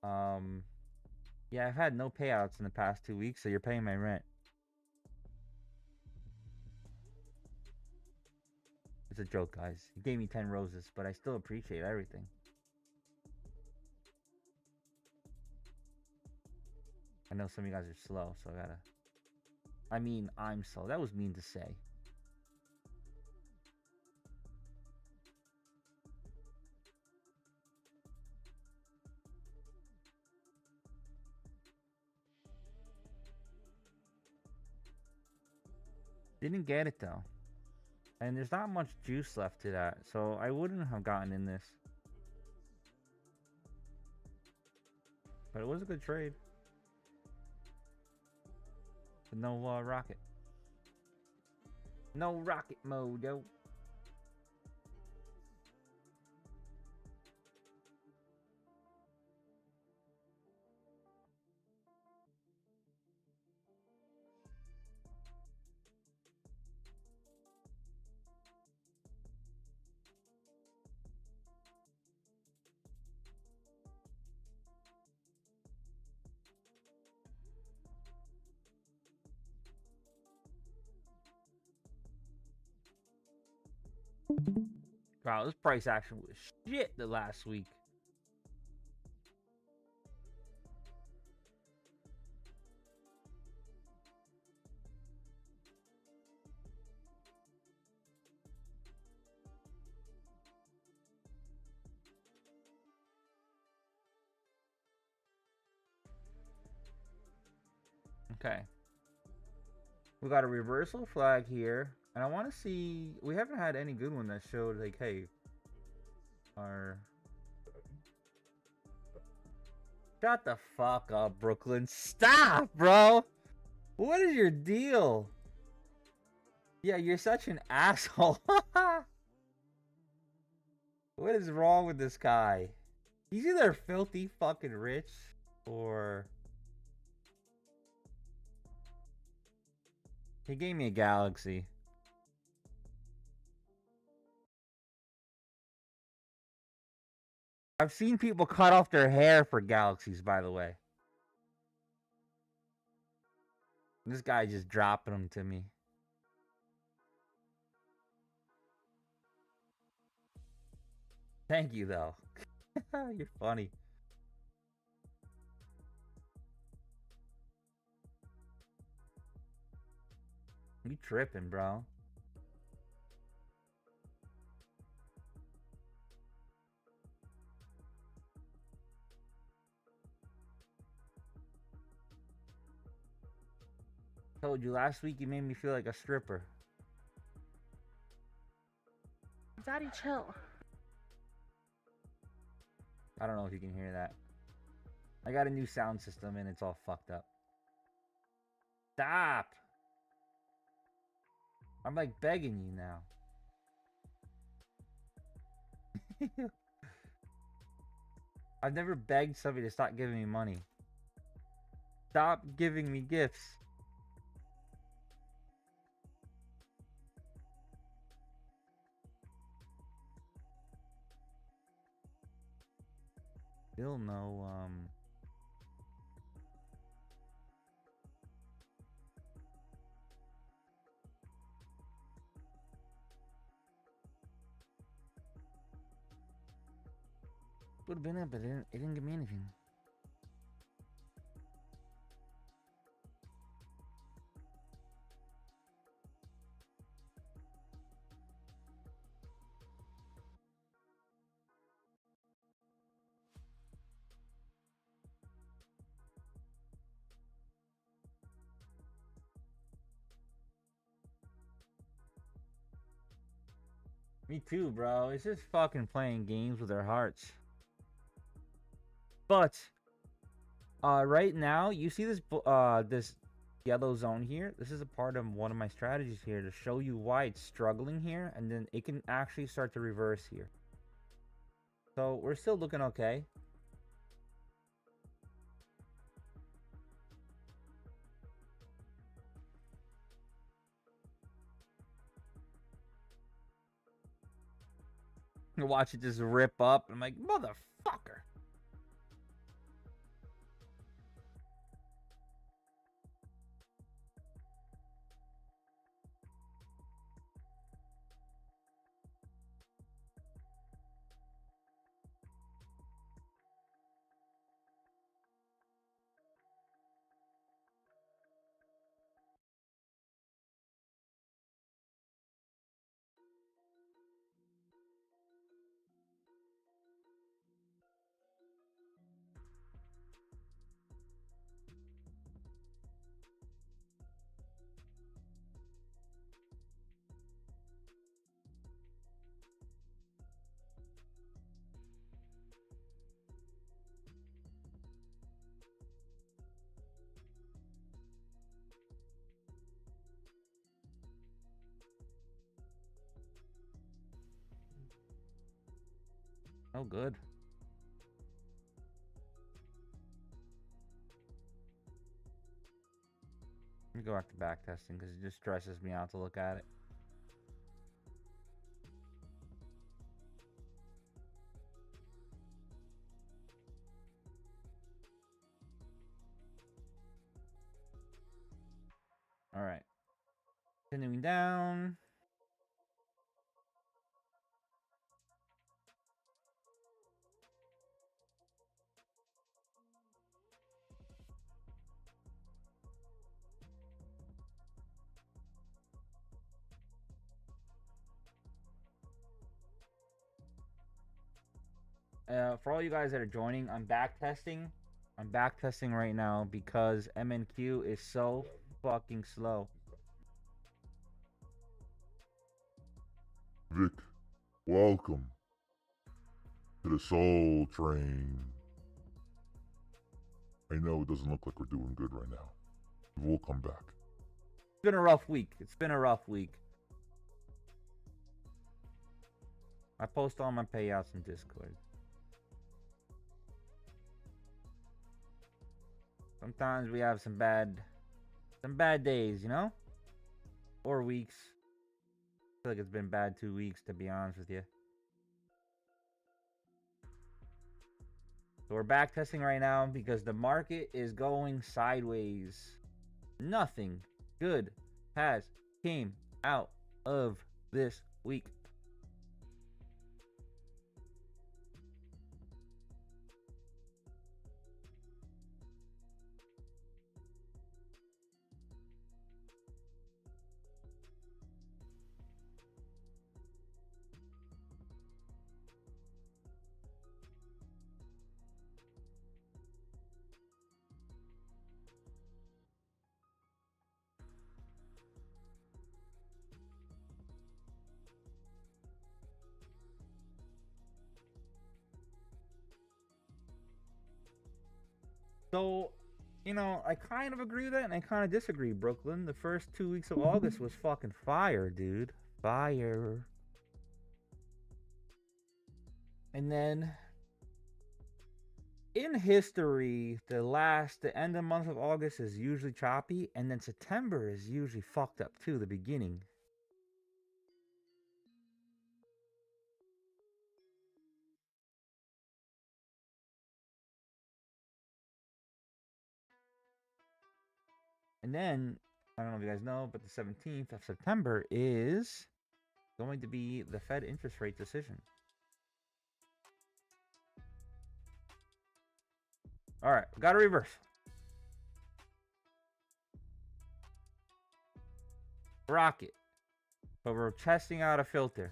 Yeah, I've had no payouts in the past 2 weeks, so you're paying my rent. It's a joke, guys. You gave me 10 roses, but I still appreciate everything. I know some of you guys are slow, so I'm slow. That was mean to say. Didn't get it though. And there's not much juice left to that, so I wouldn't have gotten in this. But it was a good trade. But no rocket. No rocket mode, yo. Wow, this price action was shit the last week. Okay. We got a reversal flag here. And I want to see... We haven't had any good one that showed, like, hey... Our... Shut the fuck up, Brooklyn. Stop, bro! What is your deal? Yeah, you're such an asshole. What is wrong with this guy? He's either filthy fucking rich, or... He gave me a galaxy. I've seen people cut off their hair for galaxies, by the way. This guy just dropping them to me. Thank you, though. You're funny. You tripping, bro. Told you last week you made me feel like a stripper. Daddy, chill. I don't know if you can hear that. I got a new sound system and it's all fucked up. Stop! I'm like begging you now. I've never begged somebody to stop giving me money. Stop giving me gifts. Still no, would have been it, but it didn't give me anything. Me too, bro. It's just fucking playing games with our hearts. But right now, you see this this yellow zone here? This is a part of one of my strategies here to show you why it's struggling here, and then it can actually start to reverse here. So we're still looking okay. You watch it just rip up. I'm like, motherfucker. Oh, good. Let me go back to back testing because it just stresses me out to look at it. All right. Continuing down. For all you guys that are joining, I'm back testing. I'm back testing right now because MNQ is so fucking slow. Vic, welcome to the Soul Train. I know it doesn't look like we're doing good right now. We'll come back. It's been a rough week. It's been a rough week. I post all my payouts in Discord. Sometimes we have some bad days, you know? Or weeks. I feel like it's been bad 2 weeks, to be honest with you. So we're back testing right now because the market is going sideways. Nothing good has came out of this week. So, you know, I kind of agree with that and I kind of disagree, Brooklyn. The first 2 weeks of August was fucking fire, dude. Fire. And then in history, the end of the month of August is usually choppy, and then September is usually fucked up too, the beginning. And then, I don't know if you guys know, but the 17th of September is going to be the Fed interest rate decision. All right, got to reverse. Rocket. But we're testing out a filter.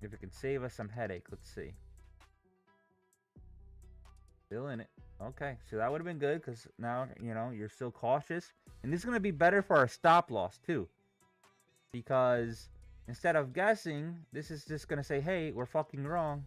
If it can save us some headache, let's see. Still in it. Okay, so that would have been good because now, you know, you're still cautious. And this is going to be better for our stop loss too. Because instead of guessing, this is just going to say, hey, we're fucking wrong.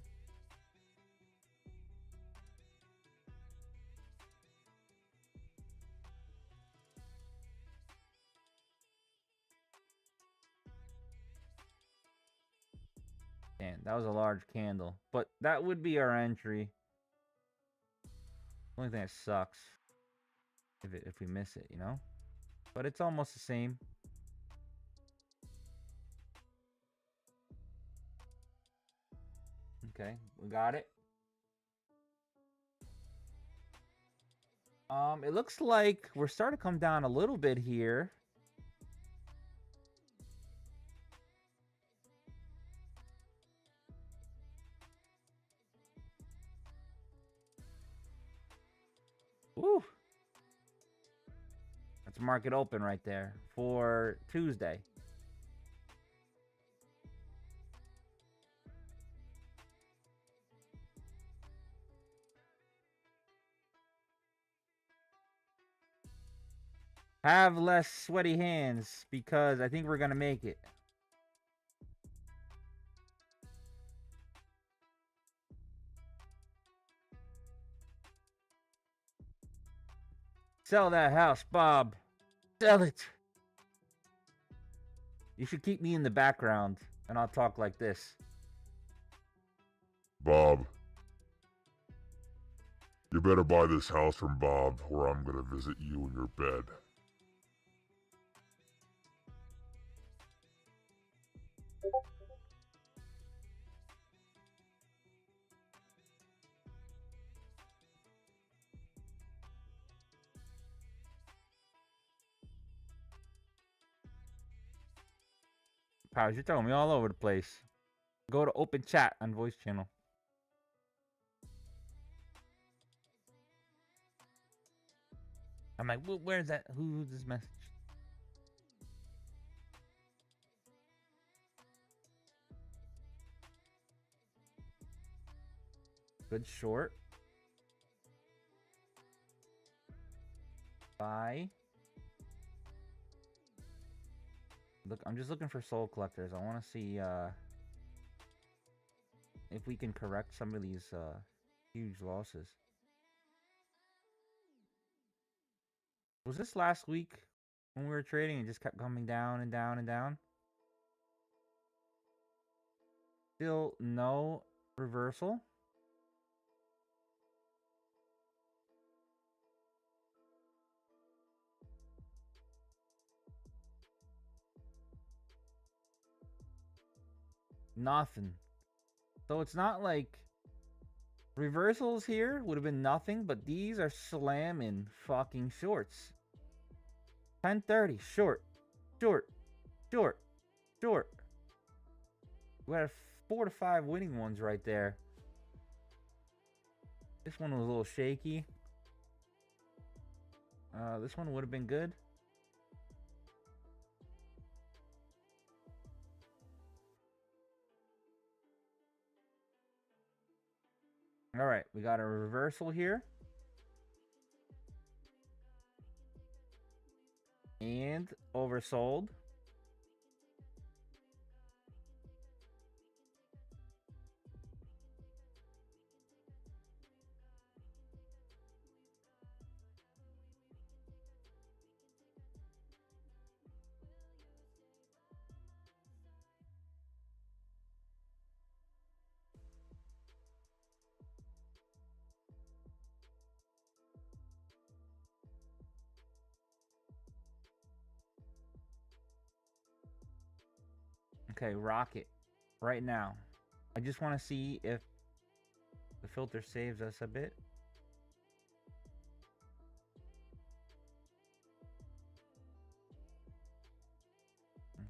And that was a large candle. But that would be our entry. Only thing that sucks if we miss it, you know? But it's almost the same. Okay, we got it. It looks like we're starting to come down a little bit here. Woo! Let's mark it open right there for Tuesday. Have less sweaty hands because I think we're going to make it. Sell that house, Bob. Sell it. You should keep me in the background and I'll talk like this. Bob. You better buy this house from Bob, or I'm gonna visit you in your bed. Pals, you're throwing me all over the place. Go to open chat on voice channel. I'm like, where's that? Who's this message? Good short. Buy. Look, I'm just looking for soul collectors. I want to see if we can correct some of these huge losses. Was this last week when we were trading and just kept coming down and down and down? Still no reversal. Nothing. So it's not like reversals here would have been nothing, but these are slamming fucking shorts. 1030, short, short, short, short. We had 4 to 5 winning ones right there. This one was a little shaky. This one would have been good. All right, we got a reversal here. And oversold. Okay, rocket right now. I just want to see if the filter saves us a bit.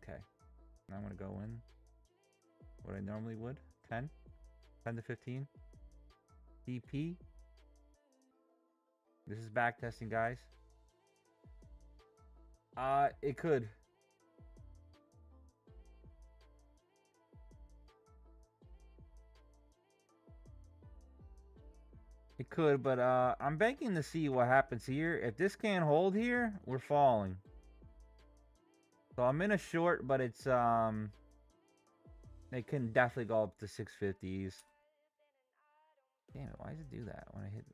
Okay, now I'm going to go in what I normally would 10? 10 to 15? DP? This is back testing, guys. It could. It could, but I'm banking to see what happens here. If this can't hold here, we're falling. So I'm in a short, but it's it can definitely go up to 650s. Damn it, why does it do that when I hit?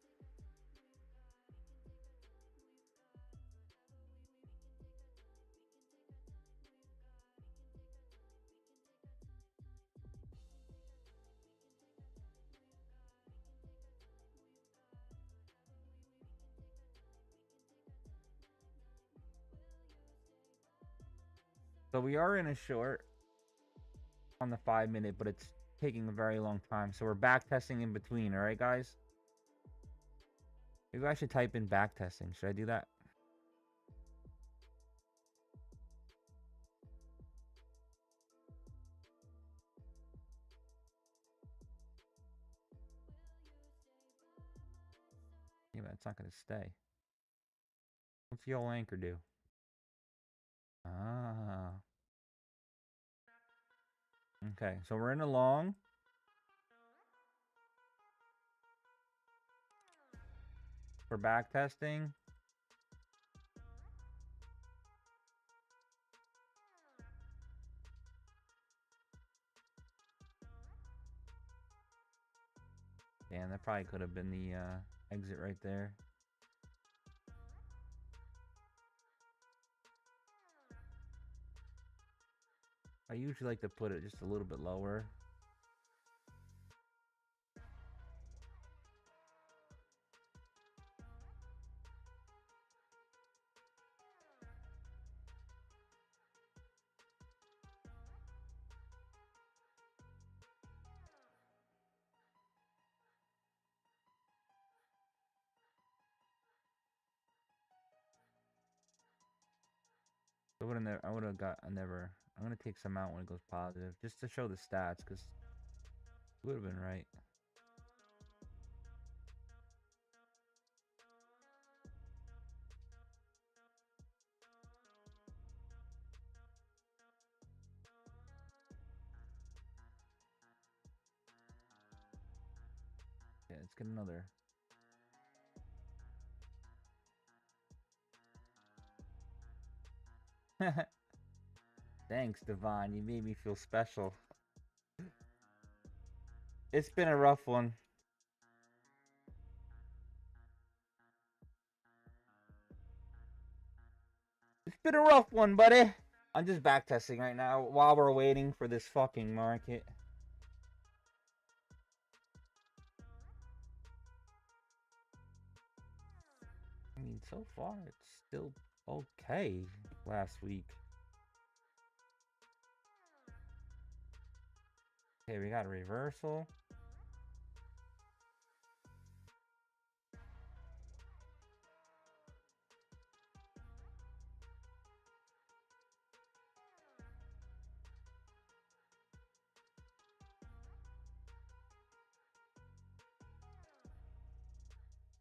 So we are in a short on the 5 minute, but it's taking a very long time. So we're back testing in between, alright guys? Maybe I should type in back testing. Should I do that? Yeah, but it's not gonna stay. What's the old anchor do? Ah. Okay, so we're in a long. For back testing. Damn, that probably could have been the exit right there. I usually like to put it just a little bit lower. I would have got, I'm gonna take some out when it goes positive, just to show the stats, because it would have been right. Yeah, let's get another. Thanks, Devon. You made me feel special. It's been a rough one. It's been a rough one, buddy. I'm just back testing right now while we're waiting for this fucking market. I mean, so far it's still okay last week. Okay, we got a reversal.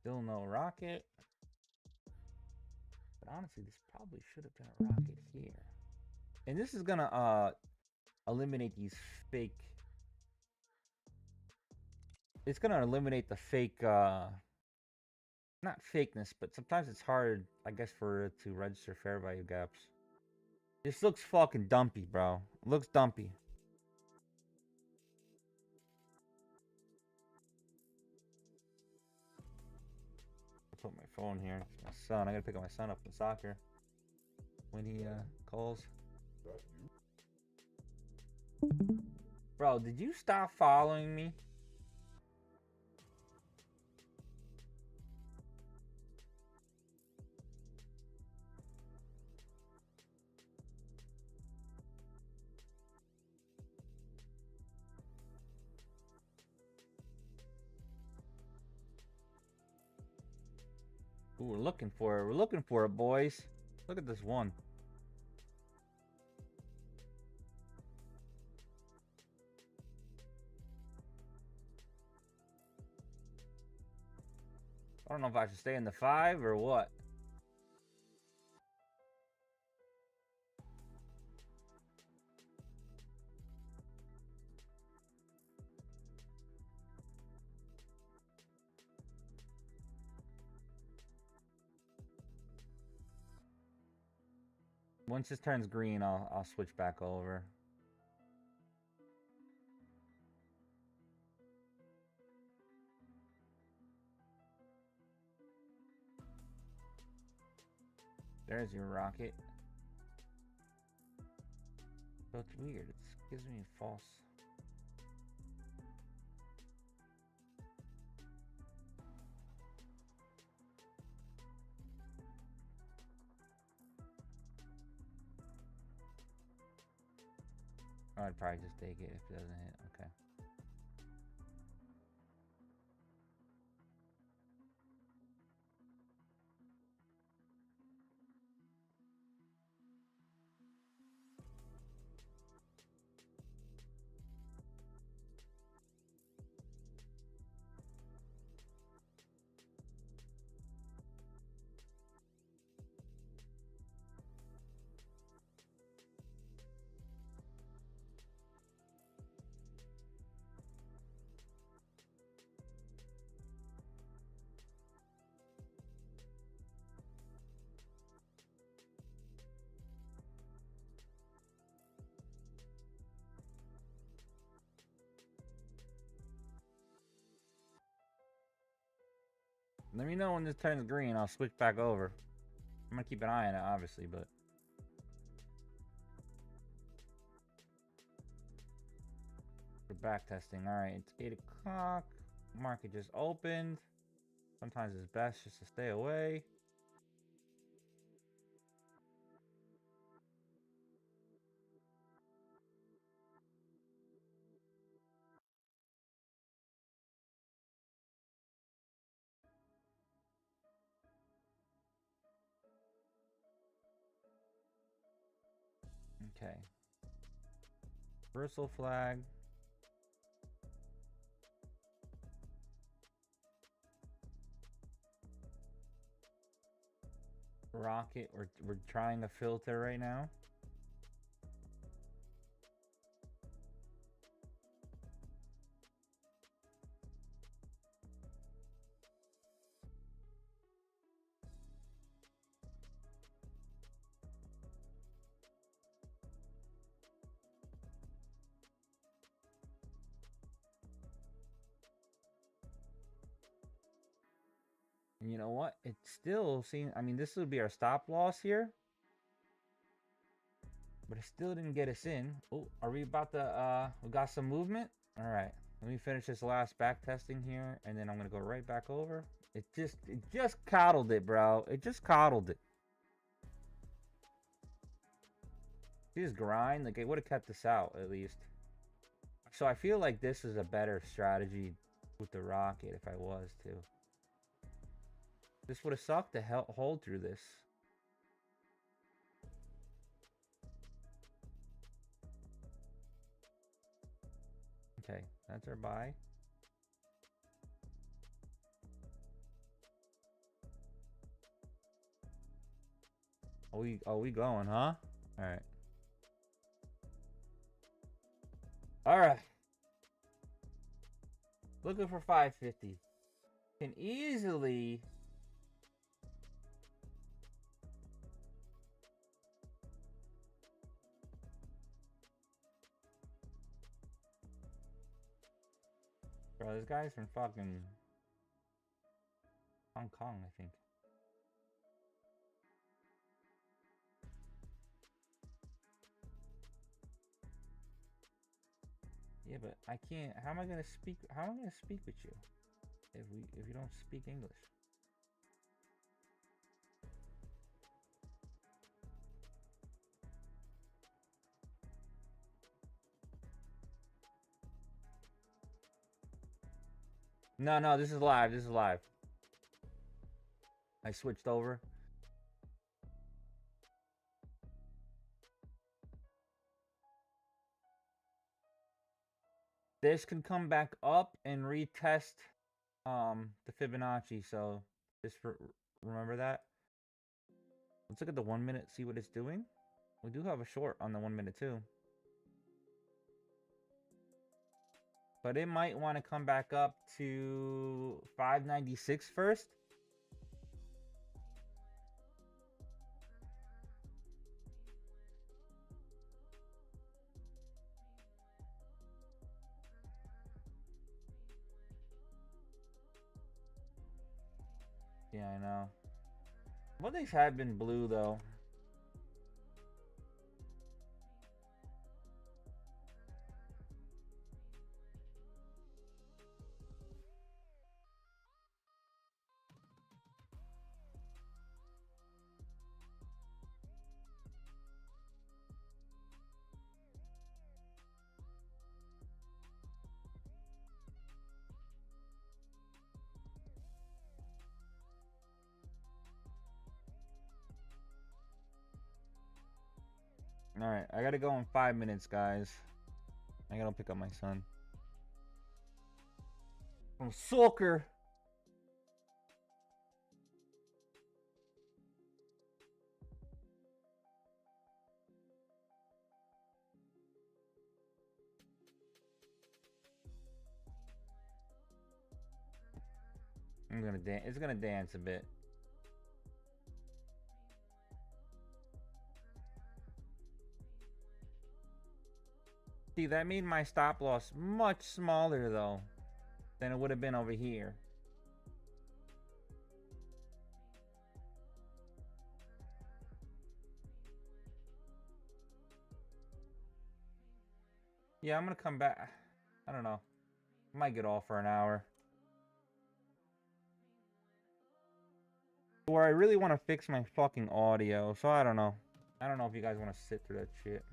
Still no rocket. But honestly, this probably should have been a rocket here. And this is gonna eliminate these fake. It's gonna eliminate the fake not fakeness, but sometimes it's hard, I guess, for it to register fair value gaps. This looks fucking dumpy, bro. It looks dumpy. I'll put my phone here. It's my son. I gotta pick up my son up from soccer when he calls. Bro, did you stop following me? Ooh, we're looking for it. We're looking for it, boys. Look at this one. I don't know if I should stay in the 5 or what. Once this turns green, I'll switch back over. There's your rocket. So it's weird. It gives me false. I'd probably just take it if it doesn't hit. Okay. Let me know when this turns green. I'll switch back over. I'm gonna keep an eye on it, obviously, but we're back testing. All right, it's 8 o'clock. Market just opened. Sometimes it's best just to stay away. Okay. Reversal flag. Rocket. We're trying to filter right now. And you know what? It still seems, I mean, this would be our stop loss here. But it still didn't get us in. Oh, are we about to, we got some movement? All right. Let me finish this last back testing here. And then I'm going to go right back over. It just coddled it, bro. It just coddled it. See this grind? Like, it would have kept us out, at least. So I feel like this is a better strategy with the rocket if I was to. This would have sucked to hold through this. Okay, that's our buy. We going, huh? All right. All right. Looking for 550. Can easily. Bro, this guy's from fucking Hong Kong, I think. Yeah, but I can't. How am I gonna speak? How am I gonna speak with you if you don't speak English? No, this is live. This is live. I switched over. This can come back up and retest the Fibonacci, so Just remember that. Let's look at the 1 minute, see what it's doing. We do have a short on the 1 minute too. But it might want to come back up to 596 first. Yeah, I know. Mondays have been blue though. Alright, I gotta go in 5 minutes, guys. I gotta pick up my son from soccer. I'm gonna dance. It's gonna dance a bit. See, that made my stop loss much smaller though than it would have been over here. Yeah, I'm gonna come back. I don't know. I might get off for an hour. Or I really want to fix my fucking audio, so I don't know. I don't know if you guys want to sit through that shit.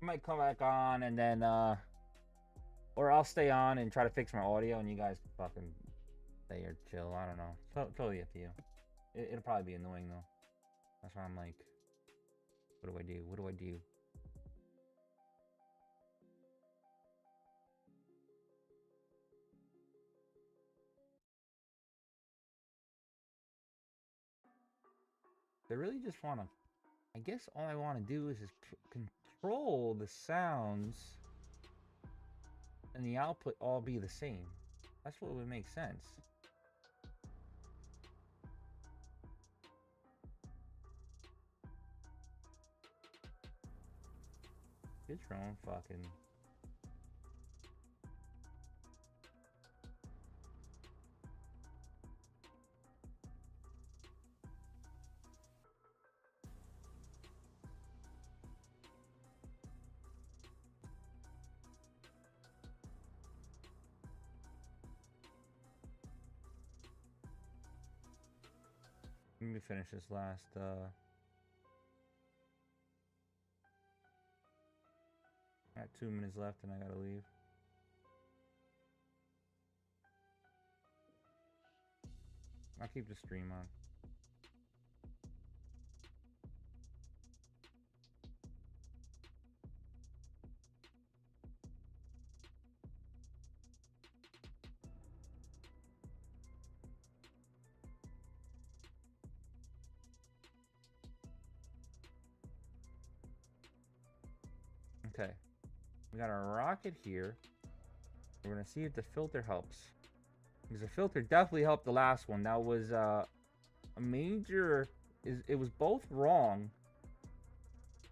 I might come back on and then or I'll stay on and try to fix my audio and you guys can fucking stay or chill. I don't know. Totally up to you. It'll probably be annoying though. That's why I'm like, what do I do? What do I do? I really just want to, I guess all I want to do is just control the sounds and the output all be the same. That's what would make sense. Get your own fucking... Let me finish this last, I got 2 minutes left and I gotta leave. I'll keep the stream on. Okay, we got our rocket here. We're gonna see if the filter helps. Because the filter definitely helped the last one. That was a major... It was both wrong,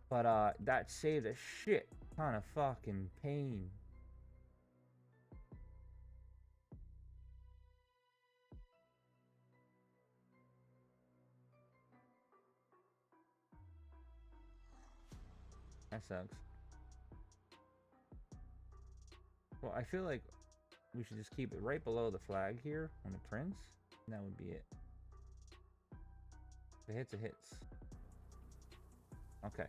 But that saved a shit ton of fucking pain. That sucks. Well, I feel like we should just keep it right below the flag here on the prince. And that would be it. If it hits, it hits. Okay.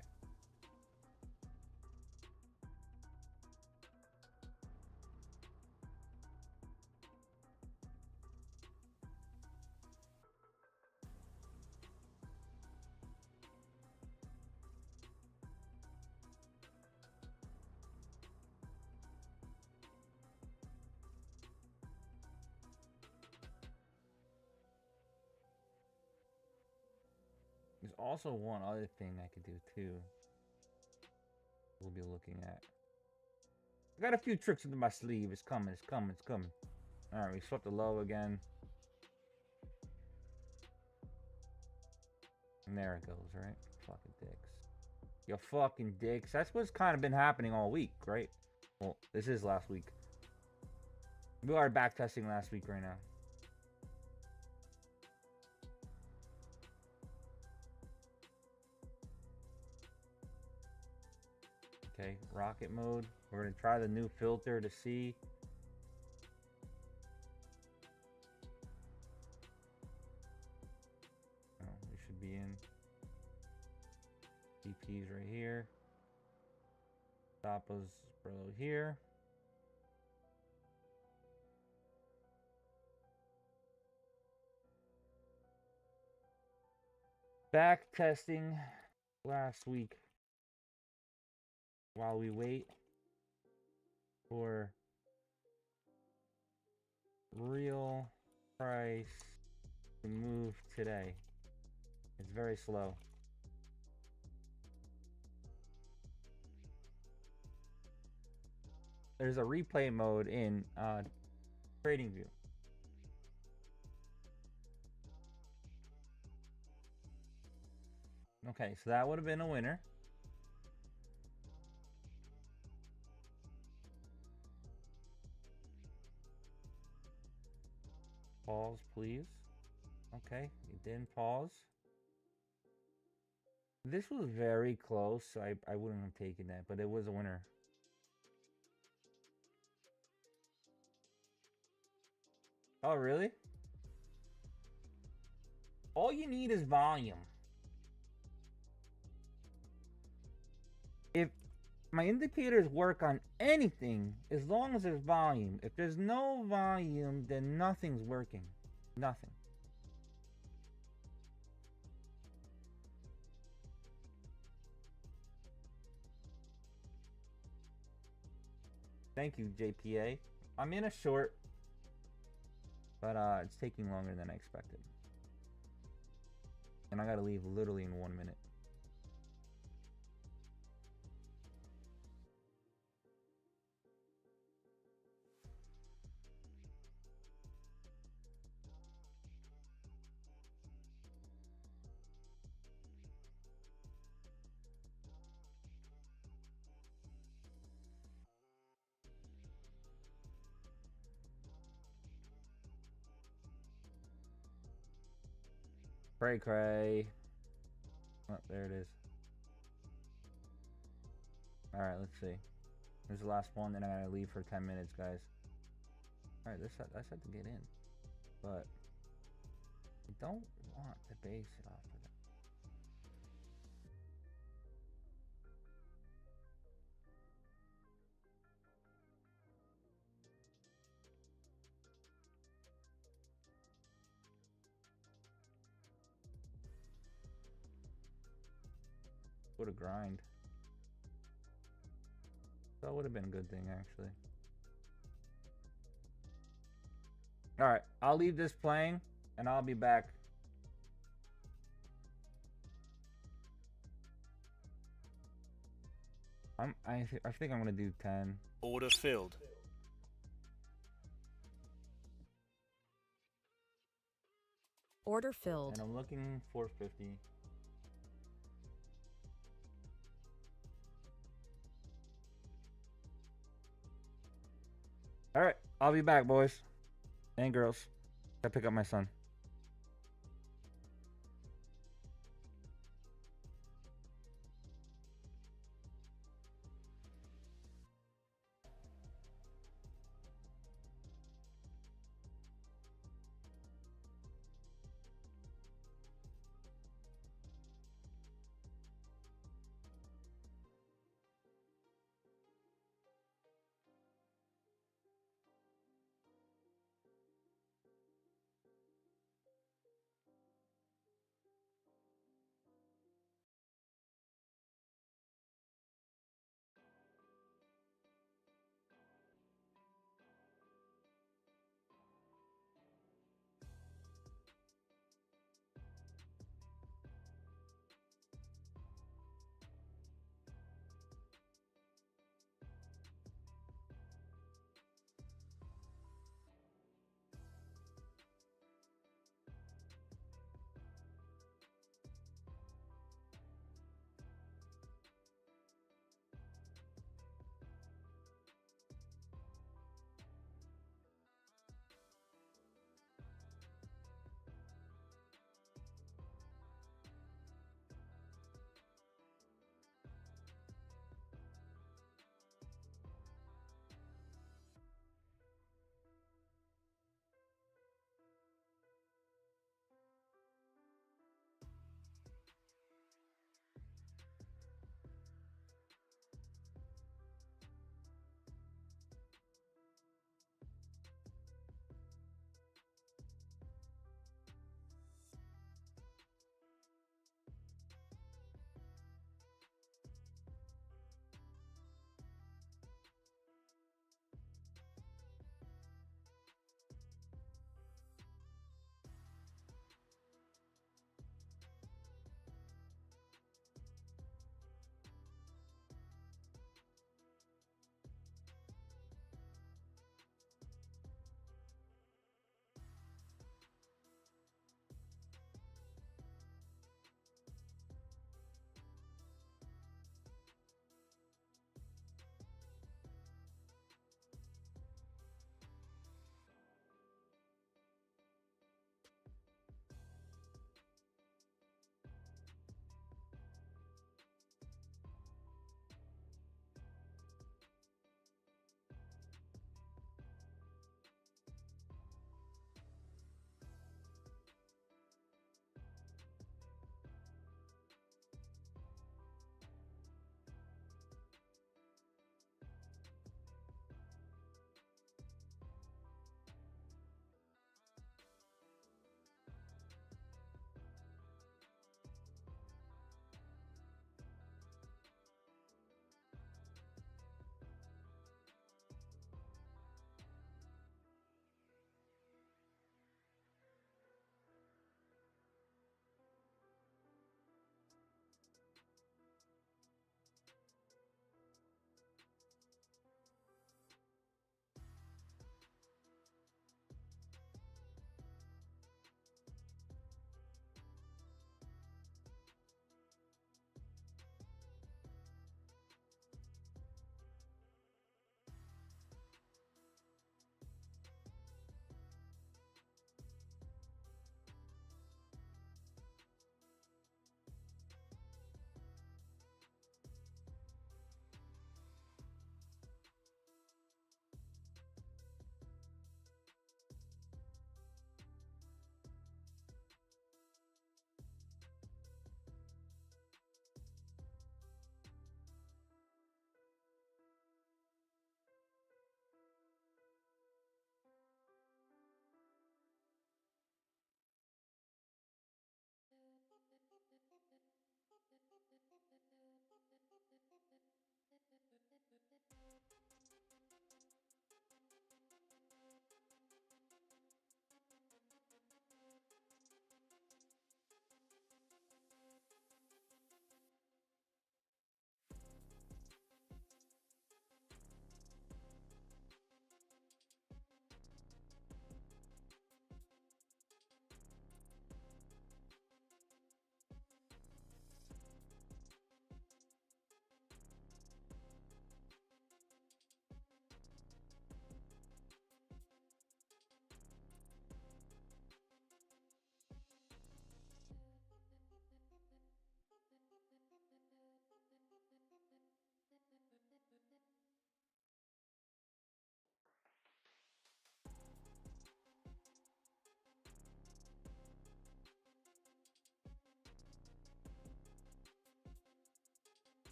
There's also one other thing I could do too. We'll be looking at. I got a few tricks into my sleeve. It's coming, it's coming, it's coming. Alright, we swept the low again. And there it goes, right? Fucking dicks. You fucking dicks. That's what's kind of been happening all week, right? Well, this is last week. We are back testing last week right now. Okay, rocket mode. We're gonna try the new filter to see. Oh, we should be in. DP's right here. Stoppa's below here. Back testing last week. While we wait for real price to move today. It's very slow. There's a replay mode in TradingView. Okay, so that would have been a winner. Pause, please. Okay, it didn't pause. This was very close. I wouldn't have taken that, but it was a winner. Oh, really? All you need is volume. If my indicators work on anything, as long as there's volume. If there's no volume, then nothing's working. Nothing. Thank you, JPA. I'm in a short, but it's taking longer than I expected. And I gotta leave literally in 1 minute. Cray cray. Oh, there it is. Alright, let's see. Here's the last one, then I gotta leave for 10 minutes, guys. Alright, I had to get in. But I don't want to base it off of that. What a grind. That would have been a good thing, actually. Alright, I'll leave this playing, and I'll be back. I think I'm gonna do 10. Order filled. Order filled. And I'm looking 450. All right, I'll be back, boys and girls. I pick up my son.